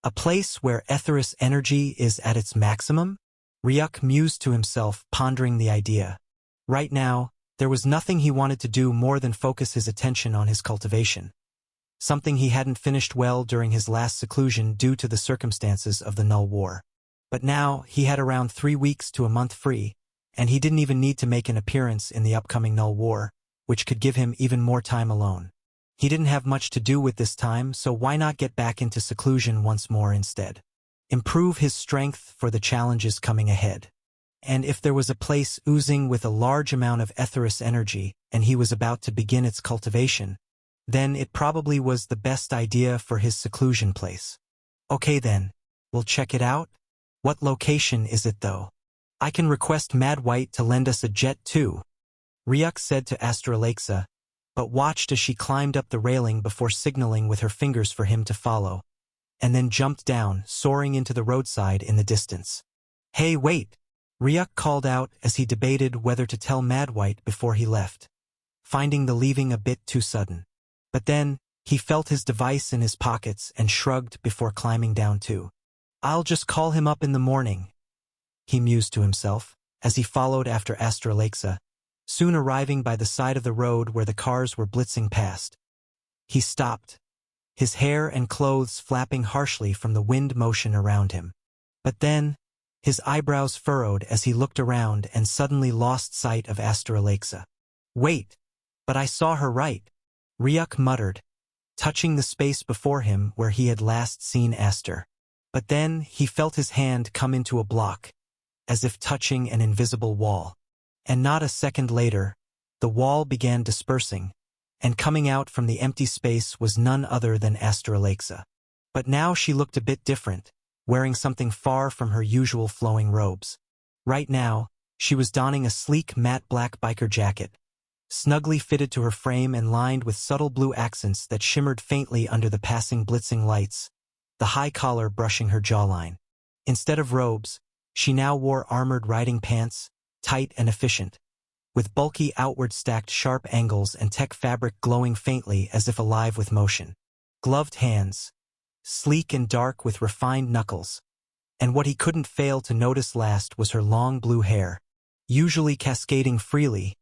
A place where Etheric energy is at its maximum? Ryuk mused to himself, pondering the idea. Right now, there was nothing he wanted to do more than focus his attention on his cultivation. Something he hadn't finished well during his last seclusion due to the circumstances of the Null War. But now, he had around 3 weeks to a month free, and he didn't even need to make an appearance in the upcoming Null War, which could give him even more time alone. He didn't have much to do with this time, so why not get back into seclusion once more instead? Improve his strength for the challenges coming ahead. And if there was a place oozing with a large amount of Etheric energy, and he was about to begin its cultivation, then it probably was the best idea for his seclusion place. Okay then, we'll check it out. What location is it though? I can request Mad White to lend us a jet too, Ryuk said to Astralaxa, but watched as she climbed up the railing before signaling with her fingers for him to follow, and then jumped down, soaring into the roadside in the distance. Hey wait! Ryuk called out as he debated whether to tell Mad White before he left, finding the leaving a bit too sudden. But then, he felt his device in his pockets and shrugged before climbing down too. I'll just call him up in the morning, he mused to himself, as he followed after Astralaxa, soon arriving by the side of the road where the cars were blitzing past. He stopped, his hair and clothes flapping harshly from the wind motion around him. But then, his eyebrows furrowed as he looked around and suddenly lost sight of Astralaxa. Wait, but I saw her right, Ryuk muttered, touching the space before him where he had last seen Aster. But then he felt his hand come into a block, as if touching an invisible wall. And not a second later, the wall began dispersing, and coming out from the empty space was none other than Astralaxa. But now she looked a bit different, wearing something far from her usual flowing robes. Right now, she was donning a sleek matte black biker jacket, snugly fitted to her frame and lined with subtle blue accents that shimmered faintly under the passing blitzing lights, the high collar brushing her jawline. Instead of robes, she now wore armored riding pants, tight and efficient, with bulky outward stacked sharp angles and tech fabric glowing faintly as if alive with motion. Gloved hands, sleek and dark with refined knuckles, and what he couldn't fail to notice last was her long blue hair, usually cascading freely.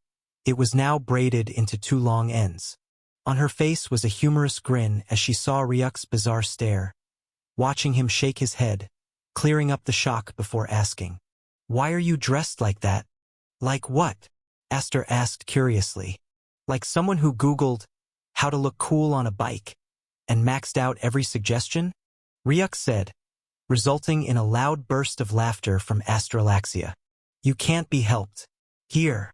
It was now braided into 2 long ends. On her face was a humorous grin as she saw Ryuk's bizarre stare, watching him shake his head, clearing up the shock before asking, "Why are you dressed like that?" "Like what?" Aster asked curiously. "Like someone who Googled how to look cool on a bike and maxed out every suggestion?" Ryuk said, resulting in a loud burst of laughter from Astralaxia. "You can't be helped. Here,"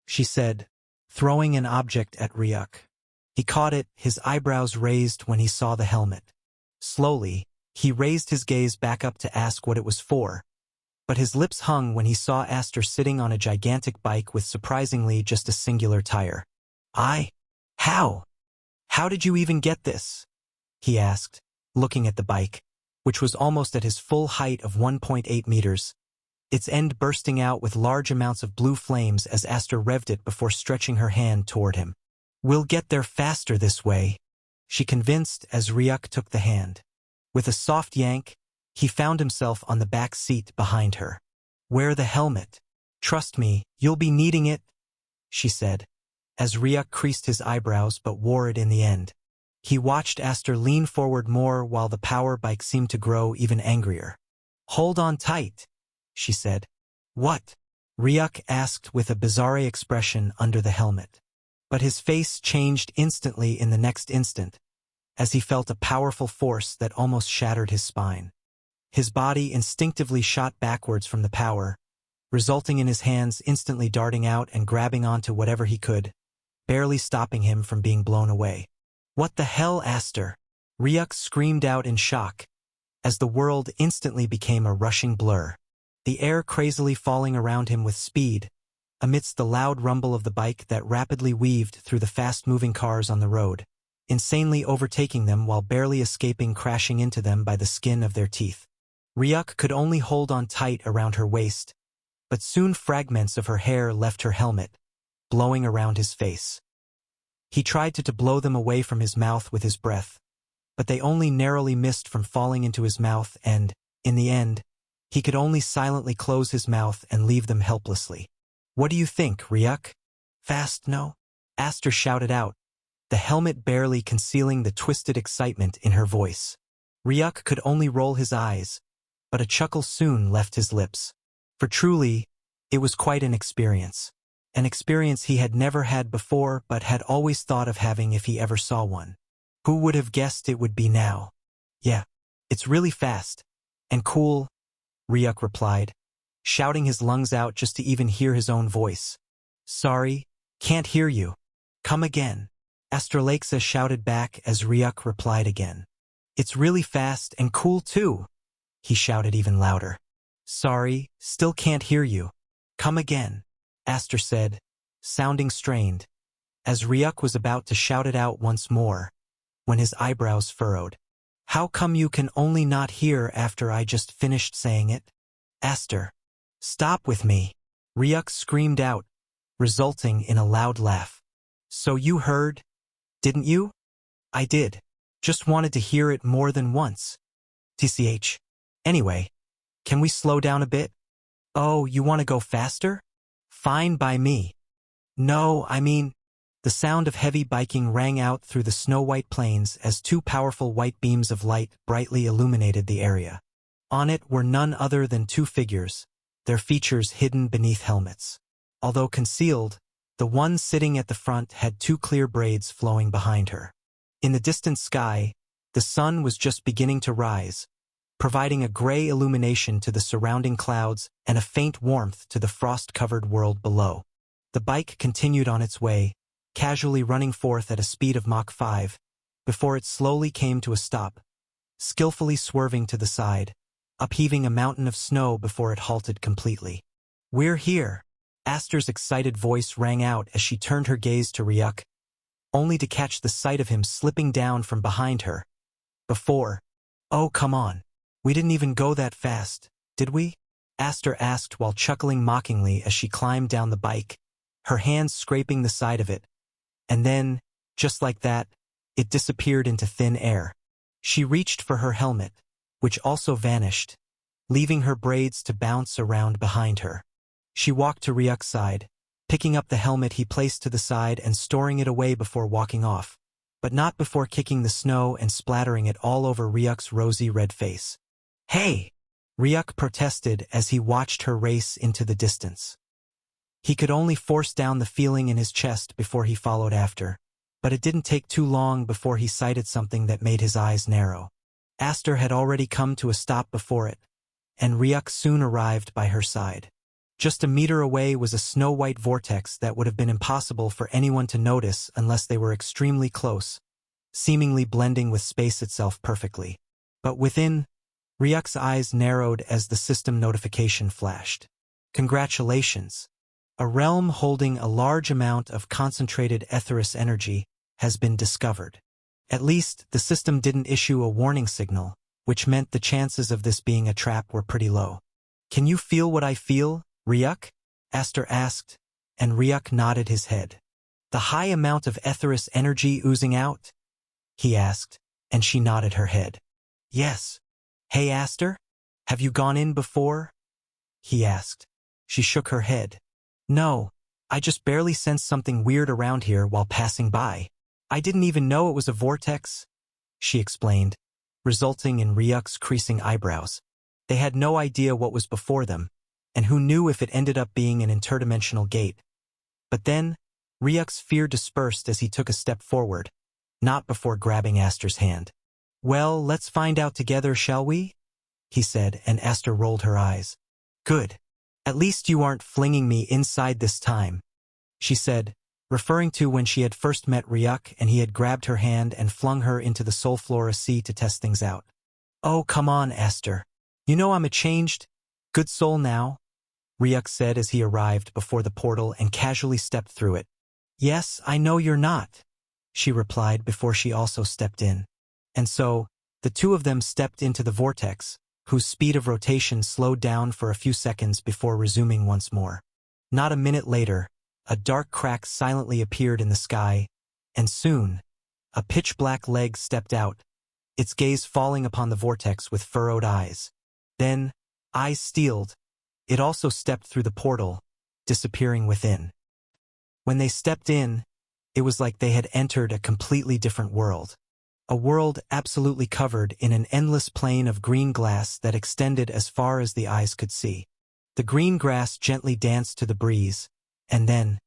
she said, throwing an object at Ryuk. He caught it, his eyebrows raised when he saw the helmet. Slowly, he raised his gaze back up to ask what it was for, but his lips hung when he saw Aster sitting on a gigantic bike with surprisingly just a singular tire. How? How did you even get this?" he asked, looking at the bike, which was almost at his full height of 1.8 meters, its end bursting out with large amounts of blue flames as Aster revved it before stretching her hand toward him. "We'll get there faster this way," she convinced as Ryuk took the hand. With a soft yank, he found himself on the back seat behind her. "Wear the helmet. Trust me, you'll be needing it," she said, as Ryuk creased his eyebrows but wore it in the end. He watched Aster lean forward more while the power bike seemed to grow even angrier. "Hold on tight," she said. "What?" Ryuk asked with a bizarre expression under the helmet. But his face changed instantly in the next instant, as he felt a powerful force that almost shattered his spine. His body instinctively shot backwards from the power, resulting in his hands instantly darting out and grabbing onto whatever he could, barely stopping him from being blown away. "What the hell, Aster?" Ryuk screamed out in shock, as the world instantly became a rushing blur, the air crazily falling around him with speed, amidst the loud rumble of the bike that rapidly weaved through the fast-moving cars on the road, insanely overtaking them while barely escaping crashing into them by the skin of their teeth. Ryuk could only hold on tight around her waist, but soon fragments of her hair left her helmet, blowing around his face. He tried to blow them away from his mouth with his breath, but they only narrowly missed from falling into his mouth and, in the end, he could only silently close his mouth and leave them helplessly. "What do you think, Ryuk? Fast, no?" Aster shouted out, the helmet barely concealing the twisted excitement in her voice. Ryuk could only roll his eyes, but a chuckle soon left his lips. For truly, it was quite an experience he had never had before but had always thought of having if he ever saw one. Who would have guessed it would be now? "Yeah, it's really fast. And cool," Ryuk replied, shouting his lungs out just to even hear his own voice. "Sorry, can't hear you. Come again." Astralaxa shouted back as Ryuk replied again. "It's really fast and cool too," he shouted even louder. "Sorry, still can't hear you. Come again," Aster said, sounding strained, as Ryuk was about to shout it out once more, when his eyebrows furrowed. "How come you can only not hear after I just finished saying it? Aster, stop with me," Ryuk screamed out, resulting in a loud laugh. "So you heard, didn't you?" "I did. Just wanted to hear it more than once. TCH. Anyway, can we slow down a bit?" "Oh, you want to go faster? Fine by me." "No, I mean..." The sound of heavy biking rang out through the snow-white plains as two powerful white beams of light brightly illuminated the area. On it were none other than two figures, their features hidden beneath helmets. Although concealed, the one sitting at the front had two clear braids flowing behind her. In the distant sky, the sun was just beginning to rise, providing a gray illumination to the surrounding clouds and a faint warmth to the frost-covered world below. The bike continued on its way, casually running forth at a speed of Mach 5, before it slowly came to a stop, skillfully swerving to the side, upheaving a mountain of snow before it halted completely. "We're here," Aster's excited voice rang out as she turned her gaze to Ryuk, only to catch the sight of him slipping down from behind her. "Before. Oh, come on. We didn't even go that fast, did we?" Aster asked while chuckling mockingly as she climbed down the bike, her hands scraping the side of it. And then, just like that, it disappeared into thin air. She reached for her helmet, which also vanished, leaving her braids to bounce around behind her. She walked to Ryuk's side, picking up the helmet he placed to the side and storing it away before walking off, but not before kicking the snow and splattering it all over Ryuk's rosy red face. "Hey!" Ryuk protested as he watched her race into the distance. He could only force down the feeling in his chest before he followed after, but it didn't take too long before he sighted something that made his eyes narrow. Aster had already come to a stop before it, and Ryuk soon arrived by her side. Just a meter away was a snow-white vortex that would have been impossible for anyone to notice unless they were extremely close, seemingly blending with space itself perfectly. But within, Ryuk's eyes narrowed as the system notification flashed. "Congratulations. A realm holding a large amount of concentrated Aetherus energy has been discovered." At least, the system didn't issue a warning signal, which meant the chances of this being a trap were pretty low. "Can you feel what I feel, Ryuk?" Aster asked, and Ryuk nodded his head. "The high amount of Aetherus energy oozing out?" he asked, and she nodded her head. "Yes." "Hey Aster, have you gone in before?" he asked. She shook her head. "No, I just barely sensed something weird around here while passing by. I didn't even know it was a vortex," she explained, resulting in Ryuk's creasing eyebrows. They had no idea what was before them, and who knew if it ended up being an interdimensional gate. But then, Ryuk's fear dispersed as he took a step forward, not before grabbing Aster's hand. "Well, let's find out together, shall we?" he said, and Aster rolled her eyes. "Good. At least you aren't flinging me inside this time," she said, referring to when she had first met Ryuk and he had grabbed her hand and flung her into the Soulflora Sea to test things out. "Oh, come on, Aster. You know I'm a changed, good soul now," Ryuk said as he arrived before the portal and casually stepped through it. "Yes, I know you're not," she replied before she also stepped in. And so, the two of them stepped into the vortex, whose speed of rotation slowed down for a few seconds before resuming once more. Not a minute later, a dark crack silently appeared in the sky, and soon, a pitch-black leg stepped out, its gaze falling upon the vortex with furrowed eyes. Then, eyes steeled, it also stepped through the portal, disappearing within. When they stepped in, it was like they had entered a completely different world. A world absolutely covered in an endless plain of green glass that extended as far as the eyes could see. The green grass gently danced to the breeze, and then,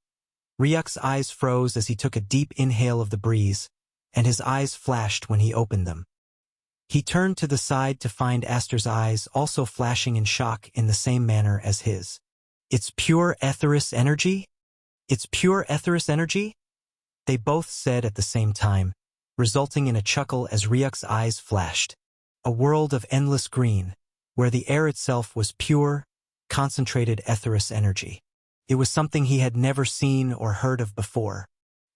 Ryuk's eyes froze as he took a deep inhale of the breeze, and his eyes flashed when he opened them. He turned to the side to find Aster's eyes also flashing in shock in the same manner as his. "It's pure Aetherus energy? It's pure Aetherus energy?" They both said at the same time, resulting in a chuckle as Ryuk's eyes flashed. A world of endless green, where the air itself was pure, concentrated Aetherus energy. It was something he had never seen or heard of before.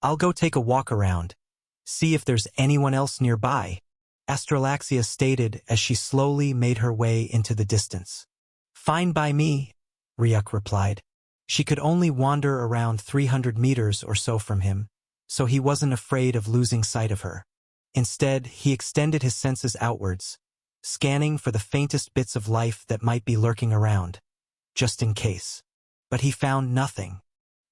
"I'll go take a walk around, see if there's anyone else nearby," Astralaxia stated as she slowly made her way into the distance. "Fine by me," Ryuk replied. She could only wander around 300 meters or so from him, so he wasn't afraid of losing sight of her. Instead, he extended his senses outwards, scanning for the faintest bits of life that might be lurking around, just in case. But he found nothing.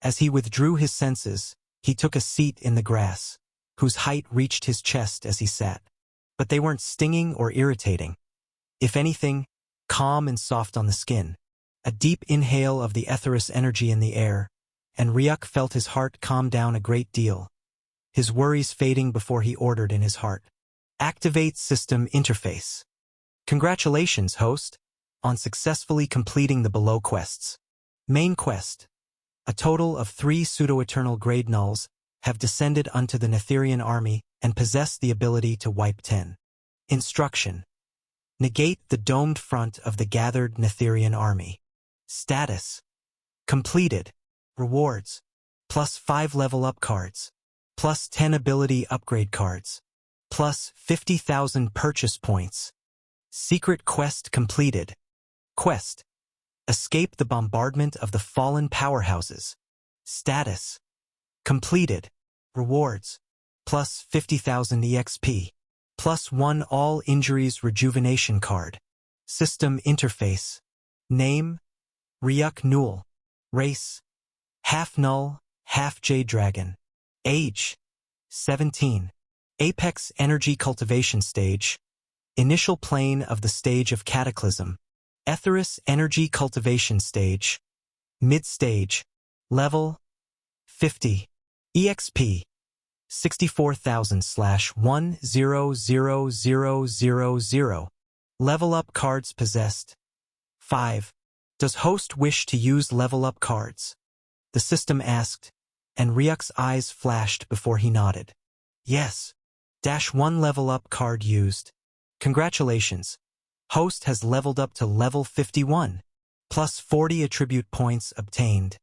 As he withdrew his senses, he took a seat in the grass, whose height reached his chest as he sat. But they weren't stinging or irritating. If anything, calm and soft on the skin. A deep inhale of the Aetherus energy in the air, and Ryuk felt his heart calm down a great deal, his worries fading before he ordered in his heart. "Activate system interface. Congratulations, host, on successfully completing the below quests. Main quest. A total of 3 pseudo-eternal grade nulls have descended unto the Netherian army and possess the ability to wipe 10. Instruction. Negate the domed front of the gathered Netherian army. Status. Completed. Rewards. Plus 5 level up cards. Plus 10 ability upgrade cards. Plus 50,000 purchase points. Secret quest completed. Quest. Escape the bombardment of the fallen powerhouses. Status. Completed. Rewards. Plus 50,000 EXP. Plus 1 all injuries rejuvenation card. System interface. Name. Ryuk Newell. Race. Half Null, half Jade Dragon. Age. 17. Apex Energy Cultivation Stage. Initial plane of the stage of Cataclysm. Aetherus Energy Cultivation Stage. Mid-stage. Level. 50. EXP. 64,000/100000. Level up cards possessed. 5. Does host wish to use level up cards? The system asked, and Ryuk's eyes flashed before he nodded. Yes. -1 level up card used. Congratulations. Host has leveled up to level 51. Plus 40 attribute points obtained.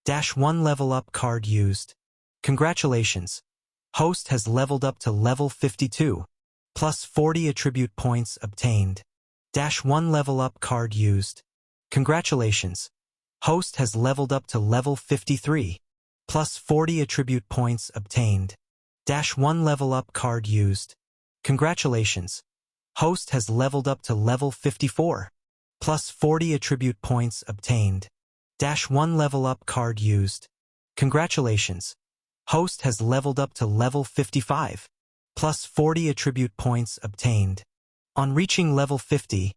-1 level up card used. Congratulations. Host has leveled up to level 52. Plus 40 attribute points obtained. -1 level up card used. Congratulations. Host has leveled up to level 53. Plus 40 attribute points obtained. -1 level up card used. Congratulations. Host has leveled up to level 54. Plus 40 attribute points obtained. -1 level up card used. Congratulations. Host has leveled up to level 55. Plus 40 attribute points obtained. On reaching level 50,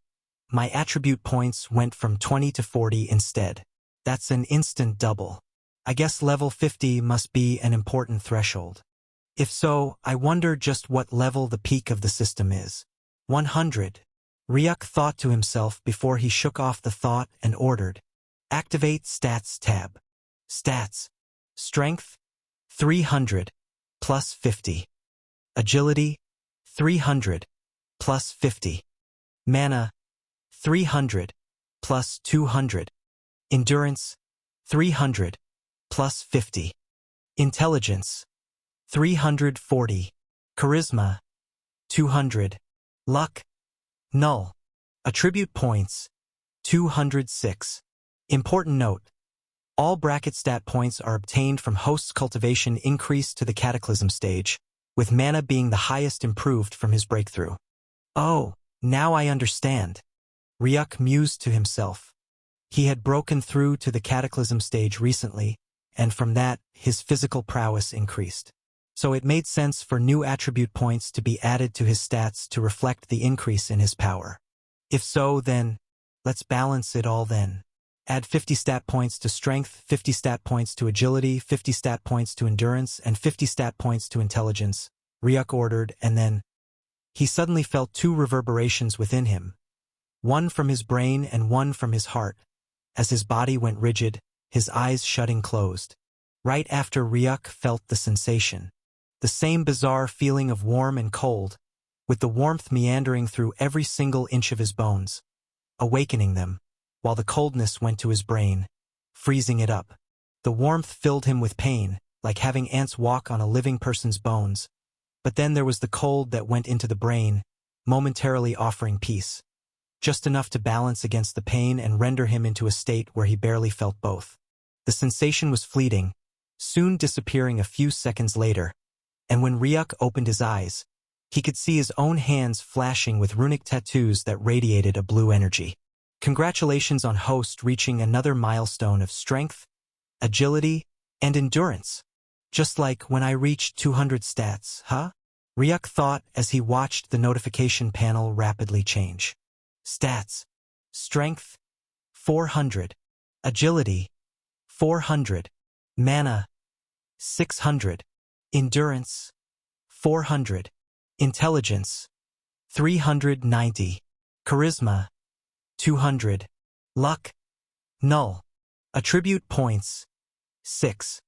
my attribute points went from 20 to 40 instead. That's an instant double. I guess level 50 must be an important threshold. If so, I wonder just what level the peak of the system is. 100. Ryuk thought to himself before he shook off the thought and ordered. Activate Stats tab. Stats. Strength. 300. Plus 50. Agility. 300. Plus 50. Mana. 300. Plus 200. Endurance. 300. Plus 50. Intelligence. 340. Charisma. 200. Luck. Null. Attribute points. 206. Important note. All bracket stat points are obtained from host's cultivation increase to the Cataclysm stage, with mana being the highest improved from his breakthrough. Oh, now I understand. Ryuk mused to himself. He had broken through to the Cataclysm stage recently, and from that, his physical prowess increased. So it made sense for new attribute points to be added to his stats to reflect the increase in his power. If so, then, let's balance it all then. Add 50 stat points to strength, 50 stat points to agility, 50 stat points to endurance, and 50 stat points to intelligence, Ryuk ordered, and then he suddenly felt two reverberations within him, one from his brain and one from his heart, as his body went rigid, his eyes shutting closed. Right after Ryuk felt the sensation, the same bizarre feeling of warm and cold, with the warmth meandering through every single inch of his bones, awakening them, while the coldness went to his brain, freezing it up. The warmth filled him with pain, like having ants walk on a living person's bones. But then there was the cold that went into the brain, momentarily offering peace, just enough to balance against the pain and render him into a state where he barely felt both. The sensation was fleeting, soon disappearing a few seconds later, and when Ryuk opened his eyes, he could see his own hands flashing with runic tattoos that radiated a blue energy. Congratulations on host reaching another milestone of strength, agility, and endurance. Just like when I reached 200 stats, huh? Ryuk thought as he watched the notification panel rapidly change. Stats. Strength, 400. Agility, 400. Mana, 600. Endurance, 400. Intelligence, 390. Charisma, 200. Luck, null. Attribute points, 6.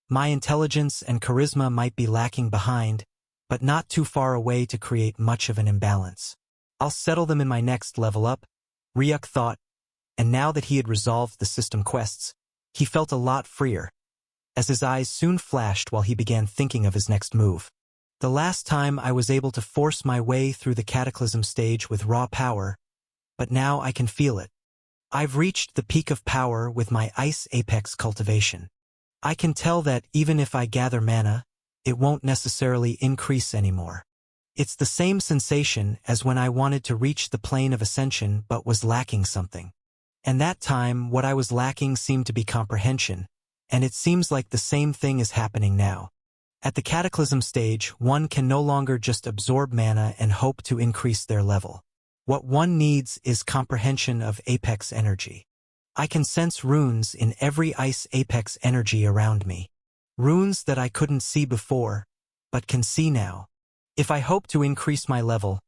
My intelligence and charisma might be lacking behind, but not too far away to create much of an imbalance. I'll settle them in my next level up, Ryuk thought, and now that he had resolved the system quests, he felt a lot freer, as his eyes soon flashed while he began thinking of his next move. The last time I was able to force my way through the Cataclysm stage with raw power, but now I can feel it. I've reached the peak of power with my Ice Apex cultivation. I can tell that even if I gather mana, it won't necessarily increase anymore. It's the same sensation as when I wanted to reach the plane of ascension but was lacking something. And that time, what I was lacking seemed to be comprehension, and it seems like the same thing is happening now. At the Cataclysm stage, one can no longer just absorb mana and hope to increase their level. What one needs is comprehension of Apex energy. I can sense runes in every Ice Apex energy around me. Runes that I couldn't see before, but can see now. If I hope to increase my level,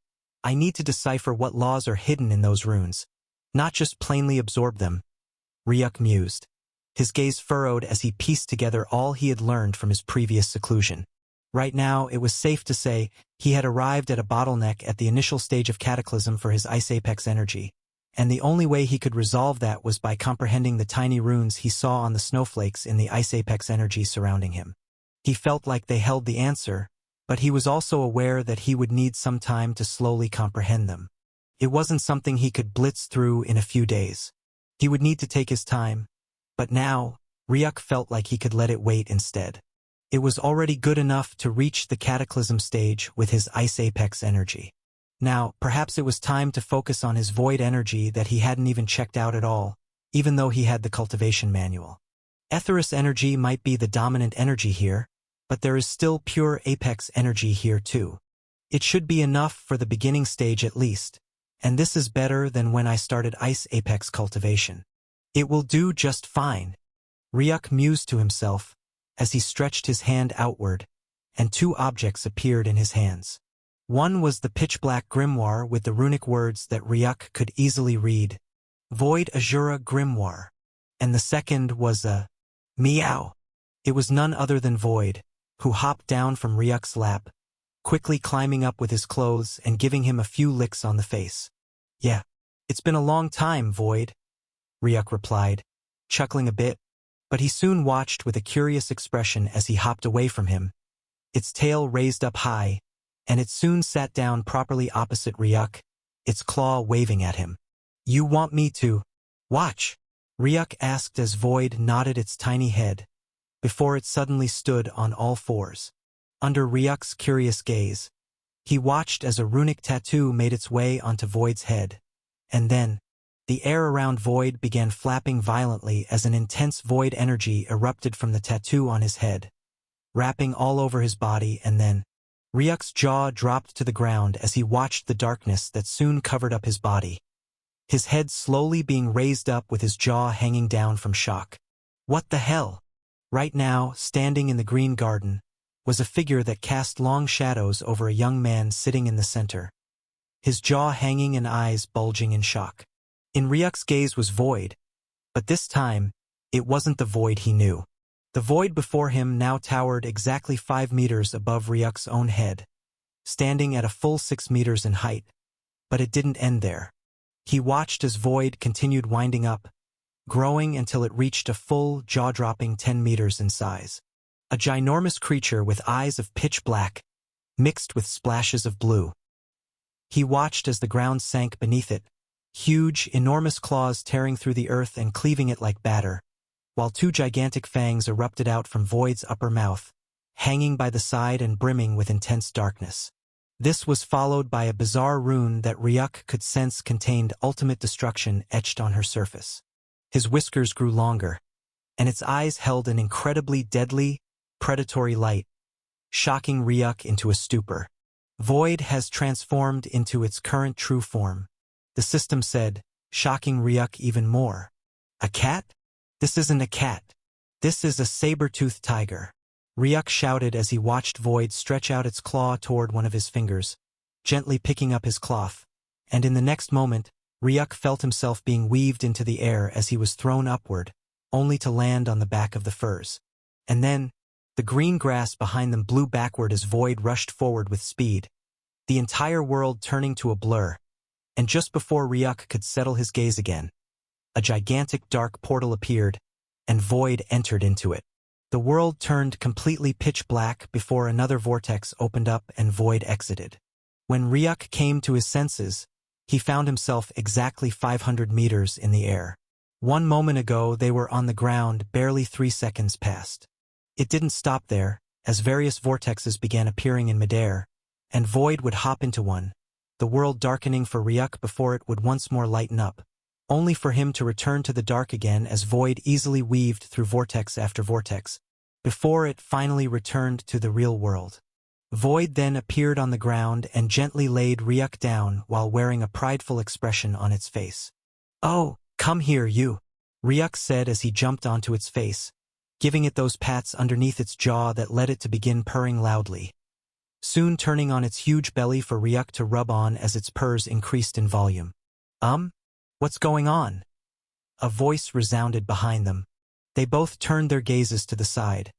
I need to decipher what laws are hidden in those runes, not just plainly absorb them. Ryuk mused. His gaze furrowed as he pieced together all he had learned from his previous seclusion. Right now, it was safe to say he had arrived at a bottleneck at the initial stage of Cataclysm for his Ice Apex energy, and the only way he could resolve that was by comprehending the tiny runes he saw on the snowflakes in the Ice Apex energy surrounding him. He felt like they held the answer, but he was also aware that he would need some time to slowly comprehend them. It wasn't something he could blitz through in a few days. He would need to take his time, but now, Ryuk felt like he could let it wait instead. It was already good enough to reach the Cataclysm stage with his Ice Apex energy. Now, perhaps it was time to focus on his Void energy that he hadn't even checked out at all, even though he had the cultivation manual. Aetherus energy might be the dominant energy here, but there is still pure Apex energy here too. It should be enough for the beginning stage at least, and this is better than when I started Ice Apex cultivation. It will do just fine. Ryuk mused to himself as he stretched his hand outward, and two objects appeared in his hands. One was the pitch-black grimoire with the runic words that Ryuk could easily read, Void Azura Grimoire, and the second was a meow. It was none other than Void, who hopped down from Ryuk's lap, quickly climbing up with his clothes and giving him a few licks on the face. Yeah, it's been a long time, Void, Ryuk replied, chuckling a bit, but he soon watched with a curious expression as he hopped away from him, its tail raised up high, and it soon sat down properly opposite Ryuk, its claw waving at him. You want me to watch? Ryuk asked as Void nodded its tiny head, before it suddenly stood on all fours. Under Ryuk's curious gaze, He watched as a runic tattoo made its way onto Void's head. And then, the air around Void began flapping violently as an intense Void energy erupted from the tattoo on his head, wrapping all over his body, and then, Ryuk's jaw dropped to the ground as he watched the darkness that soon covered up his body, his head slowly being raised up with his jaw hanging down from shock. What the hell? Right now, standing in the green garden, was a figure that cast long shadows over a young man sitting in the center, his jaw hanging and eyes bulging in shock. In Ryuk's gaze was Void, but this time, it wasn't the Void he knew. The Void before him now towered exactly 5 meters above Ryuk's own head, standing at a full 6 meters in height. But it didn't end there. He watched as Void continued winding up, growing until it reached a full, jaw-dropping 10 meters in size. A ginormous creature with eyes of pitch black, mixed with splashes of blue. He watched as the ground sank beneath it, huge, enormous claws tearing through the earth and cleaving it like batter, while 2 gigantic fangs erupted out from Void's upper mouth, hanging by the side and brimming with intense darkness. This was followed by a bizarre rune that Ryuk could sense contained ultimate destruction etched on her surface. His whiskers grew longer, and its eyes held an incredibly deadly, predatory light, shocking Ryuk into a stupor. Void has transformed into its current true form, the system said, shocking Ryuk even more. A cat? This isn't a cat. This is a saber-toothed tiger. Ryuk shouted as he watched Void stretch out its claw toward one of his fingers, gently picking up his cloth, and in the next moment, Ryuk felt himself being weaved into the air as he was thrown upward, only to land on the back of the furs. And then, the green grass behind them blew backward as Void rushed forward with speed, the entire world turning to a blur. And just before Ryuk could settle his gaze again, a gigantic dark portal appeared, and Void entered into it. The world turned completely pitch black before another vortex opened up and Void exited. When Ryuk came to his senses, he found himself exactly 500 meters in the air. 1 moment ago they were on the ground, barely 3 seconds passed. It didn't stop there, as various vortexes began appearing in midair, and Void would hop into one, the world darkening for Ryuk before it would once more lighten up, only for him to return to the dark again as Void easily weaved through vortex after vortex, before it finally returned to the real world. Void then appeared on the ground and gently laid Ryuk down while wearing a prideful expression on its face. "Oh, come here, you," Ryuk said as he jumped onto its face, giving it those pats underneath its jaw that led it to begin purring loudly, soon turning on its huge belly for Ryuk to rub on as its purrs increased in volume. What's going on?" A voice resounded behind them. They both turned their gazes to the side,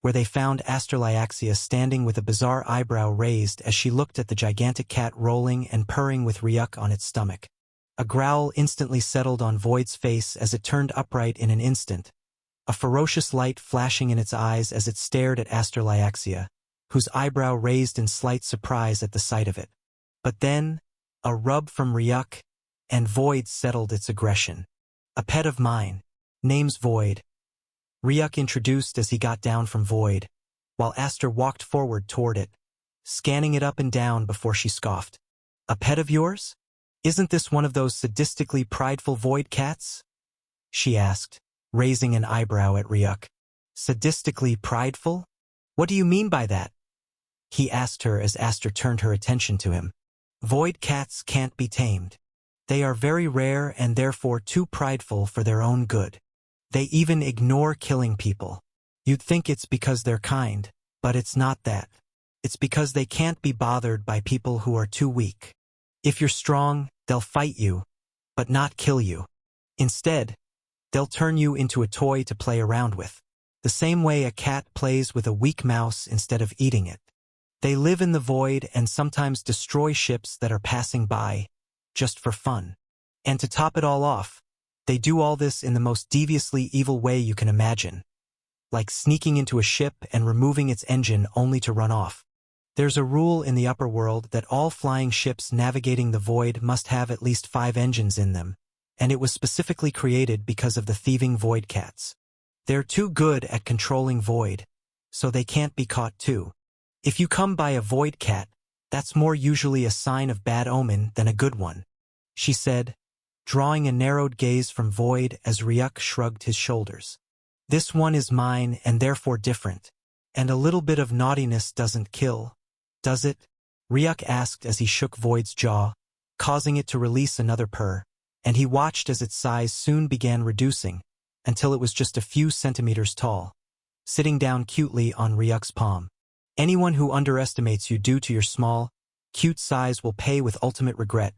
where they found Astralyaxia standing with a bizarre eyebrow raised as she looked at the gigantic cat rolling and purring with Ryuk on its stomach. A growl instantly settled on Void's face as it turned upright in an instant, a ferocious light flashing in its eyes as it stared at Astralyaxia, whose eyebrow raised in slight surprise at the sight of it. But then, a rub from Ryuk, and Void settled its aggression. "A pet of mine. Name's Void," Ryuk introduced as he got down from Void, while Aster walked forward toward it, scanning it up and down before she scoffed. "A pet of yours? Isn't this one of those sadistically prideful Void cats?" she asked, raising an eyebrow at Ryuk. "Sadistically prideful? What do you mean by that?" he asked her as Aster turned her attention to him. "Void cats can't be tamed. They are very rare and therefore too prideful for their own good. They even ignore killing people. You'd think it's because they're kind, but it's not that. It's because they can't be bothered by people who are too weak. If you're strong, they'll fight you, but not kill you. Instead, they'll turn you into a toy to play around with, the same way a cat plays with a weak mouse instead of eating it. They live in the void and sometimes destroy ships that are passing by, just for fun. And to top it all off, they do all this in the most deviously evil way you can imagine, like sneaking into a ship and removing its engine only to run off. There's a rule in the upper world that all flying ships navigating the void must have at least 5 engines in them, and it was specifically created because of the thieving void cats. They're too good at controlling void, so they can't be caught too. If you come by a void cat, That's more usually a sign of bad omen than a good one, she said, drawing a narrowed gaze from Void as Ryuk shrugged his shoulders. This one is mine and therefore different. And a little bit of naughtiness doesn't kill, does it? Ryuk asked as he shook Void's jaw, causing it to release another purr, and he watched as its size soon began reducing, until it was just a few centimeters tall, sitting down cutely on Ryuk's palm. Anyone who underestimates you due to your small, cute size will pay with ultimate regret.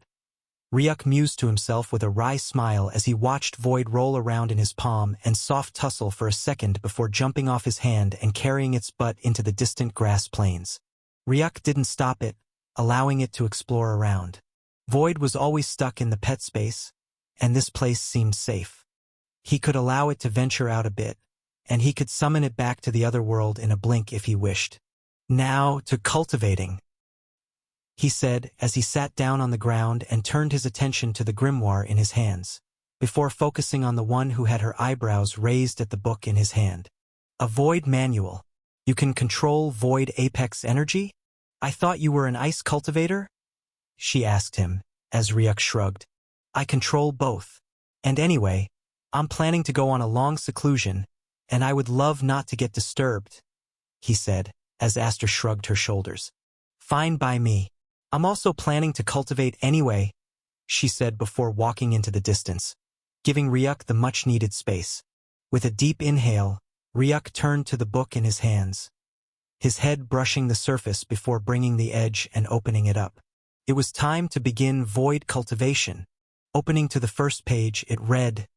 Ryuk mused to himself with a wry smile as he watched Void roll around in his palm and soft tussle for a second before jumping off his hand and carrying its butt into the distant grass plains. Ryuk didn't stop it, allowing it to explore around. Void was always stuck in the pet space, and this place seemed safe. He could allow it to venture out a bit, and he could summon it back to the other world in a blink if he wished. Now to cultivating, he said as he sat down on the ground and turned his attention to the grimoire in his hands, before focusing on the one who had her eyebrows raised at the book in his hand. A Void manual. You can control Void Apex energy? I thought you were an ice cultivator? She asked him, as Ryuk shrugged. I control both. And anyway, I'm planning to go on a long seclusion, and I would love not to get disturbed, he said, as Aster shrugged her shoulders. Fine by me. I'm also planning to cultivate anyway, she said before walking into the distance, giving Ryuk the much-needed space. With a deep inhale, Ryuk turned to the book in his hands, his head brushing the surface before bringing the edge and opening it up. It was time to begin Void cultivation. Opening to the first page, it read,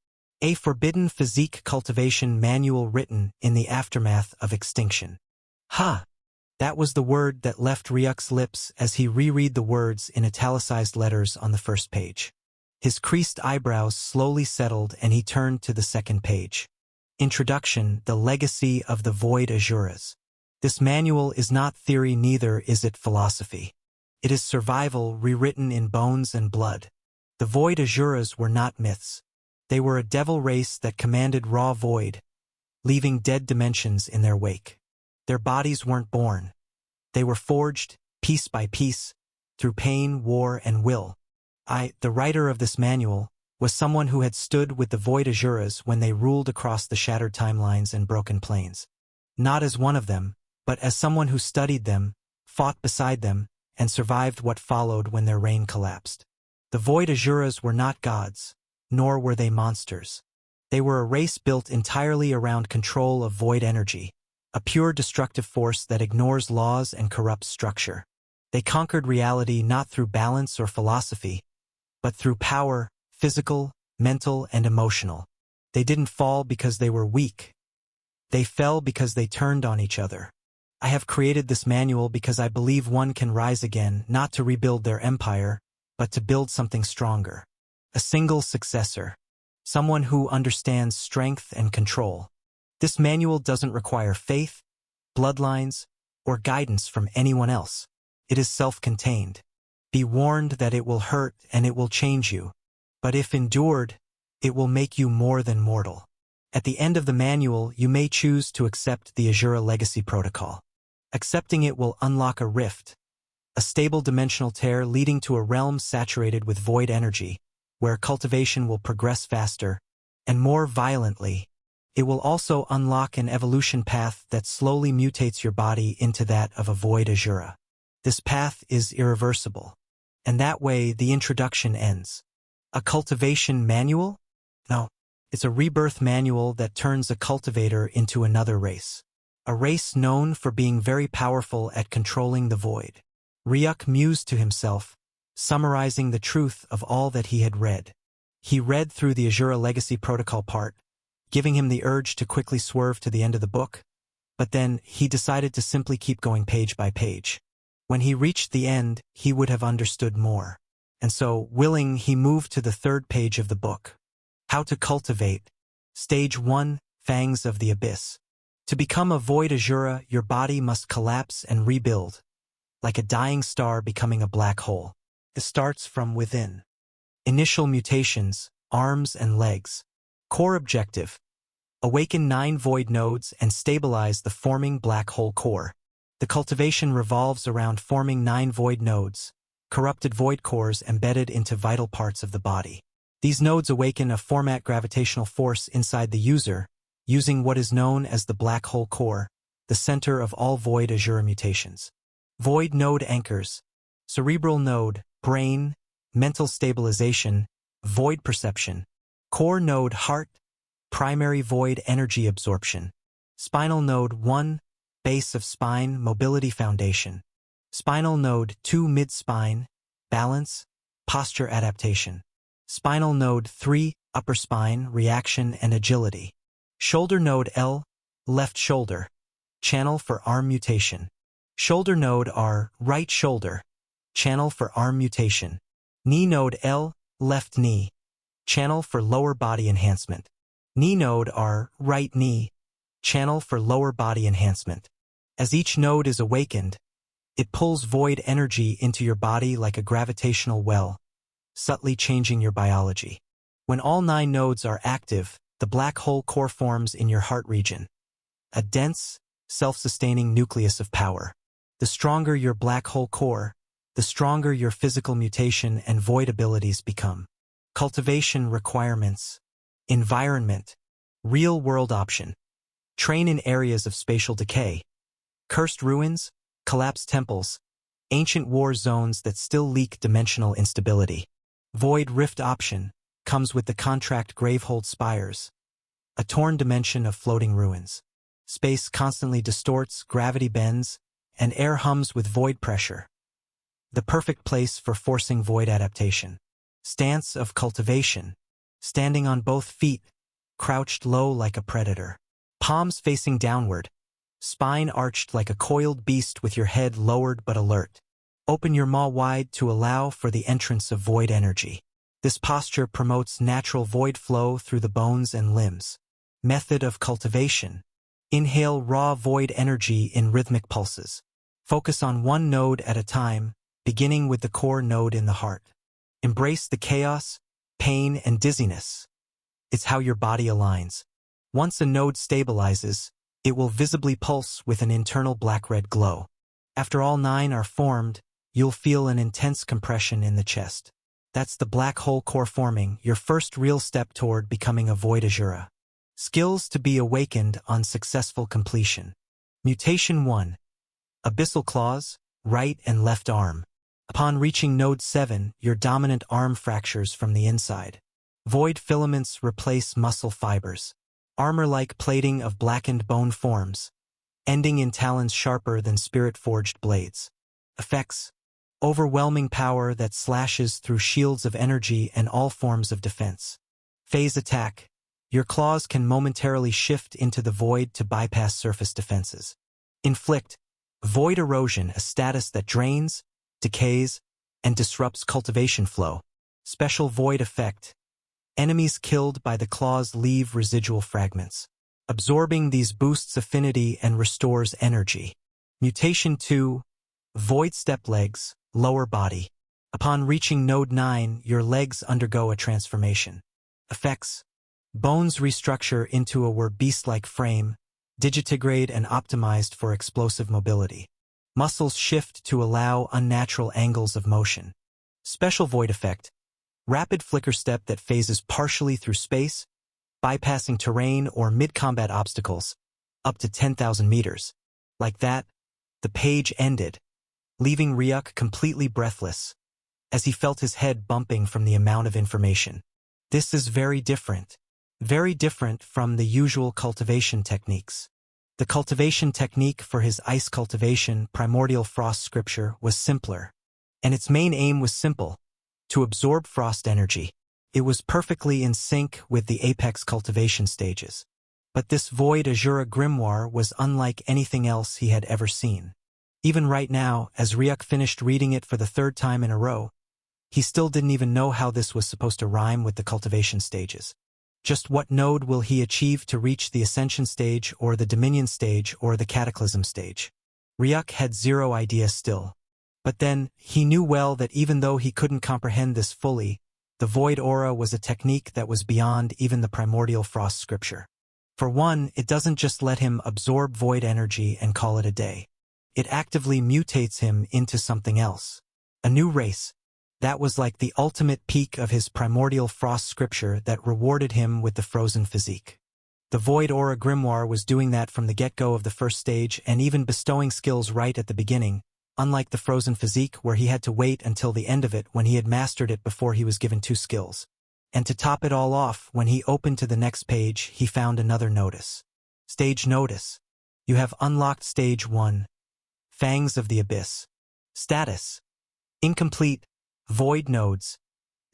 A Forbidden Physique Cultivation Manual written in the aftermath of extinction. Ha! That was the word that left Ryuk's lips as he reread the words in italicized letters on the first page. His creased eyebrows slowly settled and he turned to the second page. Introduction, The Legacy of the Void Asuras. This manual is not theory, neither is it philosophy. It is survival rewritten in bones and blood. The Void Asuras were not myths. They were a devil race that commanded raw void, leaving dead dimensions in their wake. Their bodies weren't born. They were forged, piece by piece, through pain, war, and will. I, the writer of this manual, was someone who had stood with the Void Asuras when they ruled across the shattered timelines and broken plains. Not as one of them, but as someone who studied them, fought beside them, and survived what followed when their reign collapsed. The Void Asuras were not gods, nor were they monsters. They were a race built entirely around control of void energy, a pure destructive force that ignores laws and corrupts structure. They conquered reality not through balance or philosophy, but through power, physical, mental, and emotional. They didn't fall because they were weak. They fell because they turned on each other. I have created this manual because I believe one can rise again, not to rebuild their empire, but to build something stronger. A single successor. Someone who understands strength and control. This manual doesn't require faith, bloodlines, or guidance from anyone else. It is self-contained. Be warned that it will hurt and it will change you. But if endured, it will make you more than mortal. At the end of the manual, you may choose to accept the Asura Legacy Protocol. Accepting it will unlock a rift, a stable dimensional tear leading to a realm saturated with void energy, where cultivation will progress faster and more violently. It will also unlock an evolution path that slowly mutates your body into that of a Void Asura. This path is irreversible, and that way the introduction ends. A cultivation manual? No, it's a rebirth manual that turns a cultivator into another race. A race known for being very powerful at controlling the void. Ryuk mused to himself, summarizing the truth of all that he had read. He read through the Asura Legacy Protocol part, giving him the urge to quickly swerve to the end of the book, but then he decided to simply keep going page by page. When he reached the end, he would have understood more. And so, willing, he moved to the third page of the book. How to Cultivate. Stage 1, Fangs of the Abyss. To become a Void Asura, your body must collapse and rebuild, like a dying star becoming a black hole. It starts from within. Initial mutations, arms and legs. Core objective. Awaken 9 void nodes and stabilize the forming black hole core. The cultivation revolves around forming 9 void nodes, corrupted void cores embedded into vital parts of the body. These nodes awaken a format gravitational force inside the user, using what is known as the black hole core, the center of all void Azura mutations. Void node anchors: cerebral node, brain, mental stabilization, void perception; core node, heart, primary void energy absorption; spinal node 1, base of spine, mobility foundation; spinal node 2, mid-spine, balance, posture adaptation; spinal node 3, upper spine, reaction and agility; shoulder node L, left shoulder, channel for arm mutation; shoulder node R, right shoulder, channel for arm mutation; knee node L, left knee, channel for lower body enhancement; knee node R, right knee, channel for lower body enhancement. As each node is awakened, it pulls void energy into your body like a gravitational well, subtly changing your biology. When all 9 nodes are active, the black hole core forms in your heart region, a dense, self-sustaining nucleus of power. The stronger your black hole core, the stronger your physical mutation and void abilities become. Cultivation requirements: environment, real-world option. Train in areas of spatial decay, cursed ruins, collapsed temples, ancient war zones that still leak dimensional instability. Void rift option comes with the contract Gravehold Spires, a torn dimension of floating ruins. Space constantly distorts, gravity bends, and air hums with void pressure. The perfect place for forcing void adaptation. Stance of cultivation: standing on both feet, crouched low like a predator, palms facing downward, spine arched like a coiled beast with your head lowered but alert. Open your maw wide to allow for the entrance of void energy. This posture promotes natural void flow through the bones and limbs. Method of cultivation: inhale raw void energy in rhythmic pulses. Focus on one node at a time, beginning with the core node in the heart. Embrace the chaos, pain, and dizziness. It's how your body aligns. Once a node stabilizes, it will visibly pulse with an internal black-red glow. After all 9 are formed, you'll feel an intense compression in the chest. That's the black hole core forming, your first real step toward becoming a void Azura. Skills to be awakened on successful completion. Mutation 1. Abyssal claws, right and left arm. Upon reaching node 7, your dominant arm fractures from the inside. Void filaments replace muscle fibers. Armor-like plating of blackened bone forms, ending in talons sharper than spirit-forged blades. Effects: overwhelming power that slashes through shields of energy and all forms of defense. Phase attack: your claws can momentarily shift into the void to bypass surface defenses. Inflict: void erosion, a status that drains, decays, and disrupts cultivation flow. Special void effect: enemies killed by the claws leave residual fragments. Absorbing these boosts affinity and restores energy. Mutation 2. Void step legs, lower body. Upon reaching node 9, your legs undergo a transformation. Effects: bones restructure into a beast-like frame, digitigrade and optimized for explosive mobility. Muscles shift to allow unnatural angles of motion. Special void effect: rapid flicker step that phases partially through space, bypassing terrain or mid-combat obstacles, up to 10,000 meters. Like that, the page ended, leaving Ryuk completely breathless, as he felt his head bumping from the amount of information. This is very different from the usual cultivation techniques. The cultivation technique for his ice cultivation, Primordial Frost Scripture, was simpler, and its main aim was simple: to absorb frost energy. It was perfectly in sync with the apex cultivation stages. But this Void Azura grimoire was unlike anything else he had ever seen. Even right now, as Ryuk finished reading it for the 3rd time in a row, he still didn't even know how this was supposed to rhyme with the cultivation stages. Just what node will he achieve to reach the Ascension stage or the Dominion stage or the Cataclysm stage? Ryuk had zero idea still. But then, he knew well that even though he couldn't comprehend this fully, the Void Aura was a technique that was beyond even the Primordial Frost Scripture. For one, it doesn't just let him absorb void energy and call it a day. It actively mutates him into something else. A new race. That was like the ultimate peak of his primordial frost scripture that rewarded him with the frozen physique. The Void Aura Grimoire was doing that from the get-go of the first stage and even bestowing skills right at the beginning, unlike the frozen physique where he had to wait until the end of it when he had mastered it before he was given 2 skills. And to top it all off, when he opened to the next page, he found another notice. Stage notice. You have unlocked Stage 1. Fangs of the Abyss. Status. Incomplete. Void nodes.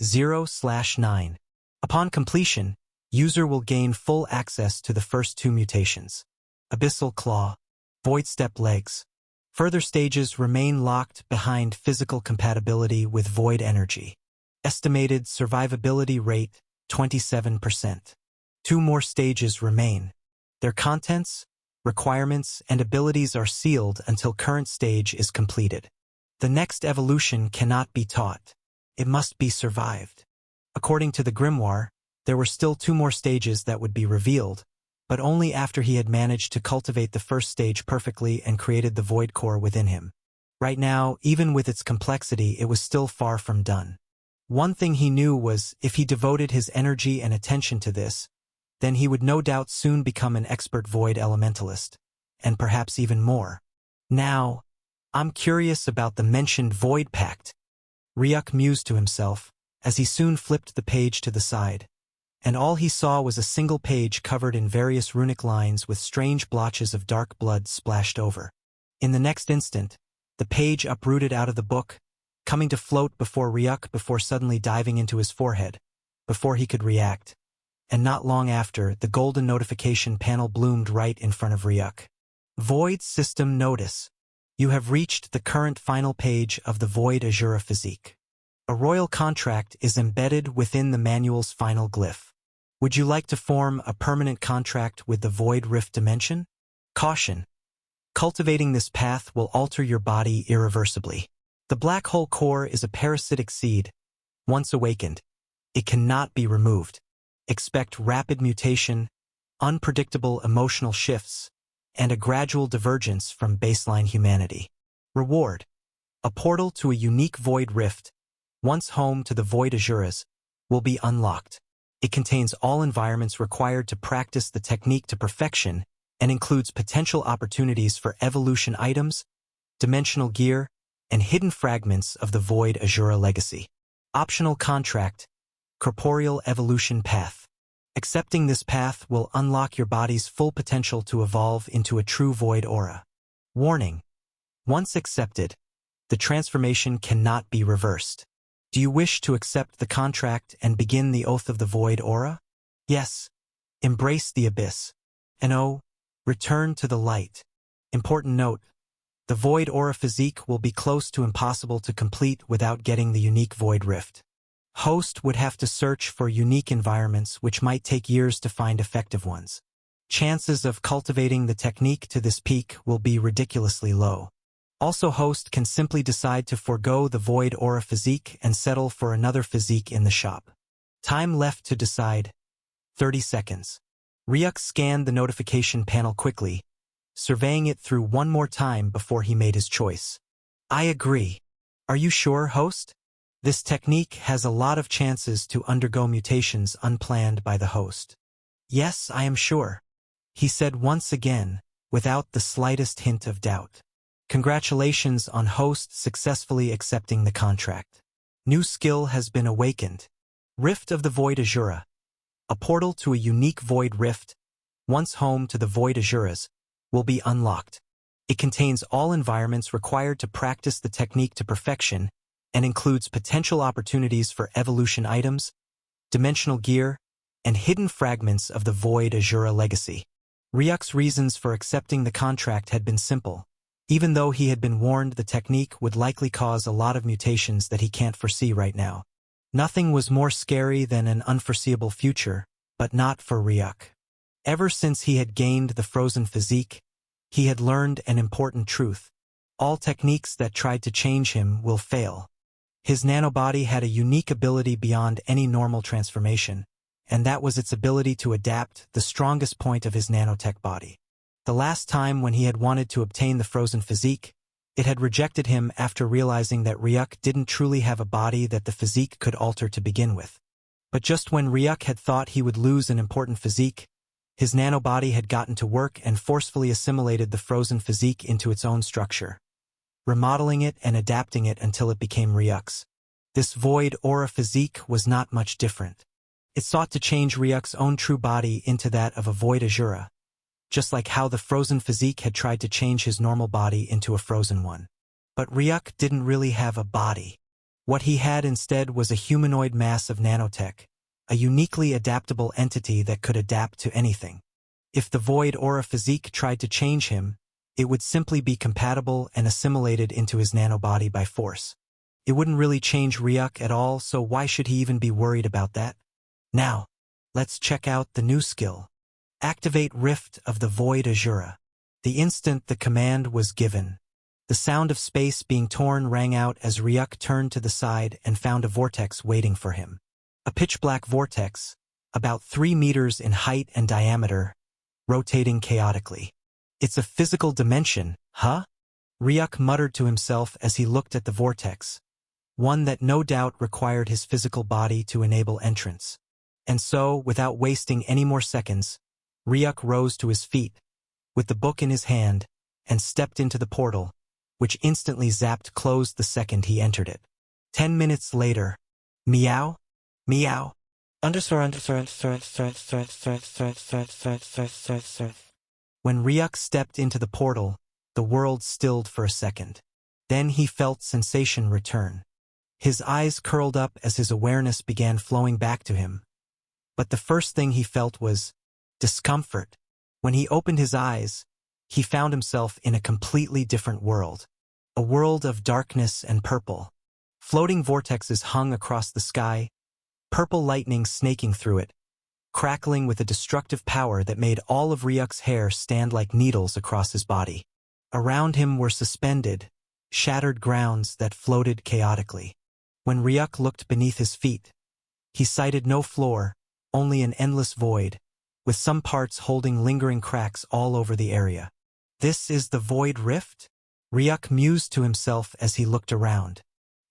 0/9. Upon completion, user will gain full access to the first 2 mutations. Abyssal Claw. Void Step Legs. Further stages remain locked behind physical compatibility with Void Energy. Estimated survivability rate, 27%. 2 more stages remain. Their contents, requirements, and abilities are sealed until current stage is completed. The next evolution cannot be taught. It must be survived. According to the grimoire, there were still 2 more stages that would be revealed, but only after he had managed to cultivate the first stage perfectly and created the void core within him. Right now, even with its complexity, it was still far from done. One thing he knew was, if he devoted his energy and attention to this, then he would no doubt soon become an expert void elementalist, and perhaps even more. Now, I'm curious about the mentioned Void Pact, Ryuk mused to himself, as he soon flipped the page to the side. And all he saw was a single page covered in various runic lines with strange blotches of dark blood splashed over. In the next instant, the page uprooted out of the book, coming to float before Ryuk before suddenly diving into his forehead, before he could react. And not long after, the golden notification panel bloomed right in front of Ryuk. Void System Notice. You have reached the current final page of the Void Azura Physique. A royal contract is embedded within the manual's final glyph. Would you like to form a permanent contract with the Void Rift dimension? Caution. Cultivating this path will alter your body irreversibly. The black hole core is a parasitic seed. Once awakened, it cannot be removed. Expect rapid mutation, unpredictable emotional shifts, and a gradual divergence from baseline humanity. Reward. A portal to a unique Void Rift, once home to the Void Azuras, will be unlocked. It contains all environments required to practice the technique to perfection and includes potential opportunities for evolution items, dimensional gear, and hidden fragments of the Void Azura legacy. Optional contract, Corporeal Evolution Path. Accepting this path will unlock your body's full potential to evolve into a true Void Aura. Warning. Once accepted, the transformation cannot be reversed. Do you wish to accept the contract and begin the Oath of the Void Aura? Yes. Embrace the abyss. And oh, return to the light. Important note. The Void Aura Physique will be close to impossible to complete without getting the unique Void Rift. Host would have to search for unique environments which might take years to find effective ones. Chances of cultivating the technique to this peak will be ridiculously low. Also, host can simply decide to forego the Void Aura Physique and settle for another physique in the shop. Time left to decide. 30 seconds. Ryuk scanned the notification panel quickly, surveying it through one more time before he made his choice. I agree. Are you sure, host? This technique has a lot of chances to undergo mutations unplanned by the host. Yes, I am sure, he said once again, without the slightest hint of doubt. Congratulations on host successfully accepting the contract. New skill has been awakened. Rift of the Void Azura. A portal to a unique Void Rift, once home to the Void Azuras, will be unlocked. It contains all environments required to practice the technique to perfection and includes potential opportunities for evolution items, dimensional gear, and hidden fragments of the Void Azura legacy. Ryuk's reasons for accepting the contract had been simple. Even though he had been warned the technique would likely cause a lot of mutations that he can't foresee right now. Nothing was more scary than an unforeseeable future, but not for Ryuk. Ever since he had gained the frozen physique, he had learned an important truth. All techniques that tried to change him will fail. His nanobody had a unique ability beyond any normal transformation, and that was its ability to adapt, the strongest point of his nanotech body. The last time when he had wanted to obtain the frozen physique, it had rejected him after realizing that Ryuk didn't truly have a body that the physique could alter to begin with. But just when Ryuk had thought he would lose an important physique, his nanobody had gotten to work and forcefully assimilated the frozen physique into its own structure, remodeling it and adapting it until it became Ryuk's. This void aura physique was not much different. It sought to change Ryuk's own true body into that of a void Azura, just like how the frozen physique had tried to change his normal body into a frozen one. But Ryuk didn't really have a body. What he had instead was a humanoid mass of nanotech, a uniquely adaptable entity that could adapt to anything. If the void aura physique tried to change him, it would simply be compatible and assimilated into his nanobody by force. It wouldn't really change Ryuk at all, so why should he even be worried about that? Now, let's check out the new skill. Activate Rift of the Void Azura. The instant the command was given, the sound of space being torn rang out as Ryuk turned to the side and found a vortex waiting for him. A pitch-black vortex, about 3 meters in height and diameter, rotating chaotically. It's a physical dimension, huh? Ryuk muttered to himself as he looked at the vortex, one that no doubt required his physical body to enable entrance. And so, without wasting any more seconds, Ryuk rose to his feet, with the book in his hand, and stepped into the portal, which instantly zapped closed the second he entered it. 10 minutes later, meow, meow. When Ryuk stepped into the portal, the world stilled for a second. Then he felt sensation return. His eyes curled up as his awareness began flowing back to him. But the first thing he felt was discomfort. When he opened his eyes, he found himself in a completely different world. A world of darkness and purple. Floating vortexes hung across the sky, purple lightning snaking through it, crackling with a destructive power that made all of Ryuk's hair stand like needles across his body. Around him were suspended, shattered grounds that floated chaotically. When Ryuk looked beneath his feet, he sighted no floor, only an endless void, with some parts holding lingering cracks all over the area. This is the Void Rift? Ryuk mused to himself as he looked around.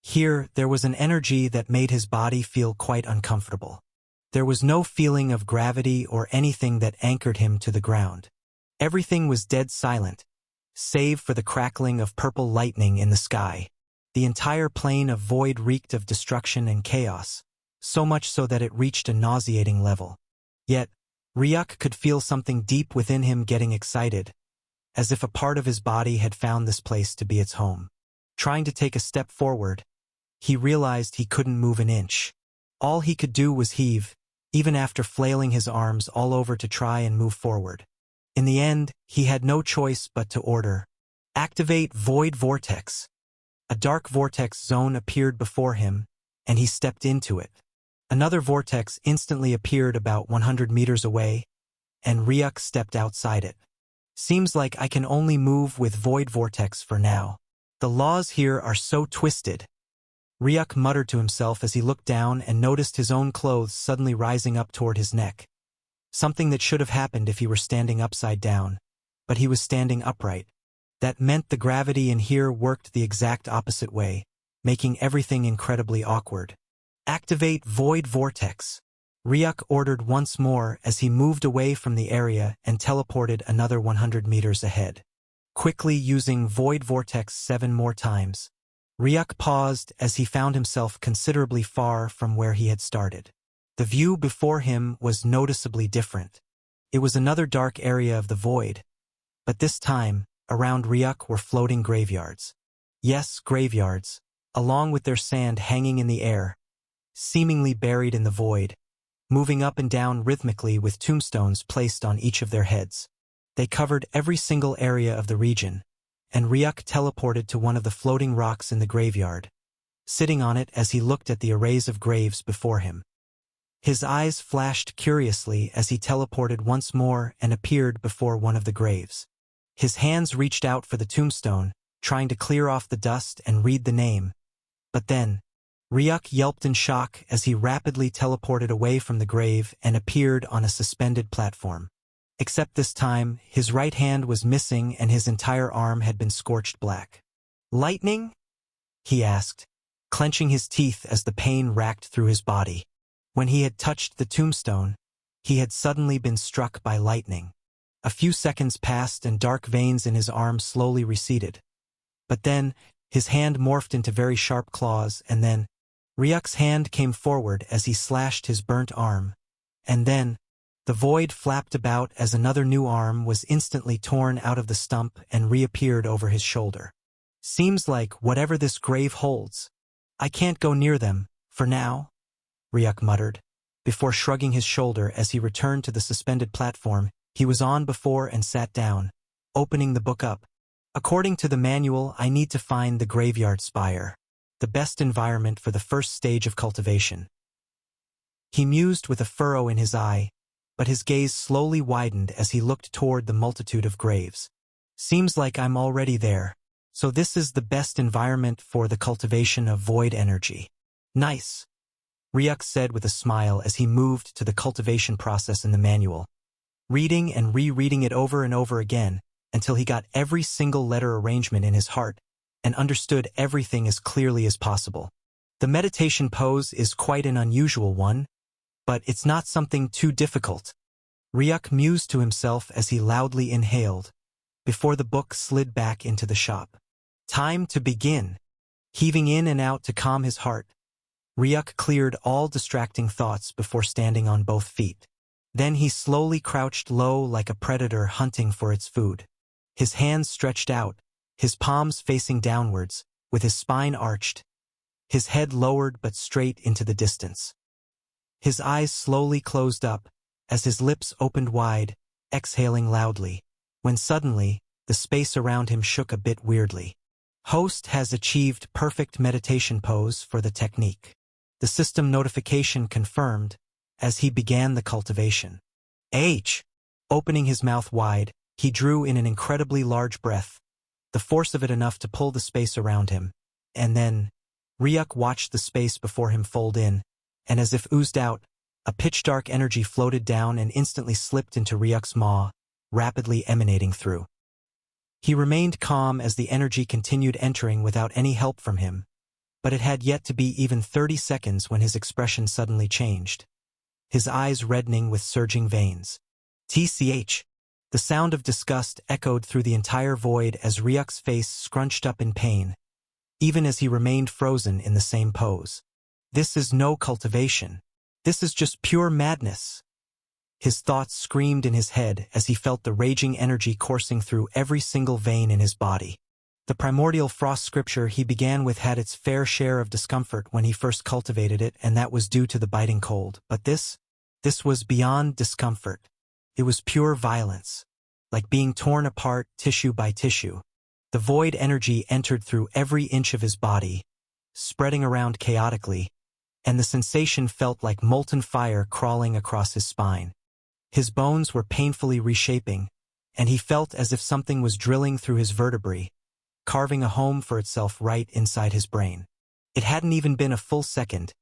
Here, there was an energy that made his body feel quite uncomfortable. There was no feeling of gravity or anything that anchored him to the ground. Everything was dead silent, save for the crackling of purple lightning in the sky. The entire plane of void reeked of destruction and chaos, so much so that it reached a nauseating level. Yet, Ryuk could feel something deep within him getting excited, as if a part of his body had found this place to be its home. Trying to take a step forward, he realized he couldn't move an inch. All he could do was heave, even after flailing his arms all over to try and move forward. In the end, he had no choice but to order, "Activate Void Vortex." A dark vortex zone appeared before him, and he stepped into it. Another vortex instantly appeared about 100 meters away, and Ryuk stepped outside it. Seems like I can only move with Void Vortex for now. The laws here are so twisted. Ryuk muttered to himself as he looked down and noticed his own clothes suddenly rising up toward his neck. Something that should have happened if he were standing upside down, but he was standing upright. That meant the gravity in here worked the exact opposite way, making everything incredibly awkward. Activate Void Vortex. Ryuk ordered once more as he moved away from the area and teleported another 100 meters ahead. Quickly using Void Vortex 7 more times, Ryuk paused as he found himself considerably far from where he had started. The view before him was noticeably different. It was another dark area of the void, but this time, around Ryuk were floating graveyards. Yes, graveyards, along with their sand hanging in the air, seemingly buried in the void, moving up and down rhythmically with tombstones placed on each of their heads. They covered every single area of the region, and Ryuk teleported to one of the floating rocks in the graveyard, sitting on it as he looked at the arrays of graves before him. His eyes flashed curiously as he teleported once more and appeared before one of the graves. His hands reached out for the tombstone, trying to clear off the dust and read the name. But then, Ryuk yelped in shock as he rapidly teleported away from the grave and appeared on a suspended platform. Except this time, his right hand was missing and his entire arm had been scorched black. "Lightning?" he asked, clenching his teeth as the pain racked through his body. When he had touched the tombstone, he had suddenly been struck by lightning. A few seconds passed and dark veins in his arm slowly receded. But then, his hand morphed into very sharp claws, and then, Ryuk's hand came forward as he slashed his burnt arm. And then, the void flapped about as another new arm was instantly torn out of the stump and reappeared over his shoulder. "Seems like whatever this grave holds, I can't go near them, for now," Ryuk muttered, before shrugging his shoulder as he returned to the suspended platform he was on before and sat down, opening the book up. "According to the manual, I need to find the graveyard spire, the best environment for the first stage of cultivation." He mused with a furrow in his eye, but his gaze slowly widened as he looked toward the multitude of graves. "Seems like I'm already there. So this is the best environment for the cultivation of void energy. Nice," Ryuk said with a smile as he moved to the cultivation process in the manual, reading and rereading it over and over again until he got every single letter arrangement in his heart and understood everything as clearly as possible. The meditation pose is quite an unusual one, but it's not something too difficult. Ryuk mused to himself as he loudly inhaled, before the book slid back into the shop. Time to begin. Heaving in and out to calm his heart, Ryuk cleared all distracting thoughts before standing on both feet. Then he slowly crouched low like a predator hunting for its food. His hands stretched out, his palms facing downwards, with his spine arched, his head lowered but straight into the distance. His eyes slowly closed up, as his lips opened wide, exhaling loudly, when suddenly, the space around him shook a bit weirdly. Host has achieved perfect meditation pose for the technique. The system notification confirmed, as he began the cultivation. Opening his mouth wide, he drew in an incredibly large breath, the force of it enough to pull the space around him, and then, Ryuk watched the space before him fold in, and as if oozed out, a pitch-dark energy floated down and instantly slipped into Ryuk's maw, rapidly emanating through. He remained calm as the energy continued entering without any help from him, but it had yet to be even 30 seconds when his expression suddenly changed, his eyes reddening with surging veins. "Tch." The sound of disgust echoed through the entire void as Ryuk's face scrunched up in pain, even as he remained frozen in the same pose. "This is no cultivation. This is just pure madness." His thoughts screamed in his head as he felt the raging energy coursing through every single vein in his body. The primordial frost scripture he began with had its fair share of discomfort when he first cultivated it, and that was due to the biting cold. But this was beyond discomfort. It was pure violence, like being torn apart tissue by tissue. The void energy entered through every inch of his body, spreading around chaotically, and the sensation felt like molten fire crawling across his spine. His bones were painfully reshaping, and he felt as if something was drilling through his vertebrae, carving a home for itself right inside his brain. It hadn't even been a full second,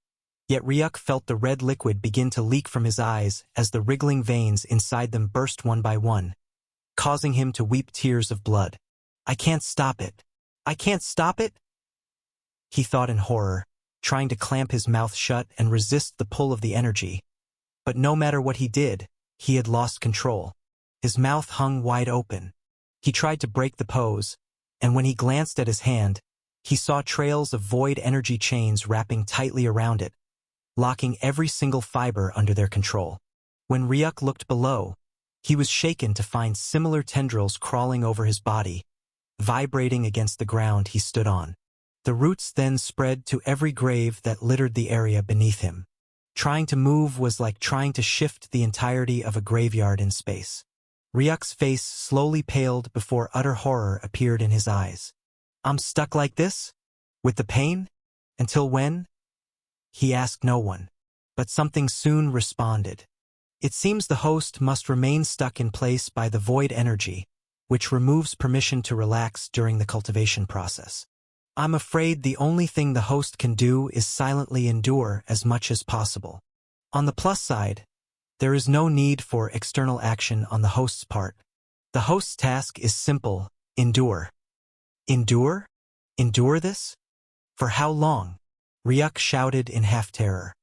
yet Ryuk felt the red liquid begin to leak from his eyes as the wriggling veins inside them burst one by one, causing him to weep tears of blood. "I can't stop it. I can't stop it," he thought in horror, trying to clamp his mouth shut and resist the pull of the energy. But no matter what he did, he had lost control. His mouth hung wide open. He tried to break the pose, and when he glanced at his hand, he saw trails of void energy chains wrapping tightly around it, locking every single fiber under their control. When Ryuk looked below, he was shaken to find similar tendrils crawling over his body, vibrating against the ground he stood on. The roots then spread to every grave that littered the area beneath him. Trying to move was like trying to shift the entirety of a graveyard in space. Ryuk's face slowly paled before utter horror appeared in his eyes. "I'm stuck like this? With the pain? Until when?" He asked no one, but something soon responded. It seems the host must remain stuck in place by the void energy, which removes permission to relax during the cultivation process. "I'm afraid the only thing the host can do is silently endure as much as possible. On the plus side, There is no need for external action on the host's part. The host's task is simple: endure. Endure? Endure this? For how long? Ryuk shouted in half-terror.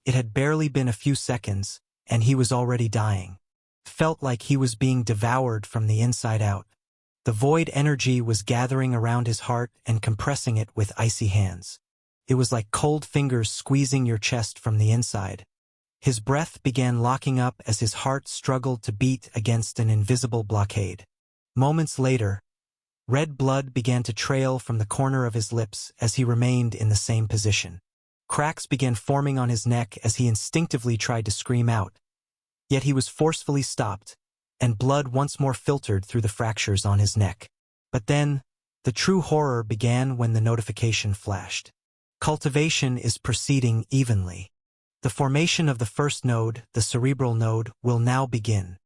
It had barely been a few seconds, and he was already dying. Felt like he was being devoured from the inside out. The void energy was gathering around his heart and compressing it with icy hands. It was like cold fingers squeezing your chest from the inside. His breath began locking up as his heart struggled to beat against an invisible blockade. Moments later, red blood began to trail from the corner of his lips as he remained in the same position. Cracks began forming on his neck as he instinctively tried to scream out. Yet he was forcefully stopped, and blood once more filtered through the fractures on his neck. But then, the true horror began when the notification flashed. Cultivation is proceeding evenly. The formation of the first node, the cerebral node, will now begin.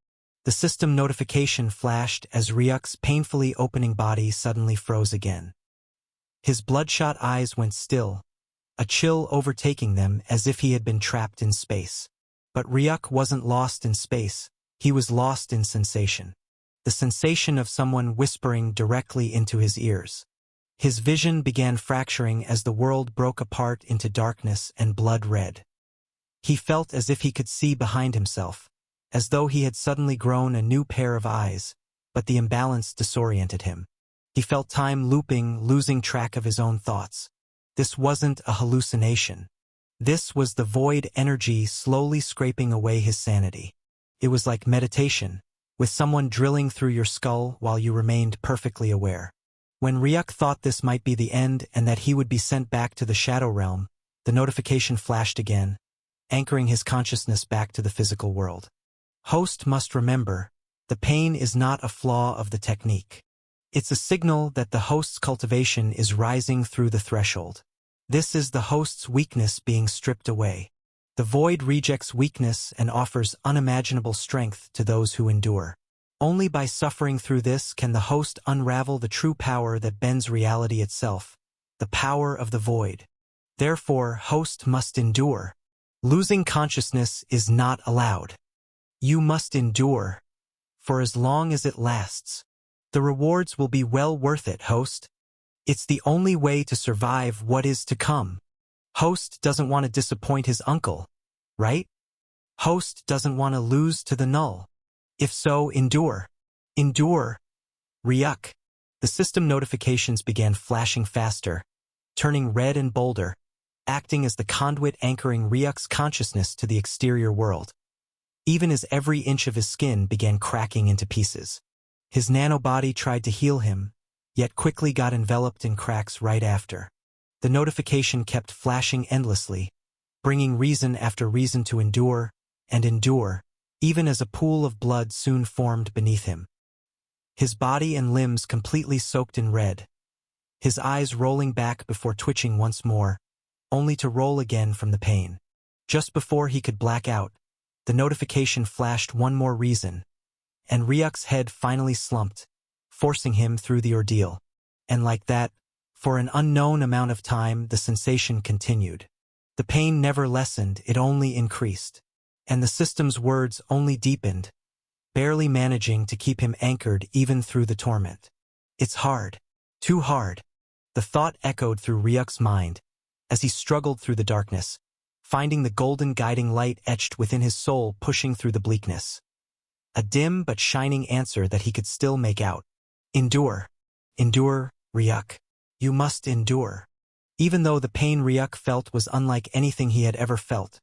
The system notification flashed as Ryuk's painfully opening body suddenly froze again. His bloodshot eyes went still, a chill overtaking them as if he had been trapped in space. But Ryuk wasn't lost in space, he was lost in sensation. The sensation of someone whispering directly into his ears. His vision began fracturing as the world broke apart into darkness and blood red. He felt as if he could see behind himself, as though he had suddenly grown a new pair of eyes, but the imbalance disoriented him. He felt time looping, losing track of his own thoughts. This wasn't a hallucination. This was the void energy slowly scraping away his sanity. It was like meditation, with someone drilling through your skull while you remained perfectly aware. When Ryuk thought this might be the end and that he would be sent back to the Shadow Realm, the notification flashed again, anchoring his consciousness back to the physical world. Host must remember, the pain is not a flaw of the technique. It's a signal that the host's cultivation is rising through the threshold. This is the host's weakness being stripped away. The void rejects weakness and offers unimaginable strength to those who endure. Only by suffering through this can the host unravel the true power that bends reality itself, the power of the void. Therefore, host must endure. Losing consciousness is not allowed. You must endure. For as long as it lasts. The rewards will be well worth it, host. It's the only way to survive what is to come. Host doesn't want to disappoint his uncle, right? Host doesn't want to lose to the null. If so, endure. Endure. Ryuk. The system notifications began flashing faster, turning red and bolder, acting as the conduit anchoring Ryuk's consciousness to the exterior world. Even as every inch of his skin began cracking into pieces. His nanobody tried to heal him, yet quickly got enveloped in cracks right after. The notification kept flashing endlessly, bringing reason after reason to endure, and endure, even as a pool of blood soon formed beneath him. His body and limbs completely soaked in red, his eyes rolling back before twitching once more, only to roll again from the pain. Just before he could black out, the notification flashed one more reason, and Ryuk's head finally slumped, forcing him through the ordeal. And like that, for an unknown amount of time, the sensation continued. The pain never lessened, it only increased. And the system's words only deepened, barely managing to keep him anchored even through the torment. It's hard. Too hard. The thought echoed through Ryuk's mind as he struggled through the darkness, finding the golden guiding light etched within his soul pushing through the bleakness. A dim but shining answer that he could still make out. Endure. Endure, Ryuk. You must endure. Even though the pain Ryuk felt was unlike anything he had ever felt.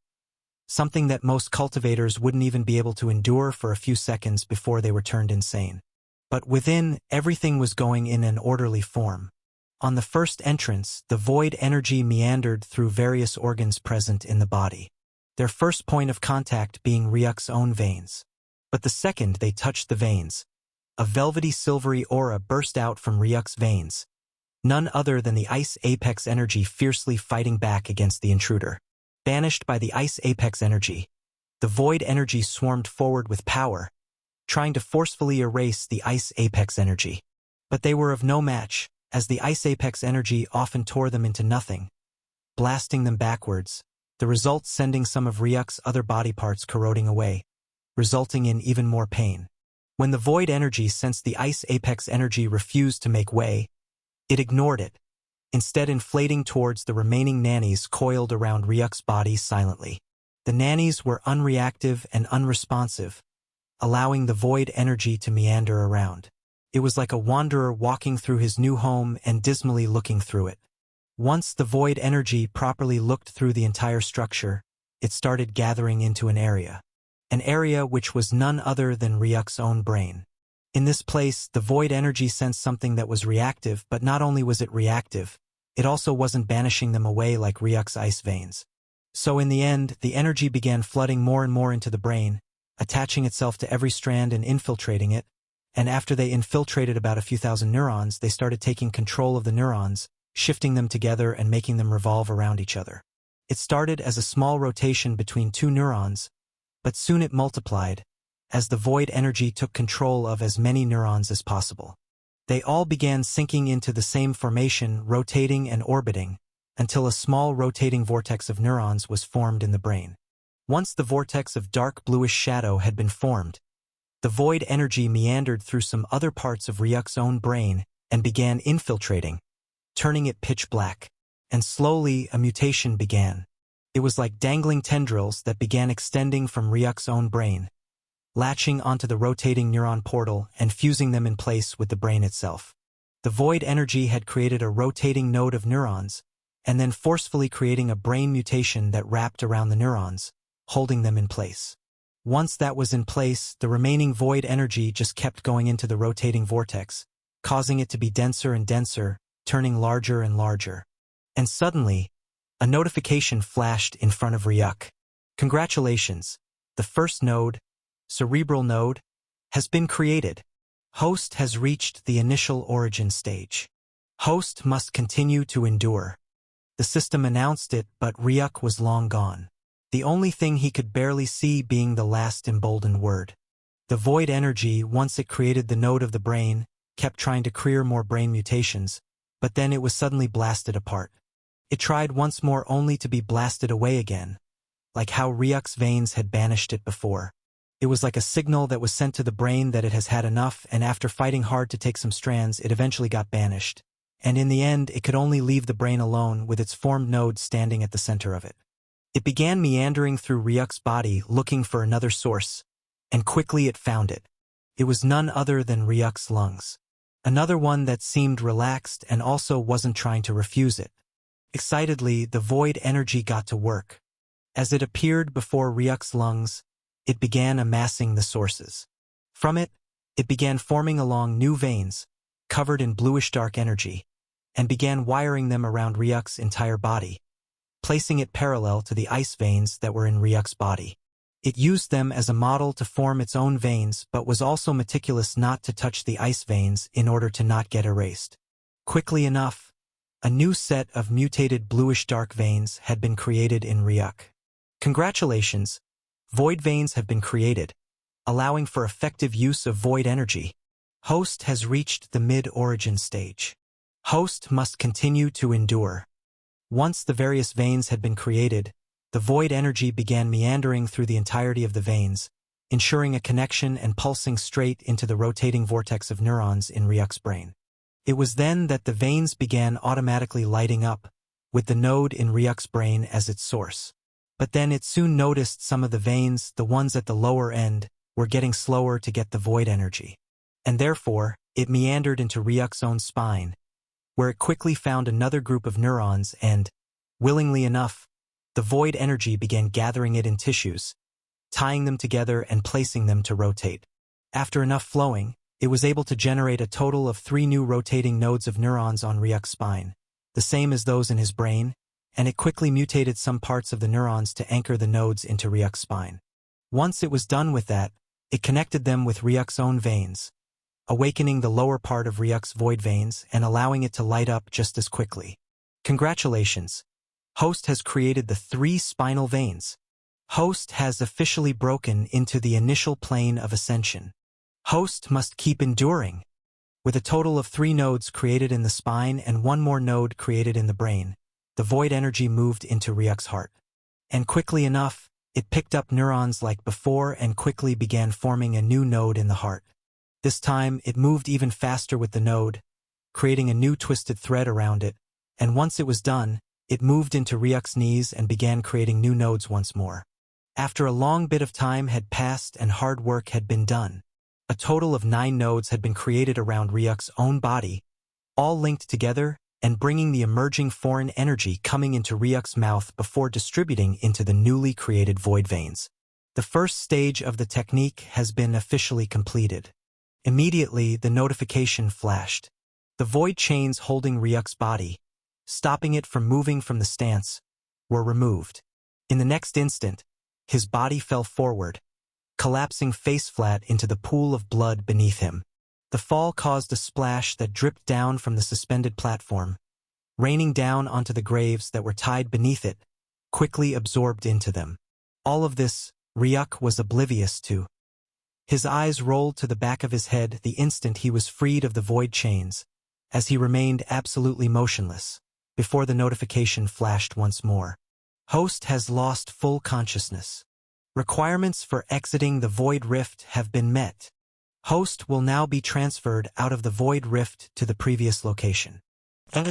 Something that most cultivators wouldn't even be able to endure for a few seconds before they were turned insane. But within, everything was going in an orderly form. On the first entrance, the void energy meandered through various organs present in the body, their first point of contact being Ryuk's own veins. But the second they touched the veins, a velvety silvery aura burst out from Ryuk's veins, none other than the Ice Apex energy fiercely fighting back against the intruder. Banished by the Ice Apex energy, the void energy swarmed forward with power, trying to forcefully erase the Ice Apex energy. But they were of no match, as the Ice Apex energy often tore them into nothing, blasting them backwards, the result sending some of Ryuk's other body parts corroding away. resulting in even more pain. When the void energy sensed the ice apex energy refused to make way, it ignored it, instead inflating towards the remaining nannies coiled around Ryuk's body silently. The nannies were unreactive and unresponsive, allowing the void energy to meander around. It was like a wanderer walking through his new home and dismally looking through it. Once the void energy properly looked through the entire structure, it started gathering into an area which was none other than Ryuk's own brain. In this place, the void energy sensed something that was reactive, but not only was it reactive, it also wasn't banishing them away like Ryuk's ice veins. So in the end, the energy began flooding more and more into the brain, attaching itself to every strand and infiltrating it, and after they infiltrated about a few thousand neurons, they started taking control of the neurons, shifting them together and making them revolve around each other. It started as a small rotation between two neurons, but soon it multiplied, as the void energy took control of as many neurons as possible. They all began sinking into the same formation, rotating and orbiting, until a small rotating vortex of neurons was formed in the brain. Once the vortex of dark bluish shadow had been formed, the void energy meandered through some other parts of Ryuk's own brain and began infiltrating, turning it pitch black. And slowly a mutation began. It was like dangling tendrils that began extending from Ryuk's own brain, latching onto the rotating neuron portal and fusing them in place with the brain itself. The void energy had created a rotating node of neurons, and then forcefully creating a brain mutation that wrapped around the neurons, holding them in place. Once that was in place, the remaining void energy just kept going into the rotating vortex, causing it to be denser and denser, turning larger and larger. And suddenly, a notification flashed in front of Ryuk. Congratulations, the first node, cerebral node, has been created. Host has reached the initial origin stage. Host must continue to endure. The system announced it, but Ryuk was long gone. The only thing he could barely see being the last emboldened word. The void energy, once it created the node of the brain, kept trying to clear more brain mutations, but then it was suddenly blasted apart. It tried once more only to be blasted away again, like how Ryuk's veins had banished it before. It was like a signal that was sent to the brain that it has had enough, and after fighting hard to take some strands, it eventually got banished. And in the end, it could only leave the brain alone with its formed node standing at the center of it. It began meandering through Ryuk's body looking for another source, and quickly it found it. It was none other than Ryuk's lungs. Another one that seemed relaxed and also wasn't trying to refuse it. Excitedly, the void energy got to work. As it appeared before Ryuk's lungs, it began amassing the sources. From it, it began forming along new veins, covered in bluish-dark energy, and began wiring them around Ryuk's entire body, placing it parallel to the ice veins that were in Ryuk's body. It used them as a model to form its own veins, but was also meticulous not to touch the ice veins in order to not get erased. Quickly enough, a new set of mutated bluish-dark veins had been created in Ryuk. Congratulations! Void veins have been created, allowing for effective use of void energy. Host has reached the mid-origin stage. Host must continue to endure. Once the various veins had been created, the void energy began meandering through the entirety of the veins, ensuring a connection and pulsing straight into the rotating vortex of neurons in Ryuk's brain. It was then that the veins began automatically lighting up, with the node in Ryuk's brain as its source. But then it soon noticed some of the veins, the ones at the lower end, were getting slower to get the void energy. And therefore, it meandered into Ryuk's own spine, where it quickly found another group of neurons and, willingly enough, the void energy began gathering it in tissues, tying them together and placing them to rotate. After enough flowing, it was able to generate a total of 3 new rotating nodes of neurons on Ryuk's spine, the same as those in his brain, and it quickly mutated some parts of the neurons to anchor the nodes into Ryuk's spine. Once it was done with that, it connected them with Ryuk's own veins, awakening the lower part of Ryuk's void veins and allowing it to light up just as quickly. Congratulations! Host has created the 3 spinal veins. Host has officially broken into the initial plane of ascension. Host must keep enduring. With a total of 3 nodes created in the spine and 1 more node created in the brain, the void energy moved into Ryuk's heart. And quickly enough, It picked up neurons like before and quickly began forming a new node in the heart. This time, it moved even faster with the node, creating a new twisted thread around it, and once it was done, it moved into Ryuk's knees and began creating new nodes once more. After a long bit of time had passed and hard work had been done, a total of 9 nodes had been created around Ryuk's own body, all linked together and bringing the emerging foreign energy coming into Ryuk's mouth before distributing into the newly created void veins. The first stage of the technique has been officially completed. Immediately, the notification flashed. The void chains holding Ryuk's body, stopping it from moving from the stance, were removed. In the next instant, his body fell forward, collapsing face-flat into the pool of blood beneath him. The fall caused a splash that dripped down from the suspended platform, raining down onto the graves that were tied beneath it, quickly absorbed into them. All of this, Ryuk was oblivious to. His eyes rolled to the back of his head the instant he was freed of the void chains, as he remained absolutely motionless, before the notification flashed once more. Host has lost full consciousness. Requirements for exiting the void rift have been met. Host will now be transferred out of the void rift to the previous location. When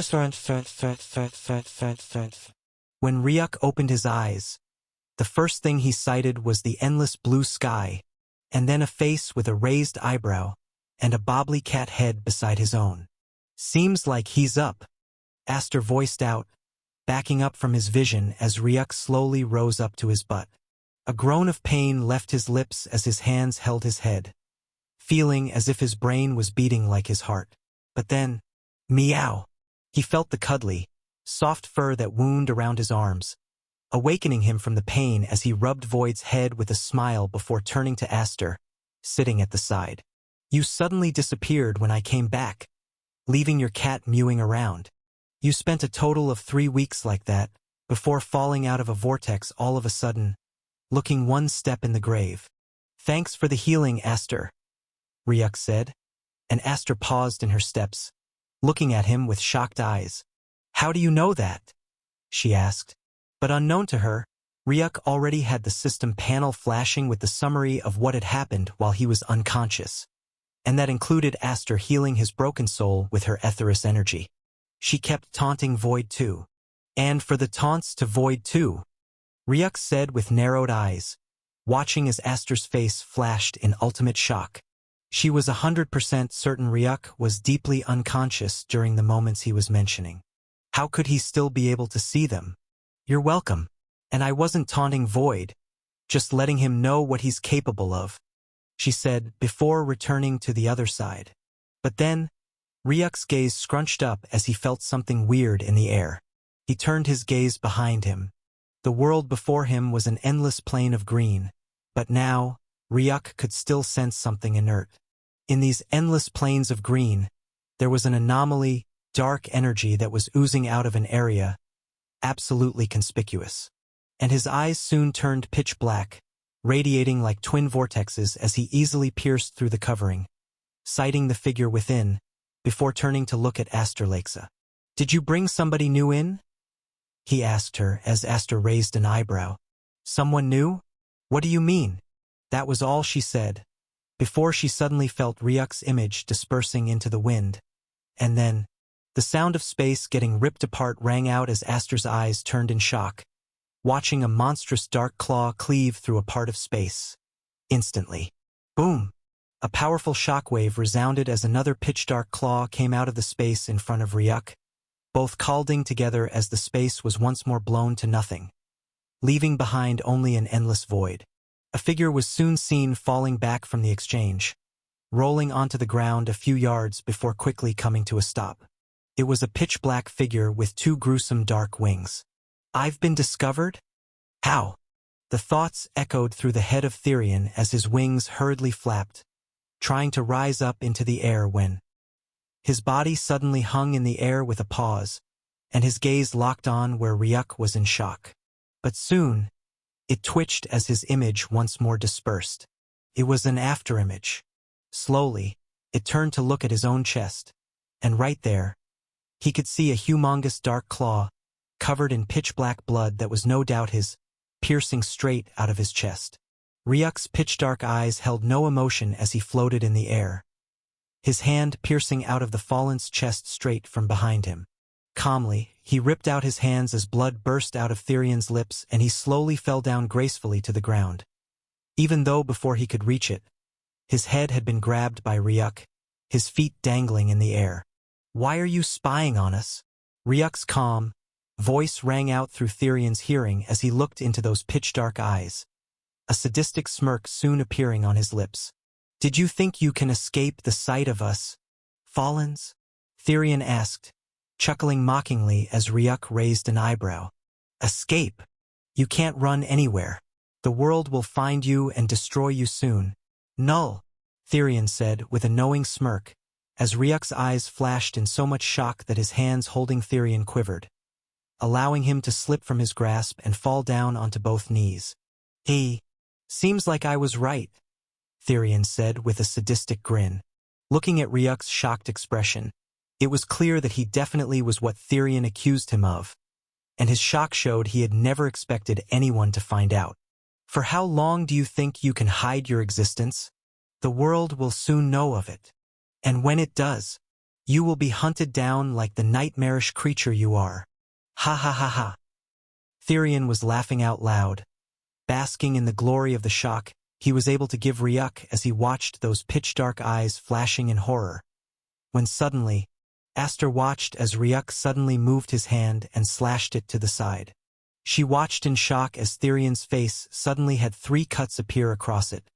Ryuk opened his eyes, the first thing he sighted was the endless blue sky, and then a face with a raised eyebrow and a bobbly cat head beside his own. "Seems like he's up," Aster voiced out, backing up from his vision as Ryuk slowly rose up to his butt. A groan of pain left his lips as his hands held his head, feeling as if his brain was beating like his heart. But then, meow! He felt the cuddly, soft fur that wound around his arms, awakening him from the pain as he rubbed Void's head with a smile before turning to Aster, sitting at the side. "You suddenly disappeared when I came back, leaving your cat mewing around. You spent a total of 3 weeks like that, before falling out of a vortex all of a sudden, looking one step in the grave. Thanks for the healing, Aster," Ryuk said, and Aster paused in her steps, looking at him with shocked eyes. "How do you know that?" she asked. But unknown to her, Ryuk already had the system panel flashing with the summary of what had happened while he was unconscious, and that included Aster healing his broken soul with her Etheric energy. She kept taunting Void too. "And for the taunts to Void too," Ryuk said with narrowed eyes, watching as Aster's face flashed in ultimate shock. She was 100% certain Ryuk was deeply unconscious during the moments he was mentioning. How could he still be able to see them? "You're welcome. And I wasn't taunting Void, just letting him know what he's capable of," she said before returning to the other side. But then, Ryuk's gaze scrunched up as he felt something weird in the air. He turned his gaze behind him. The world before him was an endless plain of green, but now, Ryuk could still sense something inert. In these endless plains of green, there was an anomaly, dark energy that was oozing out of an area, absolutely conspicuous. And his eyes soon turned pitch black, radiating like twin vortexes as he easily pierced through the covering, sighting the figure within, before turning to look at Asterlexa. "Did you bring somebody new in?" he asked her as Aster raised an eyebrow. "Someone new? What do you mean?" That was all she said, before she suddenly felt Ryuk's image dispersing into the wind. And then, the sound of space getting ripped apart rang out as Aster's eyes turned in shock, watching a monstrous dark claw cleave through a part of space. Instantly. Boom! A powerful shockwave resounded as another pitch-dark claw came out of the space in front of Ryuk, both calding together as the space was once more blown to nothing, leaving behind only an endless void. A figure was soon seen falling back from the exchange, rolling onto the ground a few yards before quickly coming to a stop. It was a pitch-black figure with 2 gruesome dark wings. "I've been discovered? How?" The thoughts echoed through the head of Therion as his wings hurriedly flapped, trying to rise up into the air when his body suddenly hung in the air with a pause, and his gaze locked on where Ryuk was in shock. But soon, it twitched as his image once more dispersed. It was an afterimage. Slowly, it turned to look at his own chest, and right there, he could see a humongous dark claw, covered in pitch-black blood that was no doubt his. piercing straight out of his chest. Ryuk's pitch-dark eyes held no emotion as he floated in the air, his hand piercing out of the fallen's chest straight from behind him. Calmly, he ripped out his hands as blood burst out of Therian's lips and he slowly fell down gracefully to the ground. Even though before he could reach it, his head had been grabbed by Ryuk, his feet dangling in the air. "Why are you spying on us?" Ryuk's calm voice rang out through Therian's hearing as he looked into those pitch-dark eyes, a sadistic smirk soon appearing on his lips. "Did you think you can escape the sight of us, Fallens?" Therian asked, chuckling mockingly as Ryuk raised an eyebrow. "Escape? You can't run anywhere. The world will find you and destroy you soon." "Null," Therian said with a knowing smirk, as Ryuk's eyes flashed in so much shock that his hands holding Therian quivered, allowing him to slip from his grasp and fall down onto both knees. "Seems like I was right," Therian said with a sadistic grin. Looking at Ryuk's shocked expression, it was clear that he definitely was what Therian accused him of, and his shock showed he had never expected anyone to find out. "For how long do you think you can hide your existence? The world will soon know of it. And when it does, you will be hunted down like the nightmarish creature you are. Ha ha ha ha." Therian was laughing out loud, basking in the glory of the shock he was able to give Ryuk as he watched those pitch-dark eyes flashing in horror. When suddenly, Aster watched as Ryuk suddenly moved his hand and slashed it to the side. She watched in shock as Therian's face suddenly had 3 cuts appear across it,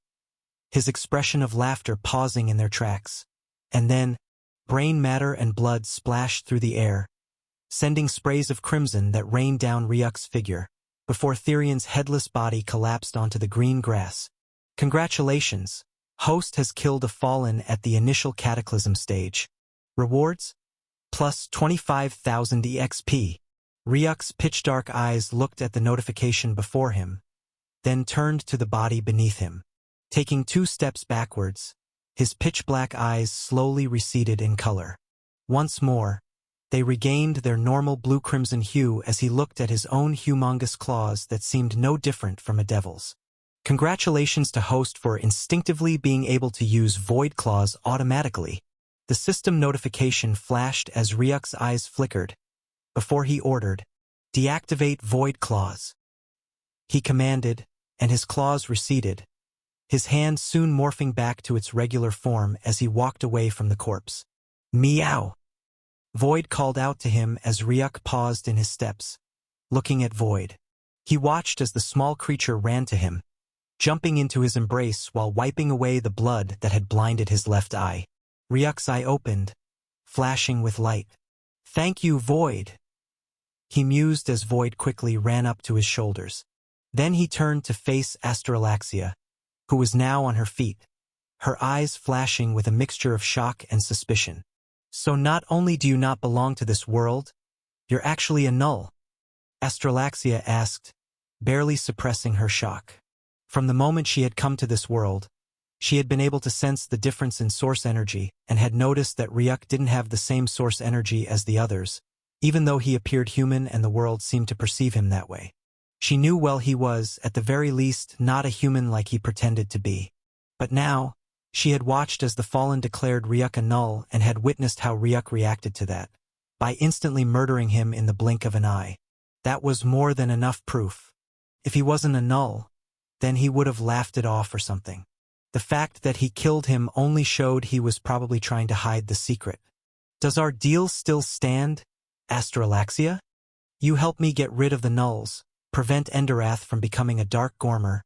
his expression of laughter pausing in their tracks. And then, brain matter and blood splashed through the air, sending sprays of crimson that rained down Ryuk's figure, before Therian's headless body collapsed onto the green grass. "Congratulations! Host has killed a Fallen at the initial Cataclysm stage. Rewards? Plus 25,000 EXP. Ryuk's pitch-dark eyes looked at the notification before him, then turned to the body beneath him. Taking 2 steps backwards, his pitch-black eyes slowly receded in color. Once more, they regained their normal blue-crimson hue as he looked at his own humongous claws that seemed no different from a devil's. "Congratulations to Host for instinctively being able to use Void Claws automatically." The system notification flashed as Ryuk's eyes flickered, before he ordered, "Deactivate Void Claws." He commanded, and his claws receded, his hand soon morphing back to its regular form as he walked away from the corpse. "Meow!" Void called out to him as Ryuk paused in his steps, looking at Void. He watched as the small creature ran to him, jumping into his embrace while wiping away the blood that had blinded his left eye. Ryuk's eye opened, flashing with light. "Thank you, Void," he mused as Void quickly ran up to his shoulders. Then he turned to face Astralaxia, who was now on her feet, her eyes flashing with a mixture of shock and suspicion. "So not only do you not belong to this world, you're actually a null?" Astralaxia asked, barely suppressing her shock. From the moment she had come to this world, she had been able to sense the difference in source energy and had noticed that Ryuk didn't have the same source energy as the others, even though he appeared human and the world seemed to perceive him that way. She knew well he was, at the very least, not a human like he pretended to be. But now, she had watched as the Fallen declared Ryuk a null and had witnessed how Ryuk reacted to that, by instantly murdering him in the blink of an eye. That was more than enough proof. If he wasn't a null, then he would have laughed it off or something. The fact that he killed him only showed he was probably trying to hide the secret. "Does our deal still stand, Astralaxia? You help me get rid of the nulls, prevent Enderath from becoming a Dark Gormer,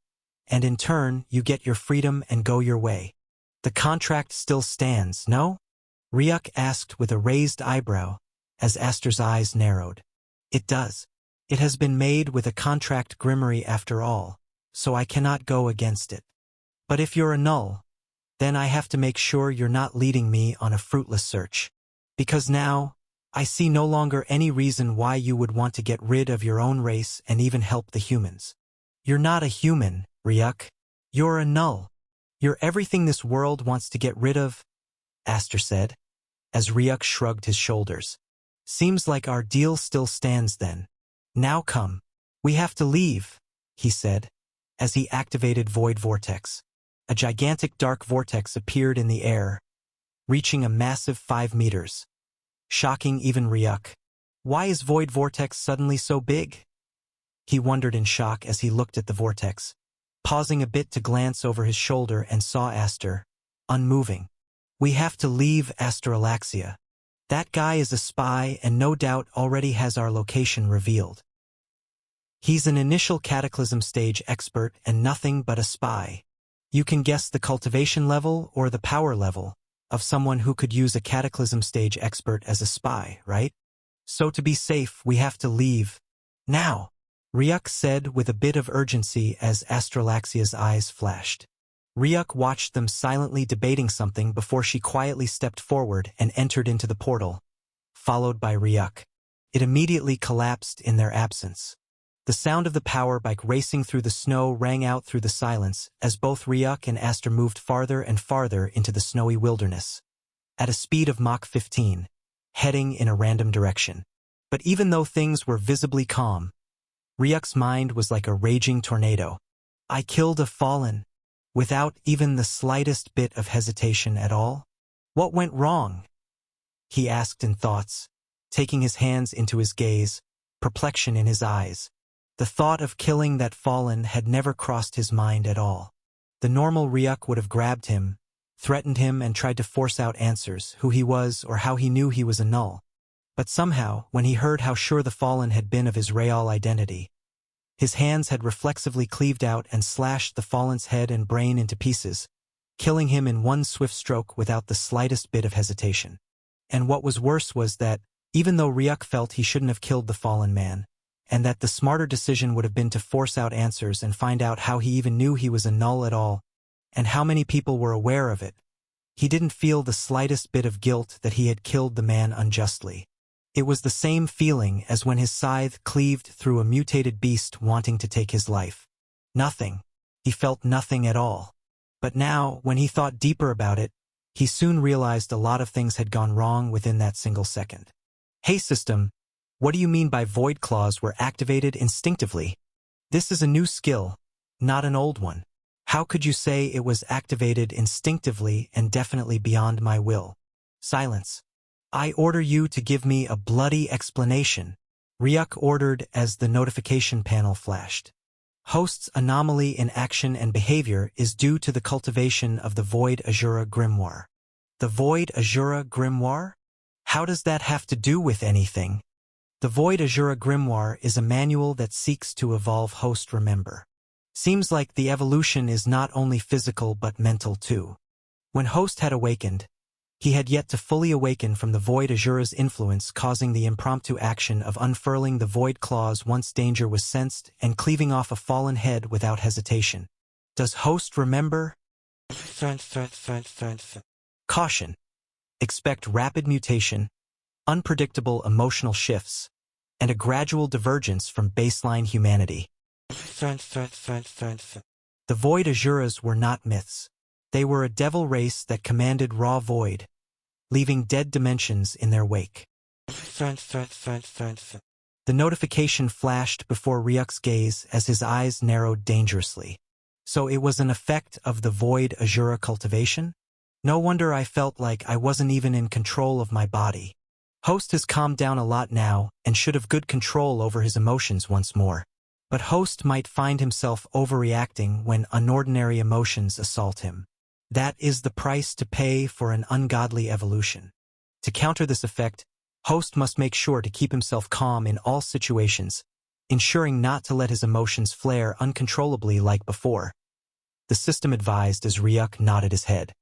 and in turn you get your freedom and go your way. The contract still stands, no?" Ryuk asked with a raised eyebrow, as Aster's eyes narrowed. "It does. It has been made with a contract grimoire after all, so I cannot go against it. But if you're a null, then I have to make sure you're not leading me on a fruitless search. Because now, I see no longer any reason why you would want to get rid of your own race and even help the humans. You're not a human, Ryuk. You're a null. You're everything this world wants to get rid of," Aster said, as Ryuk shrugged his shoulders. "Seems like our deal still stands then. Now come. We have to leave." he said, as he activated Void Vortex. A gigantic dark vortex appeared in the air, reaching a massive 5 meters. Shocking even Ryuk. Why is Void Vortex suddenly so big? He wondered in shock as he looked at the vortex, pausing a bit to glance over his shoulder and saw Aster, unmoving. We have to leave Asteralaxia. That guy is a spy and no doubt already has our location revealed. He's an initial Cataclysm stage expert and nothing but a spy. You can guess the cultivation level or the power level of someone who could use a Cataclysm stage expert as a spy, right? So to be safe, we have to leave. Now, Ryuk said with a bit of urgency as Astralaxia's eyes flashed. Ryuk watched them silently debating something before she quietly stepped forward and entered into the portal, followed by Ryuk. It immediately collapsed in their absence. The sound of the power bike racing through the snow rang out through the silence as both Ryuk and Aster moved farther and farther into the snowy wilderness, at a speed of Mach 15, heading in a random direction. But even though things were visibly calm, Ryuk's mind was like a raging tornado. I killed a fallen, without even the slightest bit of hesitation at all? What went wrong? He asked in thoughts, taking his hands into his gaze, perplexion in his eyes. The thought of killing that fallen had never crossed his mind at all. The normal Ryuk would have grabbed him, threatened him and tried to force out answers, who he was or how he knew he was a null. But somehow, when he heard how sure the fallen had been of his real identity, his hands had reflexively cleaved out and slashed the fallen's head and brain into pieces, killing him in one swift stroke without the slightest bit of hesitation. And what was worse was that, even though Ryuk felt he shouldn't have killed the fallen man, and that the smarter decision would have been to force out answers and find out how he even knew he was a null at all, and how many people were aware of it, he didn't feel the slightest bit of guilt that he had killed the man unjustly. It was the same feeling as when his scythe cleaved through a mutated beast wanting to take his life. Nothing. He felt nothing at all. But now, when he thought deeper about it, he soon realized a lot of things had gone wrong within that single second. Hey system, what do you mean by void claws were activated instinctively? This is a new skill, not an old one. How could you say it was activated instinctively and definitely beyond my will? Silence. I order you to give me a bloody explanation, Ryuk ordered as the notification panel flashed. Host's anomaly in action and behavior is due to the cultivation of the Void Azura Grimoire. The Void Azura Grimoire? How does that have to do with anything? The Void Azura Grimoire is a manual that seeks to evolve Host Remember. Seems like the evolution is not only physical but mental too. When Host had awakened, he had yet to fully awaken from the Void Azura's influence, causing the impromptu action of unfurling the Void Claws once danger was sensed and cleaving off a fallen head without hesitation. Does Host remember? Caution. Expect rapid mutation, unpredictable emotional shifts, and a gradual divergence from baseline humanity. The Void Azuras were not myths. They were a devil race that commanded raw void, leaving dead dimensions in their wake. The notification flashed before Ryuk's gaze as his eyes narrowed dangerously. So it was an effect of the Void Azura cultivation? No wonder I felt like I wasn't even in control of my body. Host has calmed down a lot now and should have good control over his emotions once more. But Host might find himself overreacting when unordinary emotions assault him. That is the price to pay for an ungodly evolution. To counter this effect, Host must make sure to keep himself calm in all situations, ensuring not to let his emotions flare uncontrollably like before. The system advised as Ryuk nodded his head.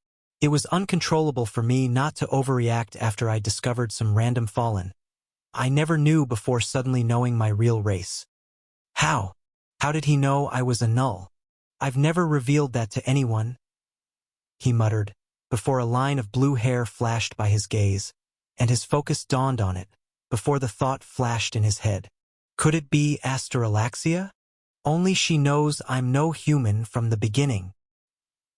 It was uncontrollable for me not to overreact after I discovered some random fallen. I never knew before suddenly knowing my real race. How? How did he know I was a null? I've never revealed that to anyone, he muttered, before a line of blue hair flashed by his gaze, and his focus dawned on it, before the thought flashed in his head. Could it be Asteralaxia? Only she knows I'm no human from the beginning.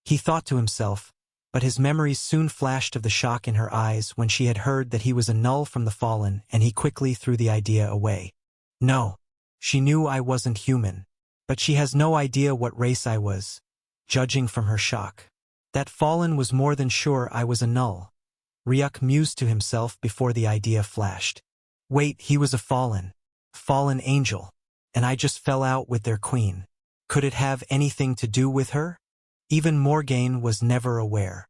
He thought to himself, but his memories soon flashed of the shock in her eyes when she had heard that he was a null from the fallen, and he quickly threw the idea away. No, she knew I wasn't human. But she has no idea what race I was, judging from her shock. That Fallen was more than sure I was a null. Ryuk mused to himself before the idea flashed. Wait, he was a fallen angel, and I just fell out with their queen. Could it have anything to do with her? Even Morgaine was never aware.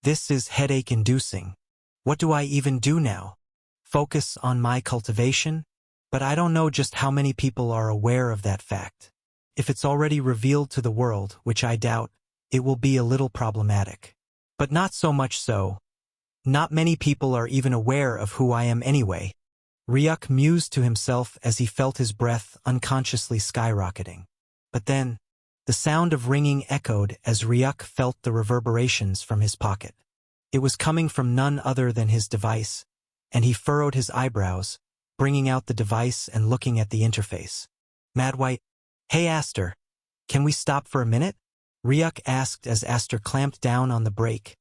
This is headache-inducing. What do I even do now? Focus on my cultivation? But I don't know just how many people are aware of that fact. If it's already revealed to the world, which I doubt, it will be a little problematic. But not so much so. Not many people are even aware of who I am anyway. Ryuk mused to himself as he felt his breath unconsciously skyrocketing. But then, the sound of ringing echoed as Ryuk felt the reverberations from his pocket. It was coming from none other than his device, and he furrowed his eyebrows, bringing out the device and looking at the interface. Mad White, "Hey Aster, can we stop for a minute?" Ryuk asked as Aster clamped down on the brake,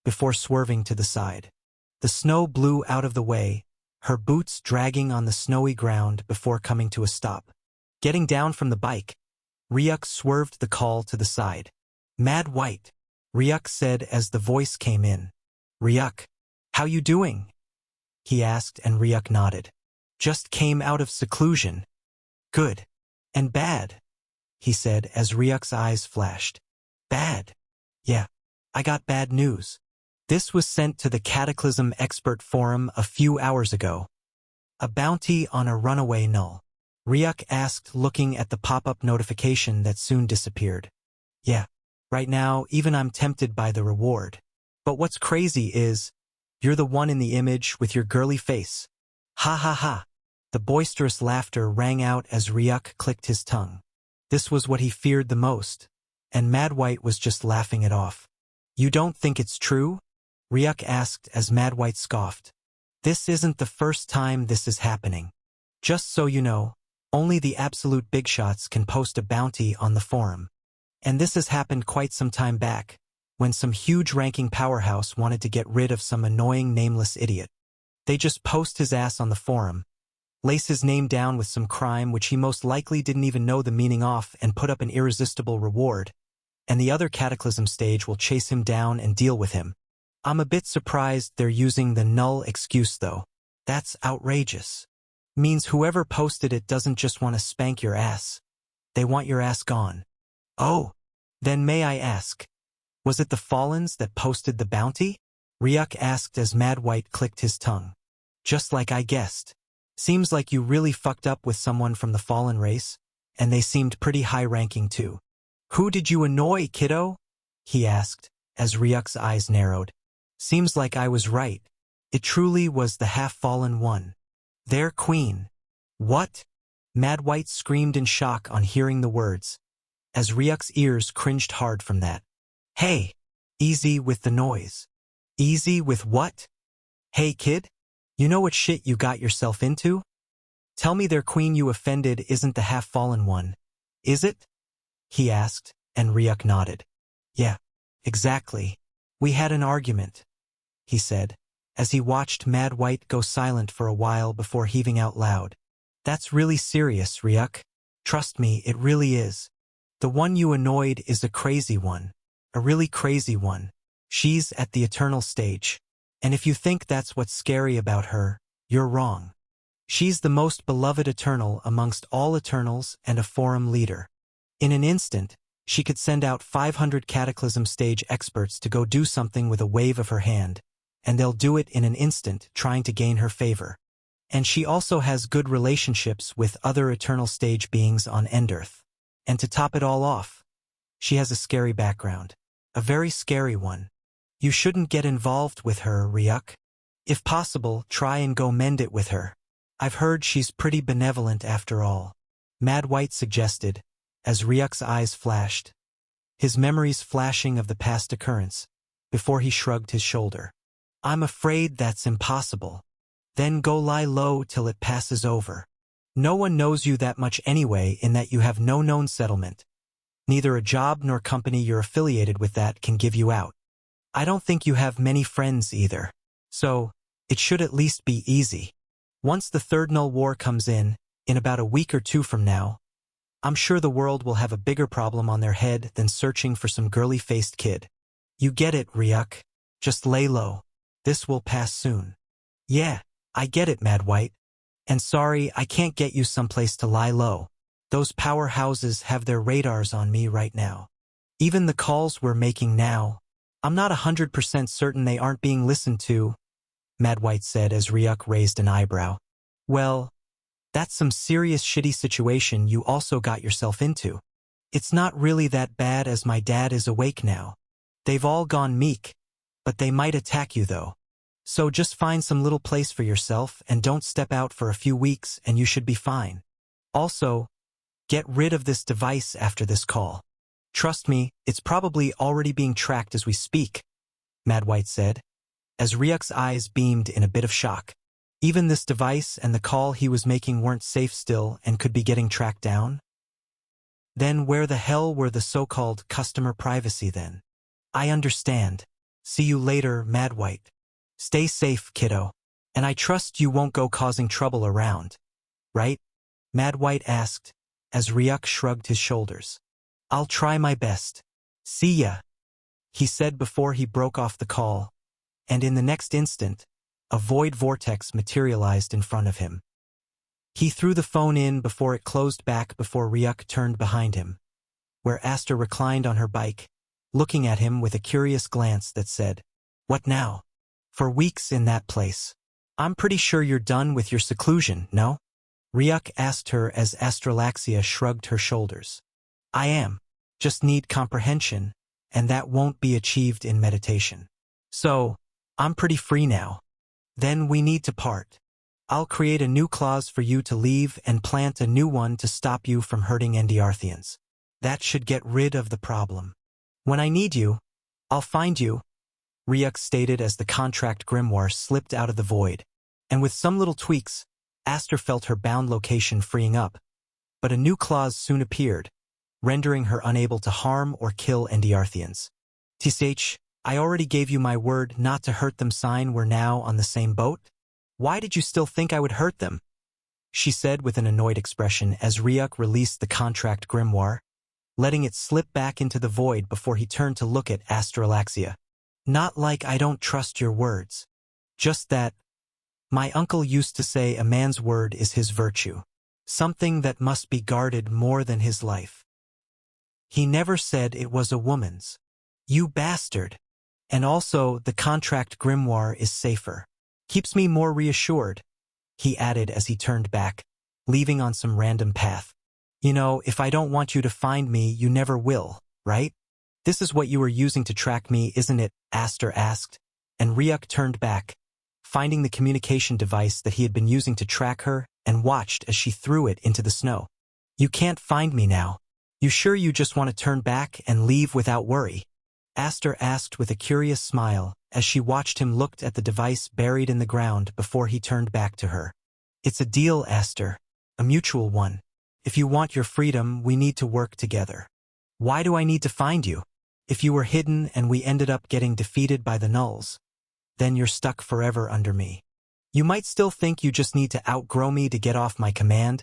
before swerving to the side. The snow blew out of the way, her boots dragging on the snowy ground before coming to a stop. Getting down from the bike, Ryuk swerved the call to the side. "Mad White," Ryuk said as the voice came in. "Ryuk, how you doing?" he asked, and Ryuk nodded. "Just came out of seclusion." "Good. And bad," he said as Ryuk's eyes flashed. "Bad? Yeah, I got bad news. This was sent to the Cataclysm Expert Forum a few hours ago. A bounty on a runaway null." Ryuk asked, looking at the pop-up notification that soon disappeared. "Yeah, right now even I'm tempted by the reward. But what's crazy is, you're the one in the image with your girly face. Ha ha ha." The boisterous laughter rang out as Ryuk clicked his tongue. This was what he feared the most, and Mad White was just laughing it off. "You don't think it's true?" Ryuk asked as Mad White scoffed. "This isn't the first time this is happening. Just so you know, only the absolute big shots can post a bounty on the forum. And this has happened quite some time back, when some huge-ranking powerhouse wanted to get rid of some annoying nameless idiot. They just post his ass on the forum, lace his name down with some crime which he most likely didn't even know the meaning of, and put up an irresistible reward, and the other Cataclysm stage will chase him down and deal with him. I'm a bit surprised they're using the null excuse though. That's outrageous. Means whoever posted it doesn't just want to spank your ass. They want your ass gone." "Oh, then may I ask, was it the Fallens that posted the bounty?" Ryuk asked as Mad White clicked his tongue. "Just like I guessed. Seems like you really fucked up with someone from the Fallen race, and they seemed pretty high-ranking too. Who did you annoy, kiddo?" he asked, as Ryuk's eyes narrowed. "Seems like I was right. It truly was the half-fallen one. Their queen." "What?" Mad White screamed in shock on hearing the words, as Ryuk's ears cringed hard from that. "Hey, easy with the noise." "Easy with what? Hey kid, you know what shit you got yourself into? Tell me their queen you offended isn't the half-fallen one, is it?" he asked, and Ryuk nodded. "Yeah, exactly. We had an argument," he said, as he watched Mad White go silent for a while before heaving out loud. "That's really serious, Ryuk. Trust me, it really is. The one you annoyed is a crazy one. A really crazy one. She's at the Eternal stage. And if you think that's what's scary about her, you're wrong. She's the most beloved Eternal amongst all Eternals and a forum leader. In an instant, she could send out 500 Cataclysm stage experts to go do something with a wave of her hand, and they'll do it in an instant, trying to gain her favor. And she also has good relationships with other Eternal stage beings on Endearth. And to top it all off, she has a scary background. A very scary one. You shouldn't get involved with her, Ryuk. If possible, try and go mend it with her. I've heard she's pretty benevolent after all," Mad White suggested, as Ryuk's eyes flashed, his memories flashing of the past occurrence, before he shrugged his shoulder. "I'm afraid that's impossible. Then go lie low till it passes over. No one knows you that much anyway, in that you have no known settlement. Neither a job nor company you're affiliated with that can give you out. I don't think you have many friends either. So, it should at least be easy. Once the Third Null War comes in about a week or two from now, I'm sure the world will have a bigger problem on their head than searching for some girly-faced kid. You get it, Ryuk. Just lay low. This will pass soon. Yeah, I get it, Mad White. And sorry, I can't get you someplace to lie low. Those powerhouses have their radars on me right now. Even the calls we're making now, I'm not 100% certain they aren't being listened to, Mad White said as Ryuk raised an eyebrow. Well, that's some serious shitty situation you also got yourself into. It's not really that bad as my dad is awake now. They've all gone meek, but they might attack you though. So just find some little place for yourself and don't step out for a few weeks and you should be fine. Also, get rid of this device after this call. Trust me, it's probably already being tracked as we speak, Mad White said, as Ryuk's eyes beamed in a bit of shock. Even this device and the call he was making weren't safe still and could be getting tracked down? Then where the hell were the so-called customer privacy then? I understand. See you later, Mad White. Stay safe, kiddo. And I trust you won't go causing trouble around. Right? Mad White asked, as Ryuk shrugged his shoulders. I'll try my best. See ya, he said before he broke off the call, and in the next instant, a void vortex materialized in front of him. He threw the phone in before it closed back before Ryuk turned behind him, where Aster reclined on her bike, looking at him with a curious glance that said, What now? For weeks in that place. I'm pretty sure you're done with your seclusion, no? Ryuk asked her as Astralaxia shrugged her shoulders. I am. Just need comprehension, and that won't be achieved in meditation. So, I'm pretty free now. Then we need to part. I'll create a new clause for you to leave and plant a new one to stop you from hurting Endiarthians. That should get rid of the problem. When I need you, I'll find you, Ryuk stated as the contract grimoire slipped out of the void, and with some little tweaks, Aster felt her bound location freeing up. But a new clause soon appeared, rendering her unable to harm or kill Endiarthians. Tsh, I already gave you my word not to hurt them sign we're now on the same boat? Why did you still think I would hurt them? She said with an annoyed expression as Ryuk released the contract grimoire, letting it slip back into the void before he turned to look at Astralaxia. Not like I don't trust your words. Just that, my uncle used to say a man's word is his virtue, something that must be guarded more than his life. He never said it was a woman's. You bastard. And also, the contract grimoire is safer. Keeps me more reassured, he added as he turned back, leaving on some random path. You know, if I don't want you to find me, you never will, right? This is what you were using to track me, isn't it? Aster asked, and Ryuk turned back, finding the communication device that he had been using to track her, and watched as she threw it into the snow. You can't find me now. You sure you just want to turn back and leave without worry? Aster asked with a curious smile as she watched him look at the device buried in the ground before he turned back to her. It's a deal, Aster. A mutual one. If you want your freedom, we need to work together. Why do I need to find you? If you were hidden and we ended up getting defeated by the Nulls, then you're stuck forever under me. You might still think you just need to outgrow me to get off my command,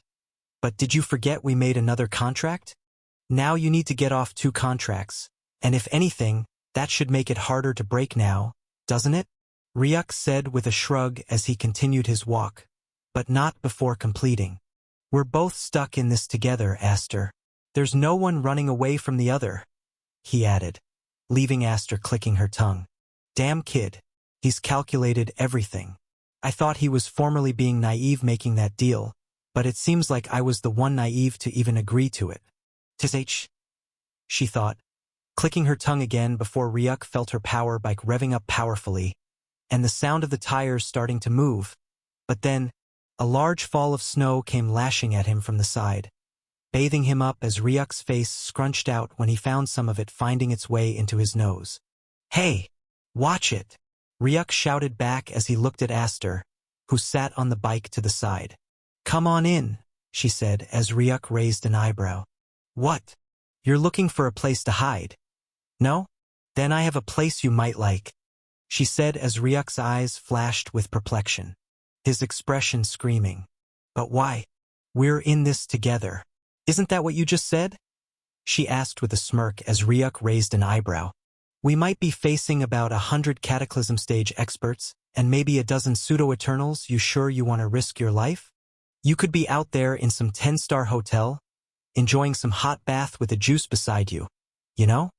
but did you forget we made another contract? Now you need to get off 2 contracts, and if anything, that should make it harder to break now, doesn't it? Ryuk said with a shrug as he continued his walk, but not before completing. We're both stuck in this together, Aster. There's no one running away from the other, he added, leaving Aster clicking her tongue. Damn kid. He's calculated everything. I thought he was formerly being naive making that deal, but it seems like I was the one naive to even agree to it. Tsh, she thought, clicking her tongue again before Ryuk felt her power bike revving up powerfully, and the sound of the tires starting to move. But then, a large fall of snow came lashing at him from the side, bathing him up as Ryuk's face scrunched out when he found some of it finding its way into his nose. Hey! Watch it! Ryuk shouted back as he looked at Aster, who sat on the bike to the side. Come on in, she said as Ryuk raised an eyebrow. What? You're looking for a place to hide? No? Then I have a place you might like, she said as Ryuk's eyes flashed with perplexion, his expression screaming. But why? We're in this together. Isn't that what you just said? She asked with a smirk as Ryuk raised an eyebrow. We might be facing about 100 Cataclysm stage experts, and maybe a dozen pseudo-eternals. You sure you want to risk your life? You could be out there in some 10-star hotel, enjoying some hot bath with a juice beside you. You know?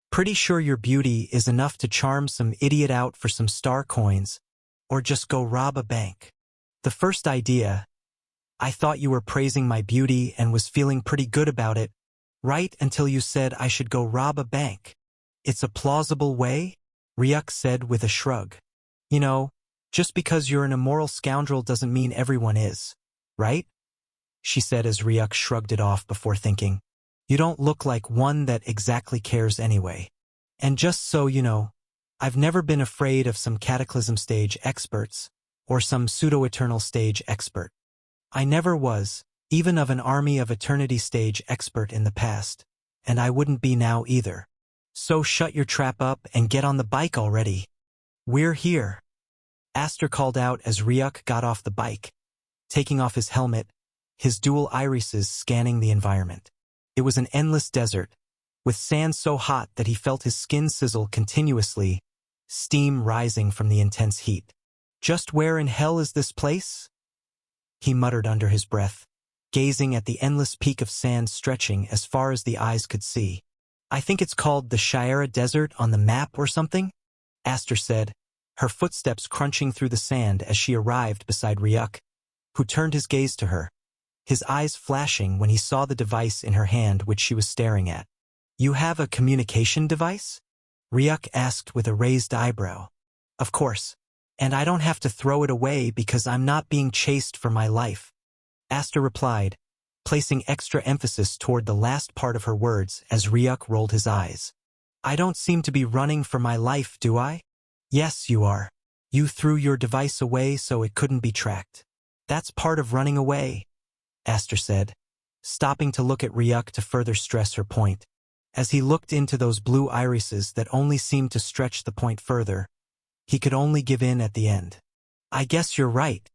Pretty sure your beauty is enough to charm some idiot out for some star coins, or just go rob a bank. The first idea, I thought you were praising my beauty and was feeling pretty good about it, right until you said I should go rob a bank. It's a plausible way, Ryuk said with a shrug. You know, just because you're an immoral scoundrel doesn't mean everyone is, right? She said as Ryuk shrugged it off before thinking. You don't look like one that exactly cares anyway. And just so you know, I've never been afraid of some Cataclysm stage experts, or some pseudo-eternal stage expert. I never was, even of an Army of Eternity stage expert in the past, and I wouldn't be now either. So shut your trap up and get on the bike already. We're here. Aster called out as Ryuk got off the bike, taking off his helmet, his dual irises scanning the environment. It was an endless desert, with sand so hot that he felt his skin sizzle continuously, steam rising from the intense heat. Just where in hell is this place? He muttered under his breath, gazing at the endless peak of sand stretching as far as the eyes could see. I think it's called the Shira Desert on the map or something, Aster said, her footsteps crunching through the sand as she arrived beside Ryuk, who turned his gaze to her, his eyes flashing when he saw the device in her hand which she was staring at. You have a communication device? Ryuk asked with a raised eyebrow. Of course. And I don't have to throw it away because I'm not being chased for my life, Aster replied, placing extra emphasis toward the last part of her words as Ryuk rolled his eyes. I don't seem to be running for my life, do I? Yes, you are. You threw your device away so it couldn't be tracked. That's part of running away, Aster said, stopping to look at Ryuk to further stress her point. As he looked into those blue irises that only seemed to stretch the point further, he could only give in at the end. I guess you're right,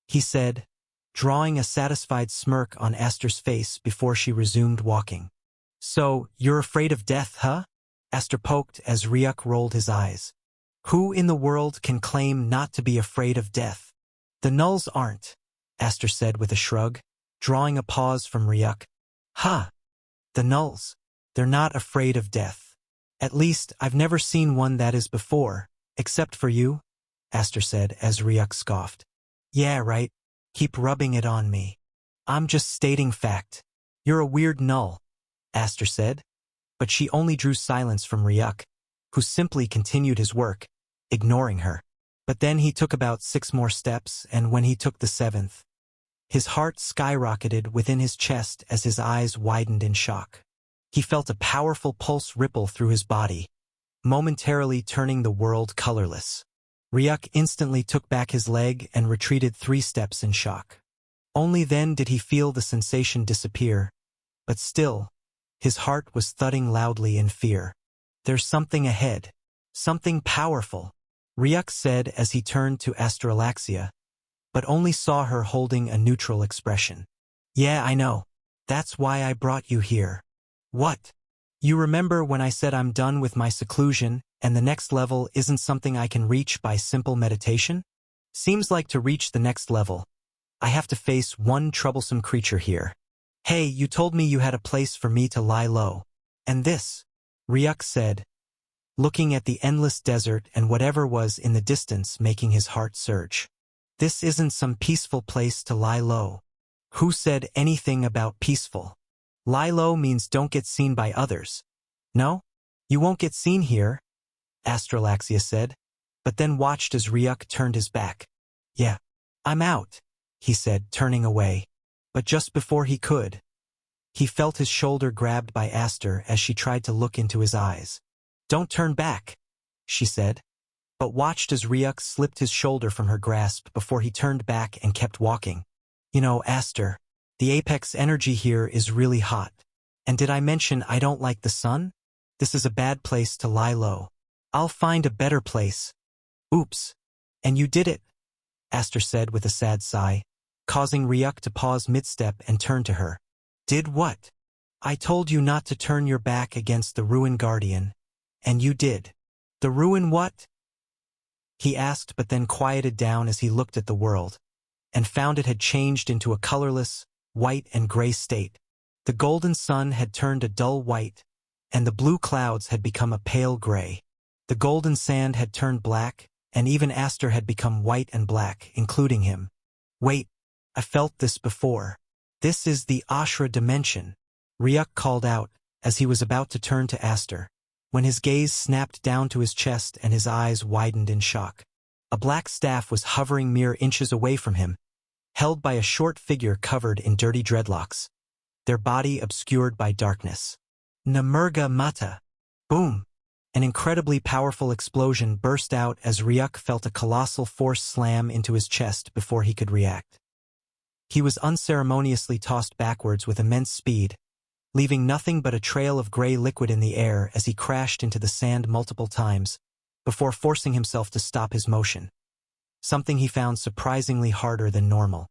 he said, drawing a satisfied smirk on Aster's face before she resumed walking. So, you're afraid of death, huh? Aster poked as Ryuk rolled his eyes. Who in the world can claim not to be afraid of death? The nulls aren't, Aster said with a shrug, drawing a pause from Ryuk. Huh. The nulls. They're not afraid of death. At least, I've never seen one that is before, except for you, Aster said as Ryuk scoffed. Yeah, right. Keep rubbing it on me. I'm just stating fact. You're a weird null, Aster said, but she only drew silence from Ryuk, who simply continued his work, ignoring her. But then he took about 6 more steps, and when he took the 7th, his heart skyrocketed within his chest as his eyes widened in shock. He felt a powerful pulse ripple through his body, momentarily turning the world colorless. Ryuk instantly took back his leg and retreated 3 steps in shock. Only then did he feel the sensation disappear, but still, his heart was thudding loudly in fear. There's something ahead. Something powerful, Ryuk said as he turned to Astralaxia, but only saw her holding a neutral expression. Yeah, I know. That's why I brought you here. What? You remember when I said I'm done with my seclusion, and the next level isn't something I can reach by simple meditation? Seems like to reach the next level, I have to face one troublesome creature here. Hey, you told me you had a place for me to lie low. And this, Ryuk said, looking at the endless desert and whatever was in the distance making his heart surge. This isn't some peaceful place to lie low. Who said anything about peaceful? Lie low means don't get seen by others. No? You won't get seen here, Astralaxia said, but then watched as Ryuk turned his back. Yeah, I'm out, he said, turning away. But just before he could, he felt his shoulder grabbed by Aster as she tried to look into his eyes. Don't turn back, she said, but watched as Ryuk slipped his shoulder from her grasp before he turned back and kept walking. You know, Aster, the apex energy here is really hot. And did I mention I don't like the sun? This is a bad place to lie low. I'll find a better place. Oops. And you did it, Aster said with a sad sigh, causing Ryuk to pause mid-step and turn to her. Did what? I told you not to turn your back against the Ruin Guardian, and you did. The Ruin what? He asked, but then quieted down as he looked at the world, and found it had changed into a colorless, white and gray state. The golden sun had turned a dull white, and the blue clouds had become a pale gray. The golden sand had turned black, and even Aster had become white and black, including him. Wait, I felt this before. This is the Ashra dimension, Ryuk called out, as he was about to turn to Aster, when his gaze snapped down to his chest and his eyes widened in shock. A black staff was hovering mere inches away from him, held by a short figure covered in dirty dreadlocks, their body obscured by darkness. Namurga Mata! Boom! An incredibly powerful explosion burst out as Ryuk felt a colossal force slam into his chest before he could react. He was unceremoniously tossed backwards with immense speed, leaving nothing but a trail of gray liquid in the air as he crashed into the sand multiple times, before forcing himself to stop his motion. Something he found surprisingly harder than normal.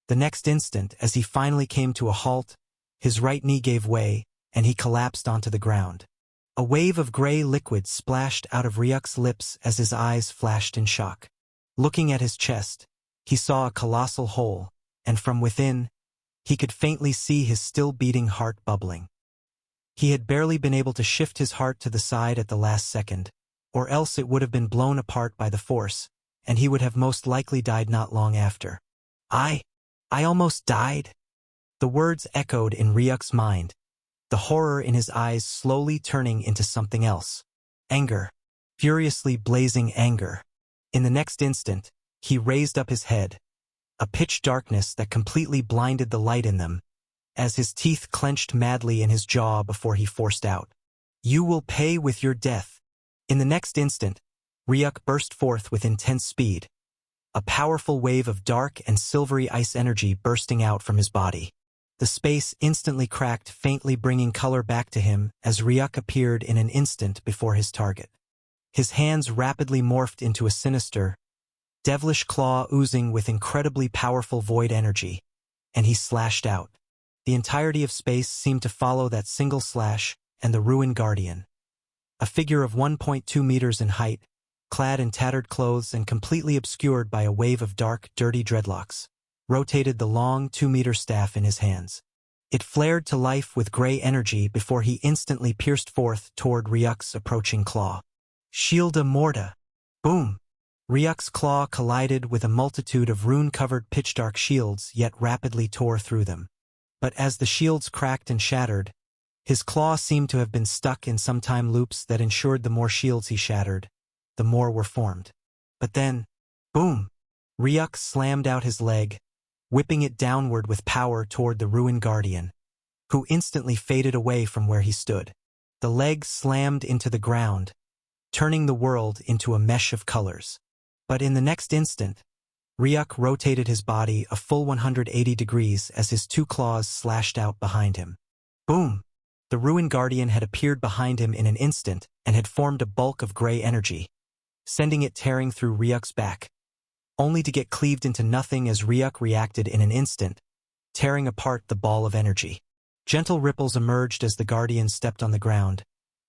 The next instant, as he finally came to a halt, his right knee gave way, and he collapsed onto the ground. A wave of gray liquid splashed out of Ryuk's lips as his eyes flashed in shock. Looking at his chest, he saw a colossal hole, and from within, he could faintly see his still-beating heart bubbling. He had barely been able to shift his heart to the side at the last second, or else it would have been blown apart by the force, and he would have most likely died not long after. I almost died? The words echoed in Ryuk's mind, the horror in his eyes slowly turning into something else. Anger. Furiously blazing anger. In the next instant, he raised up his head, a pitch darkness that completely blinded the light in them, as his teeth clenched madly in his jaw before he forced out, "You will pay with your death." In the next instant, Ryuk burst forth with intense speed, a powerful wave of dark and silvery ice energy bursting out from his body. The space instantly cracked, faintly bringing color back to him as Ryuk appeared in an instant before his target. His hands rapidly morphed into a sinister, devilish claw oozing with incredibly powerful void energy, and he slashed out. The entirety of space seemed to follow that single slash, and the Ruin Guardian, a figure of 1.2 meters in height, clad in tattered clothes and completely obscured by a wave of dark, dirty dreadlocks, rotated the long 2-meter staff in his hands. It flared to life with gray energy before he instantly pierced forth toward Ryuk's approaching claw. Shielda Morta! Boom! Ryuk's claw collided with a multitude of rune-covered pitch-dark shields, yet rapidly tore through them. But as the shields cracked and shattered, his claw seemed to have been stuck in some time loops that ensured the more shields he shattered, the more were formed. But then, boom! Ryuk slammed out his leg, whipping it downward with power toward the Ruin Guardian, who instantly faded away from where he stood. The leg slammed into the ground, turning the world into a mesh of colors. But in the next instant, Ryuk rotated his body a full 180 degrees as his two claws slashed out behind him. Boom! The Ruin Guardian had appeared behind him in an instant and had formed a bulk of gray energy, sending it tearing through Ryuk's back, only to get cleaved into nothing as Ryuk reacted in an instant, tearing apart the ball of energy. Gentle ripples emerged as the Guardian stepped on the ground,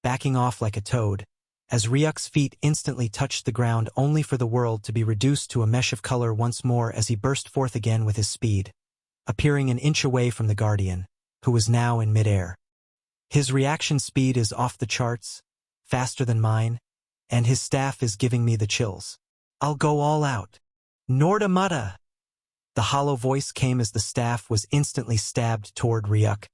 backing off like a toad, as Ryuk's feet instantly touched the ground only for the world to be reduced to a mesh of color once more as he burst forth again with his speed, appearing an inch away from the Guardian, who was now in midair. His reaction speed is off the charts, faster than mine, and his staff is giving me the chills. I'll go all out. Norda Mutta! The hollow voice came as the staff was instantly stabbed toward Ryuk,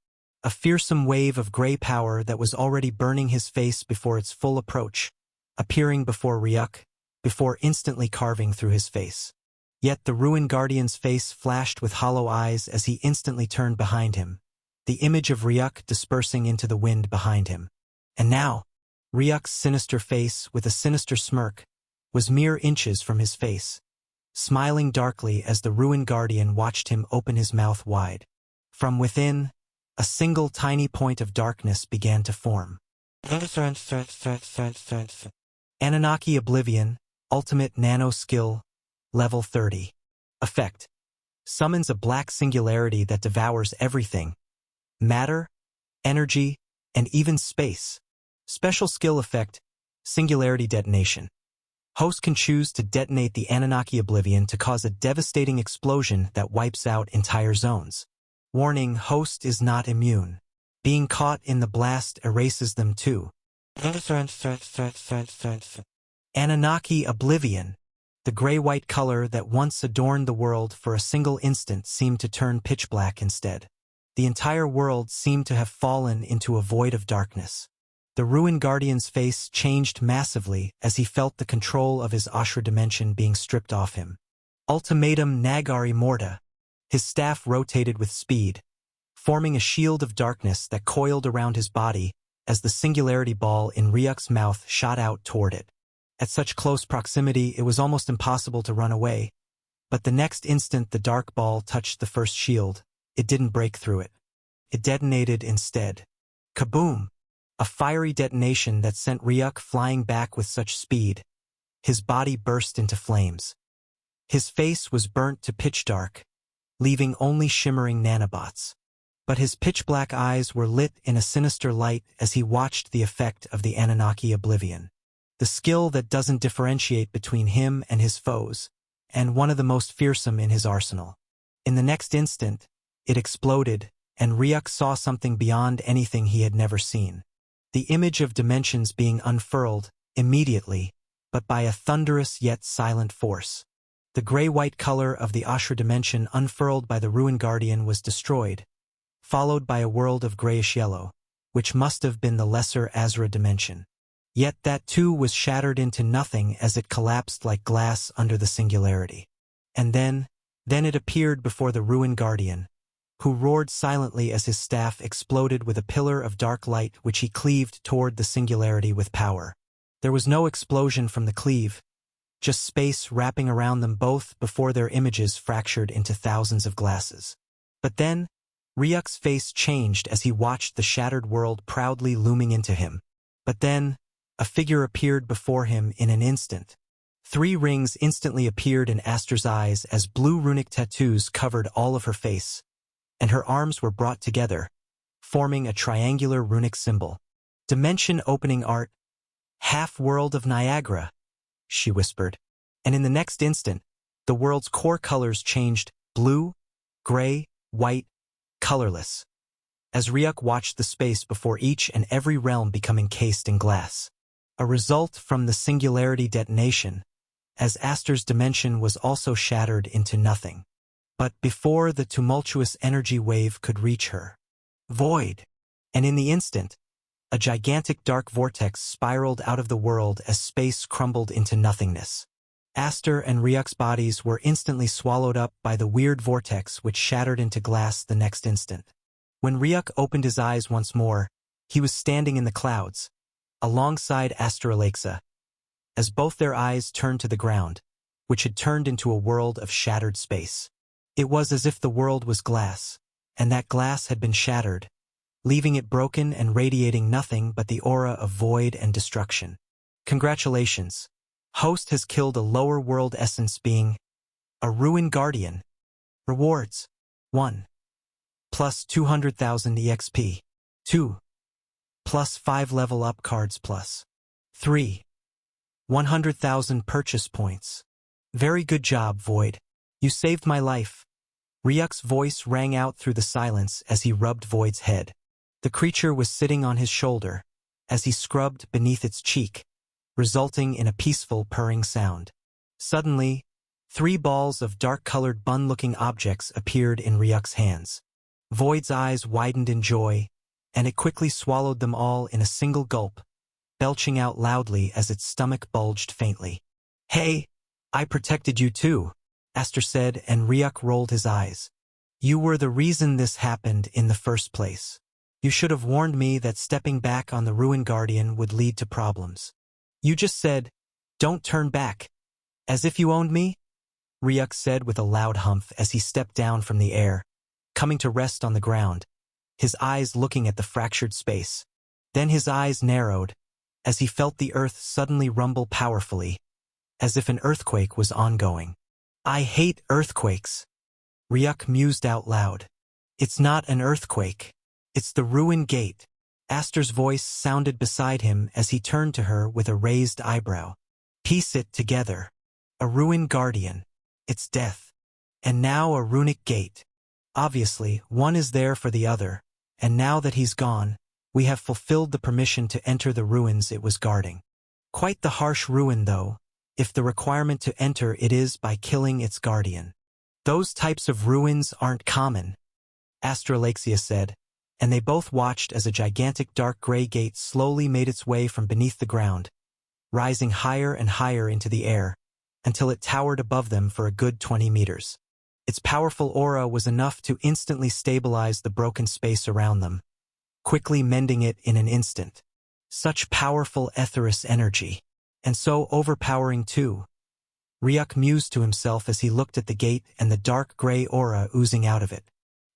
a fearsome wave of gray power that was already burning his face before its full approach, appearing before Ryuk, before instantly carving through his face. Yet the Ruin Guardian's face flashed with hollow eyes as he instantly turned behind him, the image of Ryuk dispersing into the wind behind him. And now, Ryuk's sinister face, with a sinister smirk, was mere inches from his face, smiling darkly as the Ruin Guardian watched him open his mouth wide. From within, a single tiny point of darkness began to form. Anunnaki Oblivion, Ultimate Nano Skill, Level 30. Effect. Summons a black singularity that devours everything, matter, energy, and even space. Special skill effect, singularity detonation. Host can choose to detonate the Anunnaki Oblivion to cause a devastating explosion that wipes out entire zones. Warning, Host is not immune. Being caught in the blast erases them too. Anunnaki Oblivion. The gray-white color that once adorned the world for a single instant seemed to turn pitch black instead. The entire world seemed to have fallen into a void of darkness. The Ruin Guardian's face changed massively as he felt the control of his Ashra dimension being stripped off him. Ultimatum Nagari Morta. His staff rotated with speed, forming a shield of darkness that coiled around his body as the singularity ball in Ryuk's mouth shot out toward it. At such close proximity, it was almost impossible to run away. But the next instant the dark ball touched the first shield, it didn't break through it. It detonated instead. Kaboom! A fiery detonation that sent Ryuk flying back with such speed. His body burst into flames. His face was burnt to pitch dark, leaving only shimmering nanobots. But his pitch-black eyes were lit in a sinister light as he watched the effect of the Anunnaki Oblivion. The skill that doesn't differentiate between him and his foes, and one of the most fearsome in his arsenal. In the next instant, it exploded, and Ryuk saw something beyond anything he had never seen. The image of dimensions being unfurled, immediately, but by a thunderous yet silent force. The gray-white color of the Ashra dimension unfurled by the Ruin Guardian was destroyed, followed by a world of grayish-yellow, which must have been the lesser Azra dimension. Yet that too was shattered into nothing as it collapsed like glass under the singularity. And then it appeared before the Ruin Guardian, who roared silently as his staff exploded with a pillar of dark light which he cleaved toward the singularity with power. There was no explosion from the cleave, just space wrapping around them both before their images fractured into thousands of glasses. But then, Ryuk's face changed as he watched the shattered world proudly looming into him. But then, a figure appeared before him in an instant. 3 rings instantly appeared in Aster's eyes as blue runic tattoos covered all of her face, and her arms were brought together, forming a triangular runic symbol. Dimension-opening art, half-world of Niagara, she whispered. And in the next instant, the world's core colors changed blue, gray, white, colorless, as Ryuk watched the space before each and every realm become encased in glass. A result from the singularity detonation, as Aster's dimension was also shattered into nothing. But before the tumultuous energy wave could reach her, void. And in the instant, a gigantic dark vortex spiraled out of the world as space crumbled into nothingness. Aster and Ryuk's bodies were instantly swallowed up by the weird vortex which shattered into glass the next instant. When Ryuk opened his eyes once more, he was standing in the clouds, alongside Aster Alexa, as both their eyes turned to the ground, which had turned into a world of shattered space. It was as if the world was glass, and that glass had been shattered, leaving it broken and radiating nothing but the aura of void and destruction. Congratulations. Host has killed a lower world essence being a Ruin Guardian. Rewards: 1. Plus 200,000 EXP. 2. Plus 5 level up cards plus 3. 100,000 purchase points. Very good job, Void. You saved my life. Ryuk's voice rang out through the silence as he rubbed Void's head. The creature was sitting on his shoulder, as he scrubbed beneath its cheek, resulting in a peaceful purring sound. Suddenly, 3 balls of dark-colored bun-looking objects appeared in Ryuk's hands. Void's eyes widened in joy, and it quickly swallowed them all in a single gulp, belching out loudly as its stomach bulged faintly. Hey, I protected you too, Aster said, and Ryuk rolled his eyes. You were the reason this happened in the first place. You should have warned me that stepping back on the Ruin Guardian would lead to problems. You just said, don't turn back. As if you owned me? Ryuk said with a loud humph as he stepped down from the air, coming to rest on the ground, his eyes looking at the fractured space. Then his eyes narrowed, as he felt the earth suddenly rumble powerfully, as if an earthquake was ongoing. I hate earthquakes. Ryuk mused out loud. It's not an earthquake. It's the ruin gate. Aster's voice sounded beside him as he turned to her with a raised eyebrow. Piece it together. A ruin guardian. It's death. And now a runic gate. Obviously, one is there for the other, and now that he's gone, we have fulfilled the permission to enter the ruins it was guarding. Quite the harsh ruin, though, if the requirement to enter it is by killing its guardian. Those types of ruins aren't common, Astralexia said, and they both watched as a gigantic dark gray gate slowly made its way from beneath the ground, rising higher and higher into the air, until it towered above them for a good 20 meters. Its powerful aura was enough to instantly stabilize the broken space around them, quickly mending it in an instant. Such powerful etheric energy, and so overpowering too. Ryuk mused to himself as he looked at the gate and the dark gray aura oozing out of it.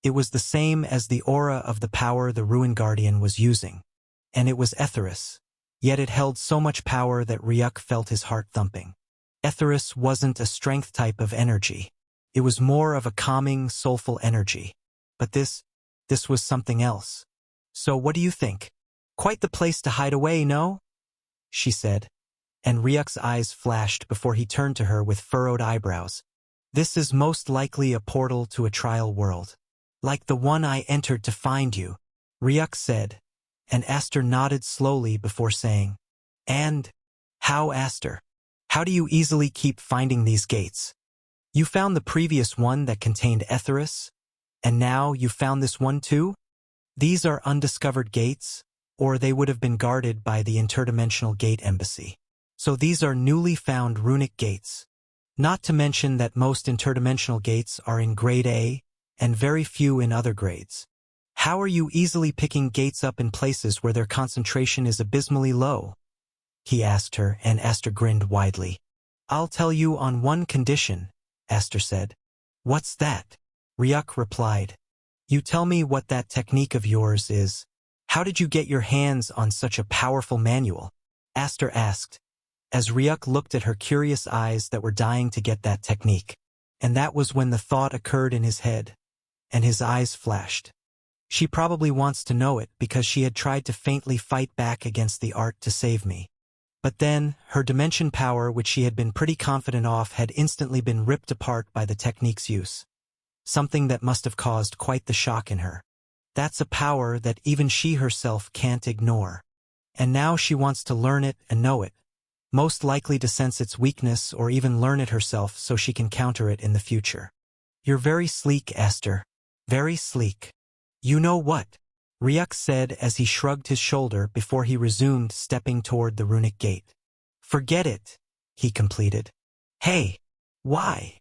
It was the same as the aura of the power the Ruin Guardian was using, and it was etheric, yet it held so much power that Ryuk felt his heart thumping. Etheric wasn't a strength type of energy. It was more of a calming, soulful energy. But this was something else. So what do you think? Quite the place to hide away, no? She said, and Ryuk's eyes flashed before he turned to her with furrowed eyebrows. This is most likely a portal to a trial world. Like the one I entered to find you, Ryuk said, and Aster nodded slowly before saying, And? How, Aster? How do you easily keep finding these gates? You found the previous one that contained etheric, and now you found this one too? These are undiscovered gates, or they would have been guarded by the Interdimensional Gate Embassy. So these are newly found runic gates. Not to mention that most interdimensional gates are in grade A, and very few in other grades. How are you easily picking gates up in places where their concentration is abysmally low? He asked her, and Aster grinned widely. I'll tell you on one condition, Aster said. What's that? Ryuk replied. You tell me what that technique of yours is. How did you get your hands on such a powerful manual? Aster asked, as Ryuk looked at her curious eyes that were dying to get that technique. And that was when the thought occurred in his head, and his eyes flashed. She probably wants to know it because she had tried to faintly fight back against the art to save me. But then, her dimension power, which she had been pretty confident of, had instantly been ripped apart by the technique's use. Something that must have caused quite the shock in her. That's a power that even she herself can't ignore. And now she wants to learn it and know it, most likely to sense its weakness or even learn it herself so she can counter it in the future. You're very sleek, Aster. Very sleek. You know what? Ryuk said as he shrugged his shoulder before he resumed stepping toward the runic gate. Forget it, he completed. Hey, why?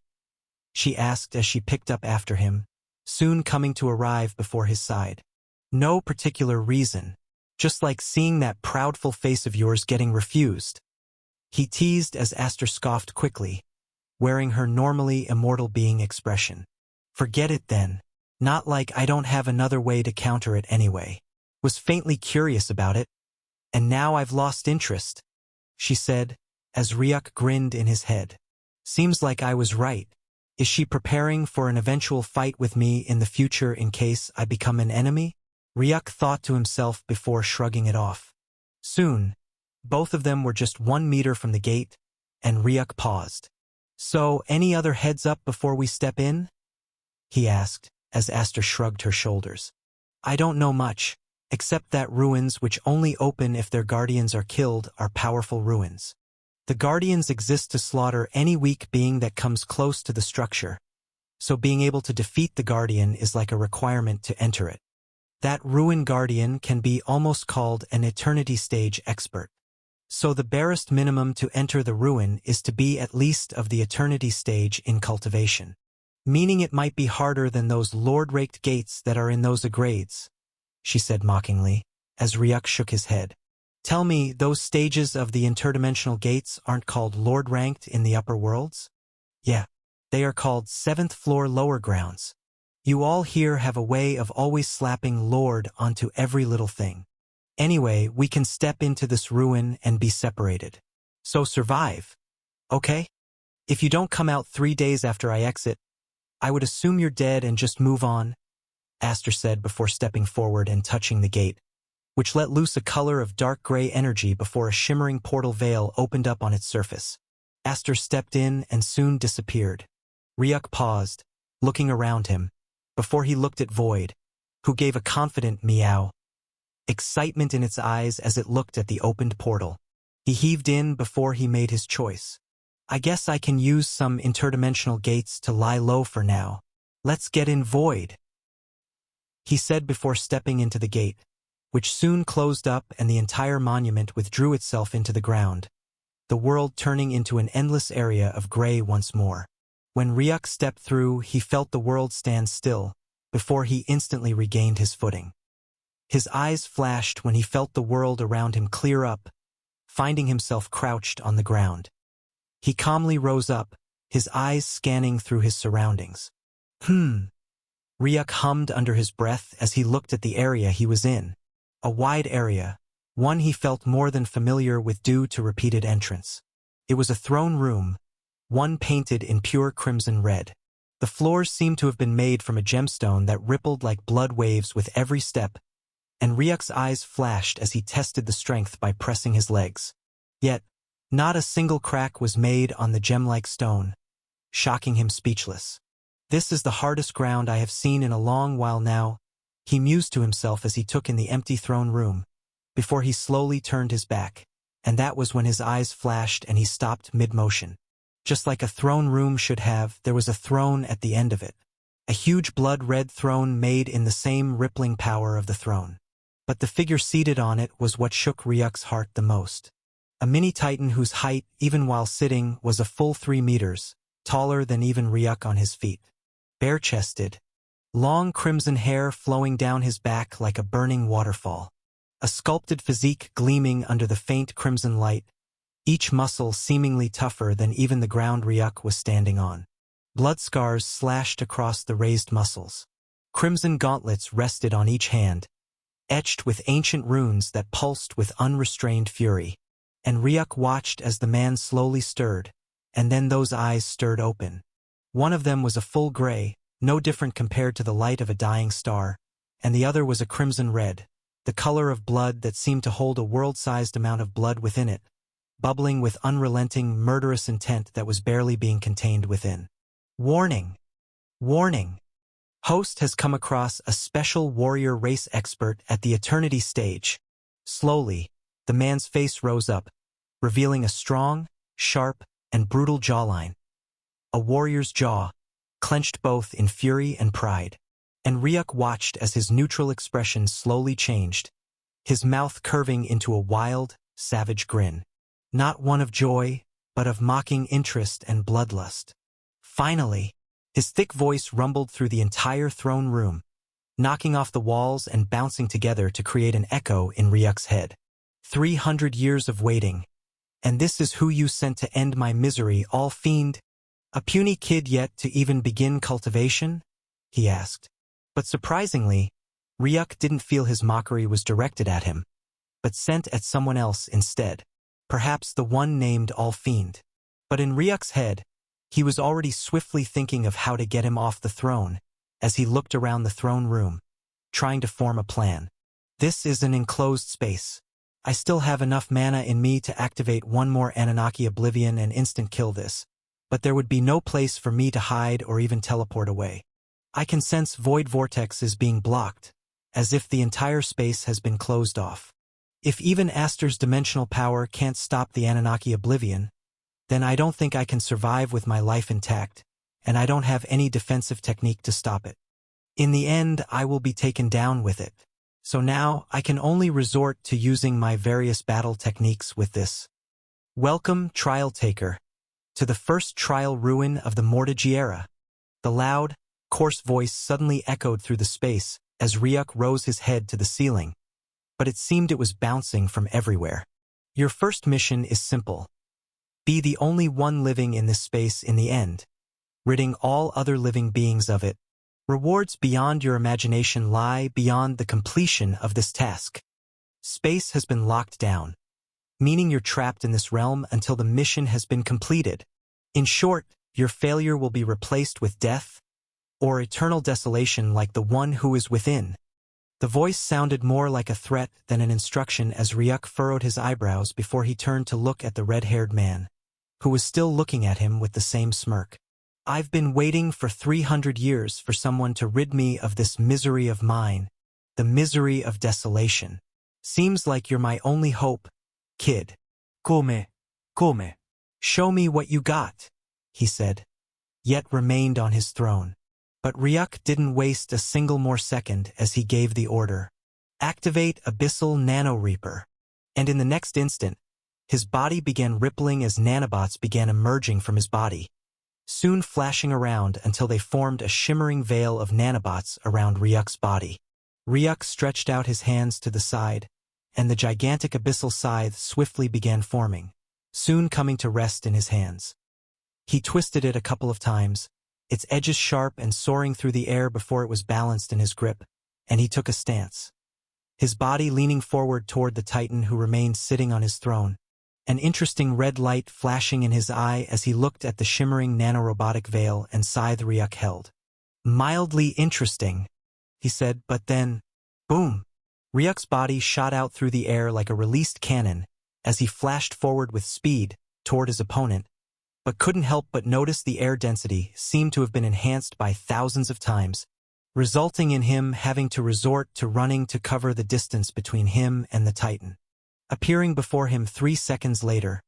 She asked as she picked up after him, soon coming to arrive before his side. No particular reason, just like seeing that proudful face of yours getting refused. He teased as Aster scoffed quickly, wearing her normally immortal being expression. Forget it then. Not like I don't have another way to counter it anyway. Was faintly curious about it. And now I've lost interest, she said, as Ryuk grinned in his head. Seems like I was right. Is she preparing for an eventual fight with me in the future in case I become an enemy? Ryuk thought to himself before shrugging it off. Soon, both of them were just 1 meter from the gate, and Ryuk paused. So, any other heads up before we step in? He asked, as Aster shrugged her shoulders. I don't know much, except that ruins which only open if their guardians are killed are powerful ruins. The guardians exist to slaughter any weak being that comes close to the structure, so being able to defeat the guardian is like a requirement to enter it. That ruin guardian can be almost called an eternity stage expert. So the barest minimum to enter the ruin is to be at least of the eternity stage in cultivation. Meaning it might be harder than those lord-raked gates that are in those grades, she said mockingly, as Ryuk shook his head. Tell me, those stages of the interdimensional gates aren't called lord-ranked in the upper worlds? Yeah, they are called 7th floor lower grounds. You all here have a way of always slapping lord onto every little thing. Anyway, we can step into this ruin and be separated. So survive. Okay? If you don't come out 3 days after I exit, I would assume you're dead and just move on. Aster said before stepping forward and touching the gate, which let loose a color of dark gray energy before a shimmering portal veil opened up on its surface. Aster stepped in and soon disappeared. Ryuk paused, looking around him, before he looked at Void, who gave a confident meow, excitement in its eyes as it looked at the opened portal. He heaved in before he made his choice. I guess I can use some interdimensional gates to lie low for now. Let's get in, Void, he said before stepping into the gate, which soon closed up and the entire monument withdrew itself into the ground, the world turning into an endless area of gray once more. When Ryuk stepped through, he felt the world stand still, before he instantly regained his footing. His eyes flashed when he felt the world around him clear up, finding himself crouched on the ground. He calmly rose up, his eyes scanning through his surroundings. Ryuk hummed under his breath as he looked at the area he was in. A wide area, one he felt more than familiar with due to repeated entrance. It was a throne room, one painted in pure crimson red. The floors seemed to have been made from a gemstone that rippled like blood waves with every step, and Ryuk's eyes flashed as he tested the strength by pressing his legs. Yet, not a single crack was made on the gem-like stone, shocking him speechless. This is the hardest ground I have seen in a long while now, he mused to himself as he took in the empty throne room, before he slowly turned his back, and that was when his eyes flashed and he stopped mid-motion. Just like a throne room should have, there was a throne at the end of it. A huge blood-red throne made in the same rippling power of the throne. But the figure seated on it was what shook Ryuk's heart the most. A mini-titan whose height, even while sitting, was a full 3 meters, taller than even Ryuk on his feet. Bare-chested, long crimson hair flowing down his back like a burning waterfall. A sculpted physique gleaming under the faint crimson light, each muscle seemingly tougher than even the ground Ryuk was standing on. Blood scars slashed across the raised muscles. Crimson gauntlets rested on each hand, etched with ancient runes that pulsed with unrestrained fury. And Ryuk watched as the man slowly stirred, and then those eyes stirred open. One of them was a full gray, no different compared to the light of a dying star, and the other was a crimson red, the color of blood that seemed to hold a world-sized amount of blood within it, bubbling with unrelenting, murderous intent that was barely being contained within. Warning! Warning! Host has come across a special warrior race expert at the Eternity stage. Slowly, the man's face rose up, revealing a strong, sharp, and brutal jawline. A warrior's jaw, clenched both in fury and pride. And Ryuk watched as his neutral expression slowly changed, his mouth curving into a wild, savage grin. Not one of joy, but of mocking interest and bloodlust. Finally, his thick voice rumbled through the entire throne room, knocking off the walls and bouncing together to create an echo in Ryuk's head. 300 years of waiting. And this is who you sent to end my misery, all fiend? A puny kid yet to even begin cultivation? He asked. But surprisingly, Ryuk didn't feel his mockery was directed at him, but sent at someone else instead. Perhaps the one named All-Fiend. But in Ryuk's head, he was already swiftly thinking of how to get him off the throne, as he looked around the throne room, trying to form a plan. This is an enclosed space. I still have enough mana in me to activate one more Anunnaki Oblivion and instant kill this, but there would be no place for me to hide or even teleport away. I can sense void vortexes being blocked, as if the entire space has been closed off. If even Aster's dimensional power can't stop the Anunnaki Oblivion, then I don't think I can survive with my life intact, and I don't have any defensive technique to stop it. In the end, I will be taken down with it. So now, I can only resort to using my various battle techniques with this. Welcome, Trial Taker, to the first trial ruin of the Mortigiera. The loud, coarse voice suddenly echoed through the space as Ryuk rose his head to the ceiling, but it seemed it was bouncing from everywhere. Your first mission is simple. Be the only one living in this space in the end, ridding all other living beings of it. Rewards beyond your imagination lie beyond the completion of this task. Space has been locked down, meaning you're trapped in this realm until the mission has been completed. In short, your failure will be replaced with death, or eternal desolation like the one who is within? The voice sounded more like a threat than an instruction as Ryuk furrowed his eyebrows before he turned to look at the red-haired man, who was still looking at him with the same smirk. I've been waiting for 300 years for someone to rid me of this misery of mine, the misery of desolation. Seems like you're my only hope, kid. Come. Show me what you got, he said, yet remained on his throne. But Ryuk didn't waste a single more second as he gave the order. Activate Abyssal Nano Reaper. And in the next instant, his body began rippling as nanobots began emerging from his body, soon flashing around until they formed a shimmering veil of nanobots around Ryuk's body. Ryuk stretched out his hands to the side, and the gigantic abyssal scythe swiftly began forming, soon coming to rest in his hands. He twisted it a couple of times, its edges sharp and soaring through the air before it was balanced in his grip, and he took a stance, his body leaning forward toward the Titan who remained sitting on his throne, an interesting red light flashing in his eye as he looked at the shimmering nanorobotic veil and scythe Ryuk held. Mildly interesting, he said, but then, boom! Ryuk's body shot out through the air like a released cannon as he flashed forward with speed toward his opponent, but couldn't help but notice the air density seemed to have been enhanced by thousands of times, resulting in him having to resort to running to cover the distance between him and the Titan. Appearing before him 3 seconds later,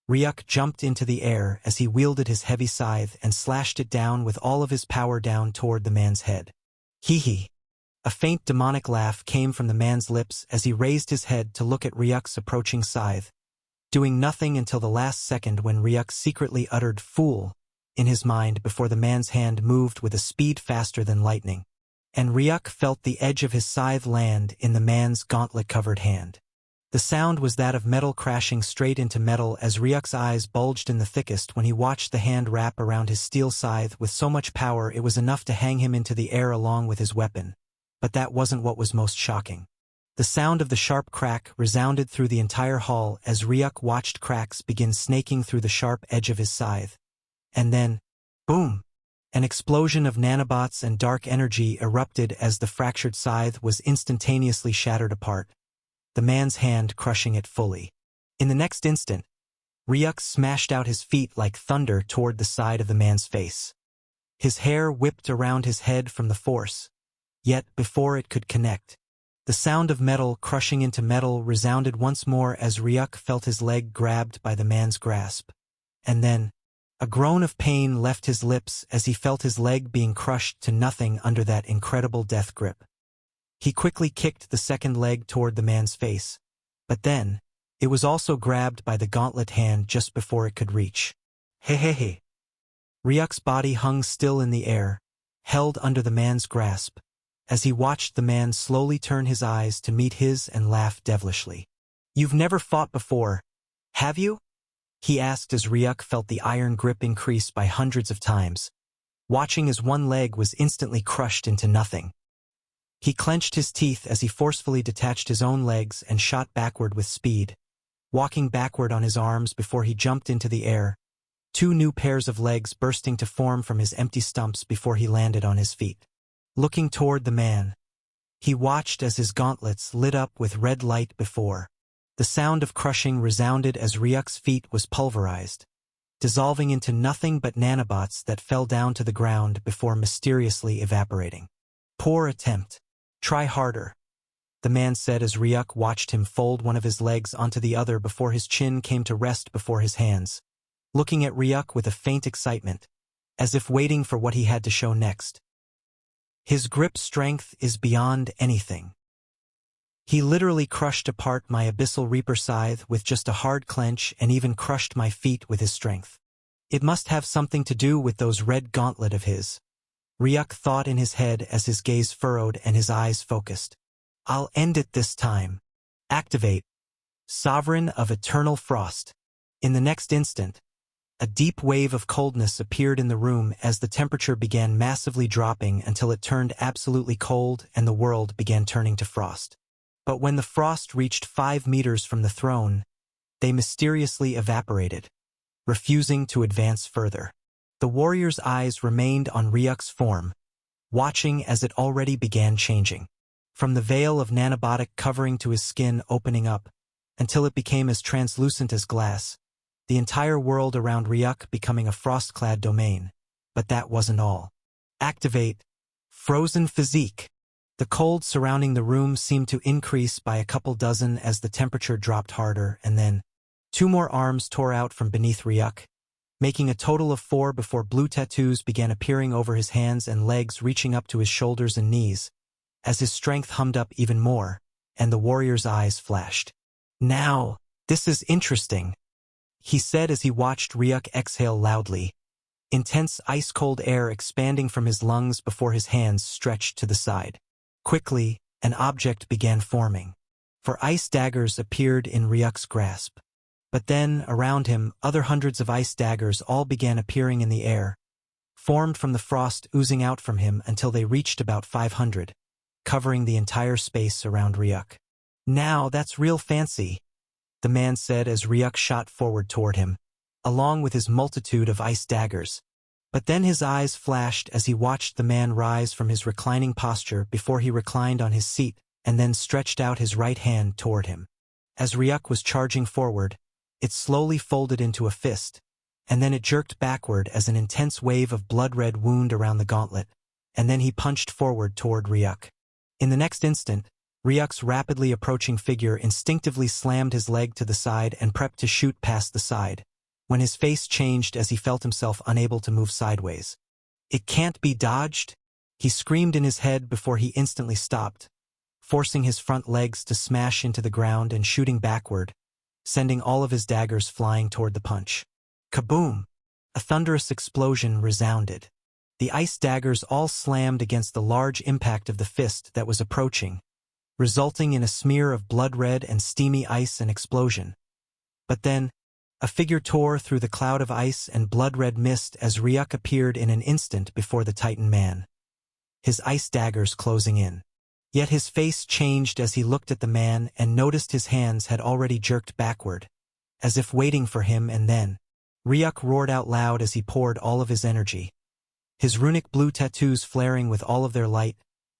Ryuk jumped into the air as he wielded his heavy scythe and slashed it down with all of his power down toward the man's head. Hee. A faint demonic laugh came from the man's lips as he raised his head to look at Ryuk's approaching scythe, doing nothing until the last second when Ryuk secretly uttered "fool" in his mind before the man's hand moved with a speed faster than lightning, and Ryuk felt the edge of his scythe land in the man's gauntlet-covered hand. The sound was that of metal crashing straight into metal as Ryuk's eyes bulged in the thickest when he watched the hand wrap around his steel scythe with so much power it was enough to hang him into the air along with his weapon. But that wasn't what was most shocking. The sound of the sharp crack resounded through the entire hall as Ryuk watched cracks begin snaking through the sharp edge of his scythe. And then, boom! An explosion of nanobots and dark energy erupted as the fractured scythe was instantaneously shattered apart, the man's hand crushing it fully. In the next instant, Ryuk smashed out his feet like thunder toward the side of the man's face. His hair whipped around his head from the force, yet before it could connect, the sound of metal crushing into metal resounded once more as Ryuk felt his leg grabbed by the man's grasp. And then, a groan of pain left his lips as he felt his leg being crushed to nothing under that incredible death grip. He quickly kicked the second leg toward the man's face, but then, it was also grabbed by the gauntlet hand just before it could reach. Hey. Ryuk's body hung still in the air, held under the man's grasp, as he watched the man slowly turn his eyes to meet his and laugh devilishly. You've never fought before, have you? He asked as Ryuk felt the iron grip increase by hundreds of times, watching as one leg was instantly crushed into nothing. He clenched his teeth as he forcefully detached his own legs and shot backward with speed, walking backward on his arms before he jumped into the air, 2 new pairs of legs bursting to form from his empty stumps before he landed on his feet. Looking toward the man, he watched as his gauntlets lit up with red light before. The sound of crushing resounded as Ryuk's feet was pulverized, dissolving into nothing but nanobots that fell down to the ground before mysteriously evaporating. Poor attempt. Try harder, the man said as Ryuk watched him fold one of his legs onto the other before his chin came to rest before his hands, looking at Ryuk with a faint excitement, as if waiting for what he had to show next. His grip strength is beyond anything. He literally crushed apart my Abyssal Reaper scythe with just a hard clench and even crushed my feet with his strength. It must have something to do with those red gauntlet of his, Ryuk thought in his head as his gaze furrowed and his eyes focused. I'll end it this time. Activate. Sovereign of Eternal Frost. In the next instant, a deep wave of coldness appeared in the room as the temperature began massively dropping until it turned absolutely cold and the world began turning to frost. But when the frost reached 5 meters from the throne, they mysteriously evaporated, refusing to advance further. The warrior's eyes remained on Ryuk's form, watching as it already began changing. From the veil of nanobotic covering to his skin opening up, until it became as translucent as glass, the entire world around Ryuk becoming a frost-clad domain. But that wasn't all. Activate Frozen Physique. The cold surrounding the room seemed to increase by a couple dozen as the temperature dropped harder, and then 2 more arms tore out from beneath Ryuk, making a total of 4 before blue tattoos began appearing over his hands and legs reaching up to his shoulders and knees, as his strength hummed up even more, and the warrior's eyes flashed. "Now, this is interesting," he said as he watched Ryuk exhale loudly, intense ice-cold air expanding from his lungs before his hands stretched to the side. Quickly, an object began forming, for ice daggers appeared in Ryuk's grasp. But then, around him, other hundreds of ice daggers all began appearing in the air, formed from the frost oozing out from him until they reached about 500, covering the entire space around Ryuk. "Now that's real fancy," the man said as Ryuk shot forward toward him, along with his multitude of ice daggers. But then his eyes flashed as he watched the man rise from his reclining posture before he reclined on his seat and then stretched out his right hand toward him. As Ryuk was charging forward, it slowly folded into a fist, and then it jerked backward as an intense wave of blood-red wound around the gauntlet, and then he punched forward toward Ryuk. In the next instant, Ryuk's rapidly approaching figure instinctively slammed his leg to the side and prepped to shoot past the side, when his face changed as he felt himself unable to move sideways. "It can't be dodged?" he screamed in his head before he instantly stopped, forcing his front legs to smash into the ground and shooting backward, sending all of his daggers flying toward the punch. Kaboom! A thunderous explosion resounded. The ice daggers all slammed against the large impact of the fist that was approaching, resulting in a smear of blood-red and steamy ice and explosion. But then, a figure tore through the cloud of ice and blood-red mist as Ryuk appeared in an instant before the Titan man, his ice daggers closing in. Yet his face changed as he looked at the man and noticed his hands had already jerked backward, as if waiting for him, and then Ryuk roared out loud as he poured all of his energy, his runic blue tattoos flaring with all of their light,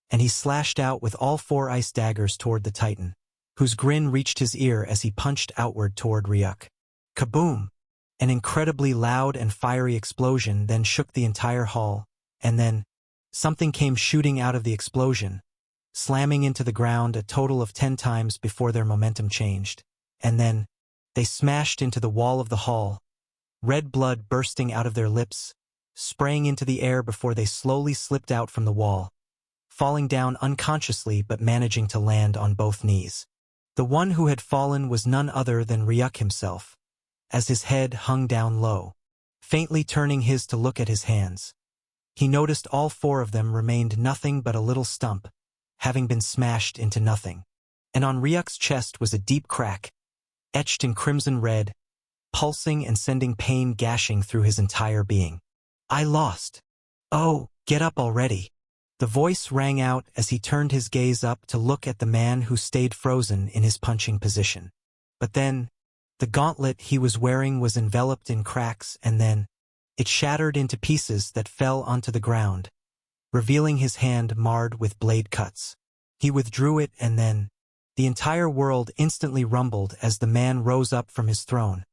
and he slashed out with all 4 ice daggers toward the Titan, whose grin reached his ear as he punched outward toward Ryuk. Kaboom! An incredibly loud and fiery explosion then shook the entire hall, and then something came shooting out of the explosion, slamming into the ground a total of 10 times before their momentum changed, and then they smashed into the wall of the hall, red blood bursting out of their lips, spraying into the air before they slowly slipped out from the wall, falling down unconsciously but managing to land on both knees. The one who had fallen was none other than Ryuk himself, as his head hung down low, faintly turning his to look at his hands. He noticed all 4 of them remained nothing but a little stump, having been smashed into nothing. And on Ryuk's chest was a deep crack, etched in crimson red, pulsing and sending pain gashing through his entire being. "I lost. Oh, get up already." The voice rang out as he turned his gaze up to look at the man who stayed frozen in his punching position. But then, the gauntlet he was wearing was enveloped in cracks, and then it shattered into pieces that fell onto the ground, revealing his hand marred with blade cuts. He withdrew it, and then the entire world instantly rumbled as the man rose up from his throne,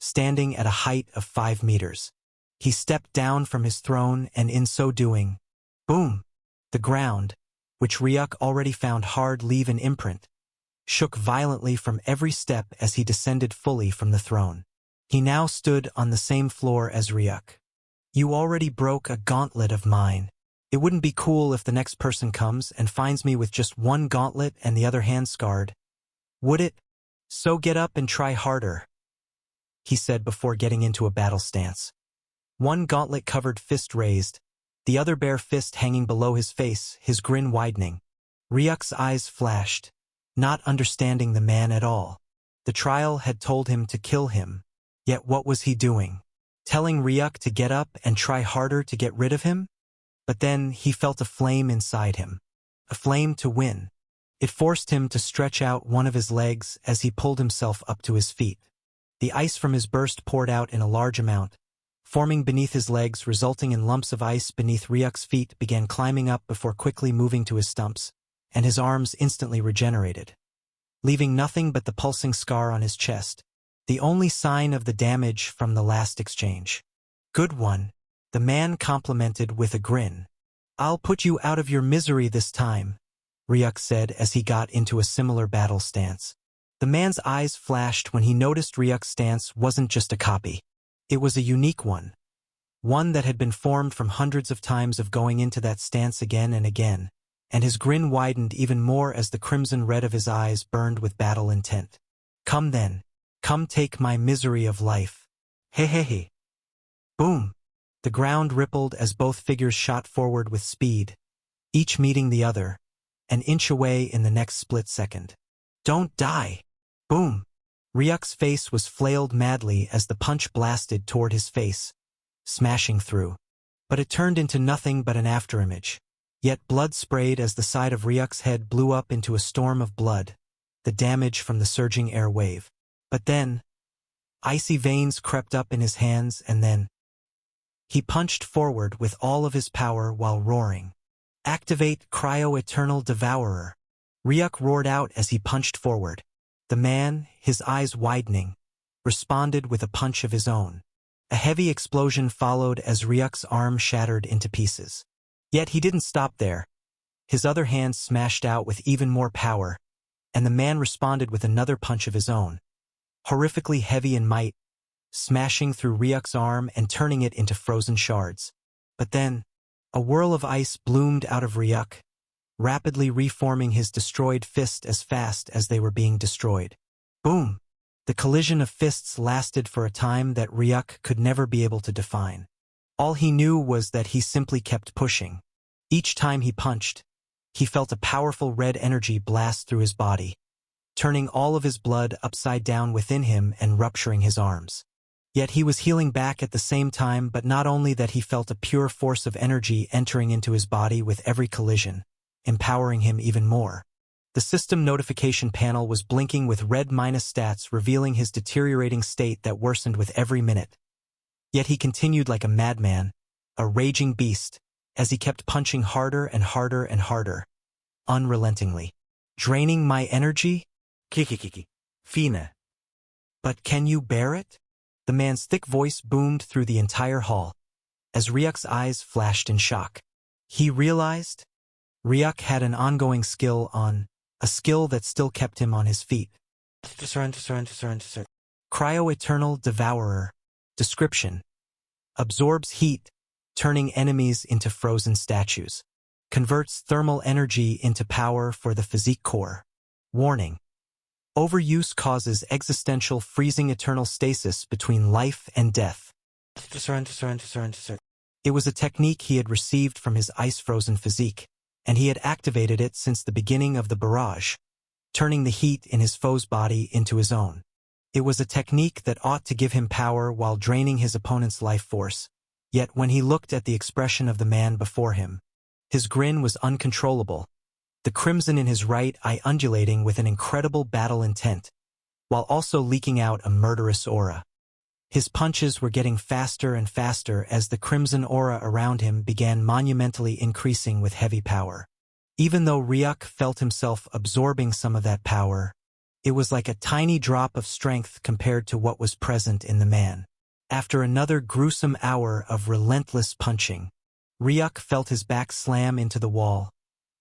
standing at a height of 5 meters. He stepped down from his throne, and in so doing, boom! The ground, which Ryuk already found hard leave an imprint, shook violently from every step as he descended fully from the throne. He now stood on the same floor as Ryuk. "You already broke a gauntlet of mine. It wouldn't be cool if the next person comes and finds me with just 1 gauntlet and the other hand scarred, would it? So get up and try harder," he said before getting into a battle stance. 1 gauntlet-covered fist raised, the other bare fist hanging below his face, his grin widening. Ryuk's eyes flashed, not understanding the man at all. The trial had told him to kill him, yet what was he doing? Telling Ryuk to get up and try harder to get rid of him? But then he felt a flame inside him, a flame to win. It forced him to stretch out one of his legs as he pulled himself up to his feet. The ice from his burst poured out in a large amount, forming beneath his legs, resulting in lumps of ice beneath Ryuk's feet, began climbing up before quickly moving to his stumps, and his arms instantly regenerated, leaving nothing but the pulsing scar on his chest, the only sign of the damage from the last exchange. "Good one," the man complimented with a grin. "I'll put you out of your misery this time," Ryuk said as he got into a similar battle stance. The man's eyes flashed when he noticed Ryuk's stance wasn't just a copy. It was a unique one that had been formed from hundreds of times of going into that stance again and again, and his grin widened even more as the crimson red of his eyes burned with battle intent. "Come then. Come take my misery of life. He. Boom! The ground rippled as both figures shot forward with speed, each meeting the other, an inch away in the next split second. "Don't die!" Boom! Ryuk's face was flailed madly as the punch blasted toward his face, smashing through. But it turned into nothing but an afterimage. Yet blood sprayed as the side of Ryuk's head blew up into a storm of blood, the damage from the surging air wave. But then, icy veins crept up in his hands, and then he punched forward with all of his power while roaring. "Activate Cryo Eternal Devourer!" Ryuk roared out as he punched forward. The man, his eyes widening, responded with a punch of his own. A heavy explosion followed as Ryuk's arm shattered into pieces. Yet he didn't stop there. His other hand smashed out with even more power, and the man responded with another punch of his own, horrifically heavy in might, smashing through Ryuk's arm and turning it into frozen shards. But then, a whirl of ice bloomed out of Ryuk, rapidly reforming his destroyed fist as fast as they were being destroyed. Boom! The collision of fists lasted for a time that Ryuk could never be able to define. All he knew was that he simply kept pushing. Each time he punched, he felt a powerful red energy blast through his body, turning all of his blood upside down within him and rupturing his arms. Yet he was healing back at the same time, but not only that, he felt a pure force of energy entering into his body with every collision, empowering him even more. The system notification panel was blinking with red minus stats, revealing his deteriorating state that worsened with every minute. Yet he continued like a madman, a raging beast, as he kept punching harder and harder and harder, unrelentingly. "Draining my energy? Kikikiki. Fine. But can you bear it?" The man's thick voice boomed through the entire hall, as Ryuk's eyes flashed in shock. He realized Ryuk had an ongoing skill a skill that still kept him on his feet. Cryo Eternal Devourer. Description: absorbs heat, turning enemies into frozen statues. Converts thermal energy into power for the physique core. Warning: overuse causes existential freezing, eternal stasis between life and death. It was a technique he had received from his ice-frozen physique, and he had activated it since the beginning of the barrage, turning the heat in his foe's body into his own. It was a technique that ought to give him power while draining his opponent's life force. Yet when he looked at the expression of the man before him, his grin was uncontrollable, the crimson in his right eye undulating with an incredible battle intent, while also leaking out a murderous aura. His punches were getting faster and faster as the crimson aura around him began monumentally increasing with heavy power. Even though Ryuk felt himself absorbing some of that power, it was like a tiny drop of strength compared to what was present in the man. After another gruesome hour of relentless punching, Ryuk felt his back slam into the wall,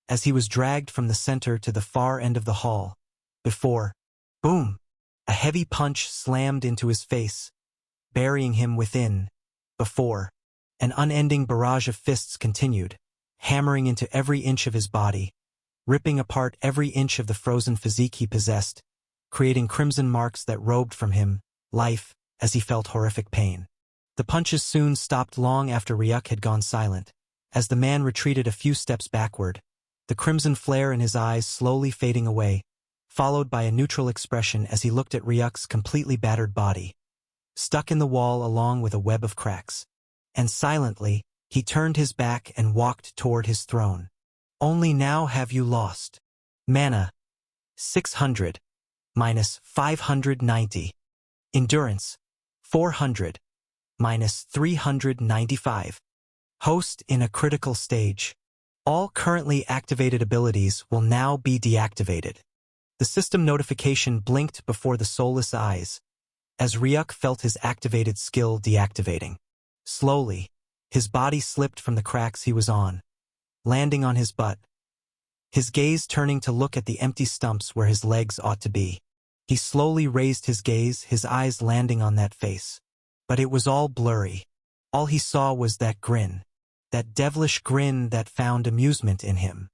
as he was dragged from the center to the far end of the hall, before, boom, a heavy punch slammed into his face, burying him within. Before, an unending barrage of fists continued, hammering into every inch of his body, ripping apart every inch of the frozen physique he possessed, creating crimson marks that robed from him life as he felt horrific pain. The punches soon stopped long after Ryuk had gone silent. As the man retreated a few steps backward, the crimson flare in his eyes slowly fading away, followed by a neutral expression as he looked at Ryuk's completely battered body, stuck in the wall along with a web of cracks. And silently, he turned his back and walked toward his throne. "Only now have you lost. Mana 600 minus 590. Endurance 400 minus 395. Host in a critical stage. All currently activated abilities will now be deactivated. The system notification blinked before the soulless eyes, as Ryuk felt his activated skill deactivating. Slowly, his body slipped from the cracks he was on, landing on his butt, his gaze turning to look at the empty stumps where his legs ought to be. He slowly raised his gaze, his eyes landing on that face. But it was all blurry. All he saw was that grin. That devilish grin that found amusement in him.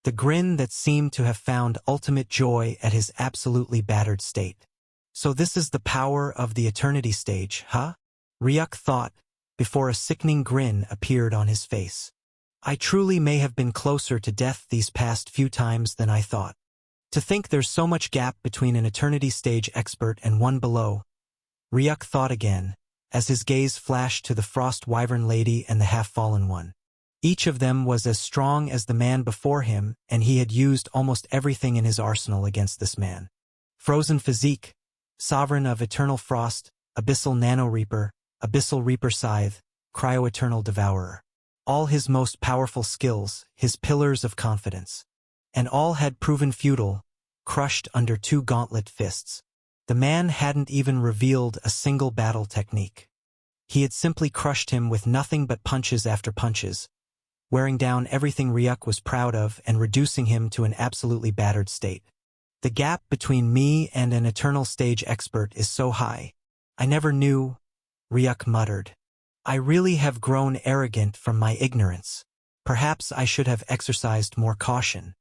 The grin that seemed to have found ultimate joy at his absolutely battered state. So this is the power of the eternity stage, huh? Ryuk thought, before a sickening grin appeared on his face. I truly may have been closer to death these past few times than I thought. To think there's so much gap between an eternity stage expert and one below. Ryuk thought again, as his gaze flashed to the Frost Wyvern Lady and the Half-Fallen One. Each of them was as strong as the man before him, and he had used almost everything in his arsenal against this man. Frozen Physique, Sovereign of Eternal Frost, Abyssal Nano Reaper, Abyssal Reaper Scythe, Cryo-Eternal Devourer. All his most powerful skills, his pillars of confidence. And all had proven futile, crushed under two gauntlet fists. The man hadn't even revealed a single battle technique. He had simply crushed him with nothing but punches after punches, wearing down everything Ryuk was proud of and reducing him to an absolutely battered state. The gap between me and an eternal stage expert is so high. I never knew, Ryuk muttered. I really have grown arrogant from my ignorance. Perhaps I should have exercised more caution.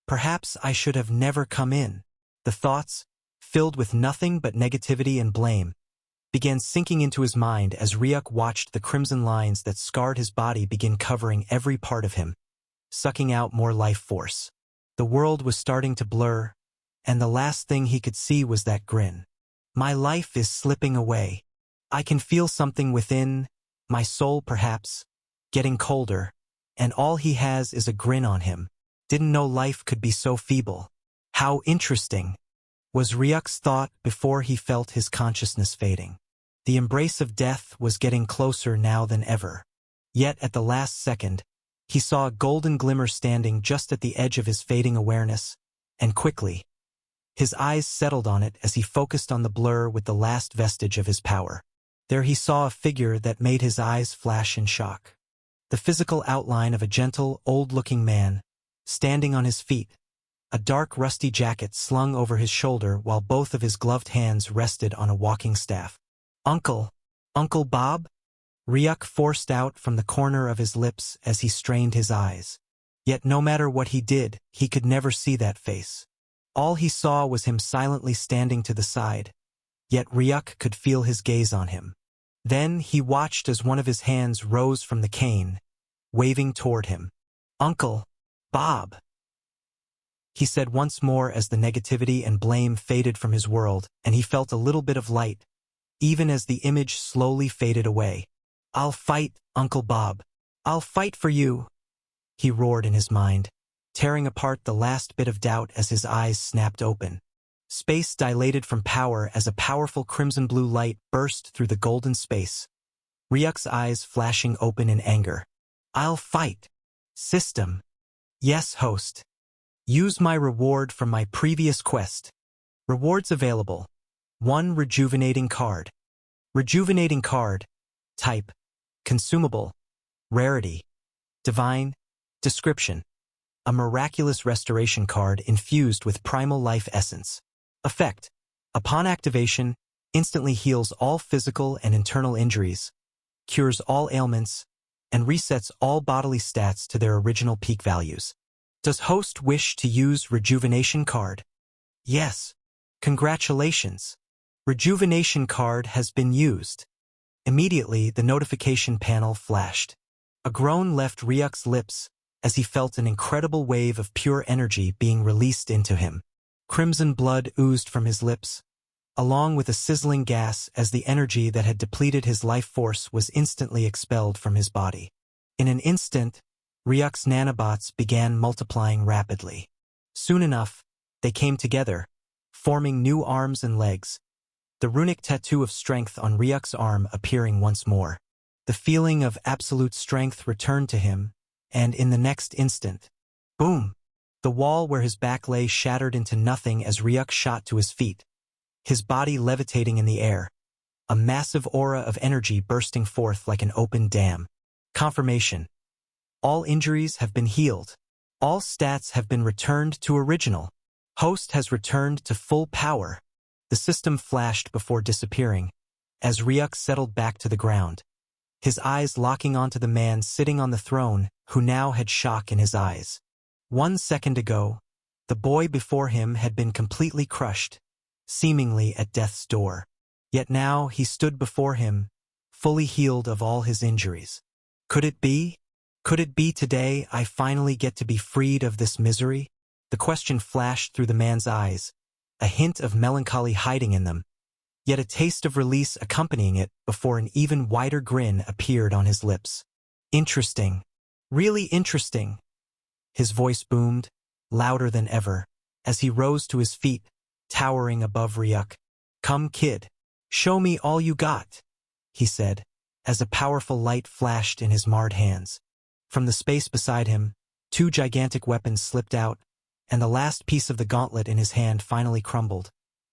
Perhaps I should have never come in. The thoughts, filled with nothing but negativity and blame, began sinking into his mind as Ryuk watched the crimson lines that scarred his body begin covering every part of him, sucking out more life force. The world was starting to blur, and the last thing he could see was that grin. My life is slipping away. I can feel something within, my soul perhaps, getting colder, and all he has is a grin on him. Didn't know life could be so feeble. How interesting, was Ryuk's thought before he felt his consciousness fading. The embrace of death was getting closer now than ever. Yet at the last second, he saw a golden glimmer standing just at the edge of his fading awareness, and quickly, his eyes settled on it as he focused on the blur with the last vestige of his power. There he saw a figure that made his eyes flash in shock. The physical outline of a gentle, old-looking man, standing on his feet, a dark rusty jacket slung over his shoulder while both of his gloved hands rested on a walking staff. Uncle Bob? Ryuk forced out from the corner of his lips as he strained his eyes. Yet no matter what he did, he could never see that face. All he saw was him silently standing to the side, yet Ryuk could feel his gaze on him. Then he watched as one of his hands rose from the cane, waving toward him. Uncle Bob, he said once more as the negativity and blame faded from his world, and he felt a little bit of light, even as the image slowly faded away. I'll fight, Uncle Bob. I'll fight for you, he roared in his mind, tearing apart the last bit of doubt as his eyes snapped open. Space dilated from power as a powerful crimson-blue light burst through the golden space, Ryuk's eyes flashing open in anger. I'll fight. System. Yes, host. Use my reward from my previous quest. Rewards available. 1 rejuvenating card. Rejuvenating card. Type. Consumable. Rarity. Divine. Description. A miraculous restoration card infused with primal life essence. Effect. Upon activation, instantly heals all physical and internal injuries, cures all ailments, and resets all bodily stats to their original peak values. Does host wish to use Rejuvenation card? Yes. Congratulations. Rejuvenation card has been used. Immediately, the notification panel flashed. A groan left Ryuk's lips as he felt an incredible wave of pure energy being released into him. Crimson blood oozed from his lips, along with a sizzling gas as the energy that had depleted his life force was instantly expelled from his body. In an instant, Ryuk's nanobots began multiplying rapidly. Soon enough, they came together, forming new arms and legs. the runic tattoo of strength on Ryuk's arm appearing once more. The feeling of absolute strength returned to him, and in the next instant, boom! The wall where his back lay shattered into nothing as Ryuk shot to his feet, his body levitating in the air, a massive aura of energy bursting forth like an open dam. Confirmation. All injuries have been healed. All stats have been returned to original. Host has returned to full power. The system flashed before disappearing, as Ryuk settled back to the ground, his eyes locking onto the man sitting on the throne, who now had shock in his eyes. 1 second ago, the boy before him had been completely crushed, seemingly at death's door. Yet now he stood before him, fully healed of all his injuries. Could it be? Could it be today I finally get to be freed of this misery? The question flashed through the man's eyes, a hint of melancholy hiding in them, yet a taste of release accompanying it before an even wider grin appeared on his lips. Interesting. Really interesting. His voice boomed, louder than ever, as he rose to his feet, towering above Ryuk. Come, kid. Show me all you got, he said, as a powerful light flashed in his marred hands. From the space beside him, 2 gigantic weapons slipped out, and the last piece of the gauntlet in his hand finally crumbled,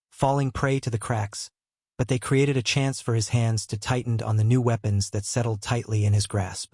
falling prey to the cracks, but they created a chance for his hands to tighten on the new weapons that settled tightly in his grasp.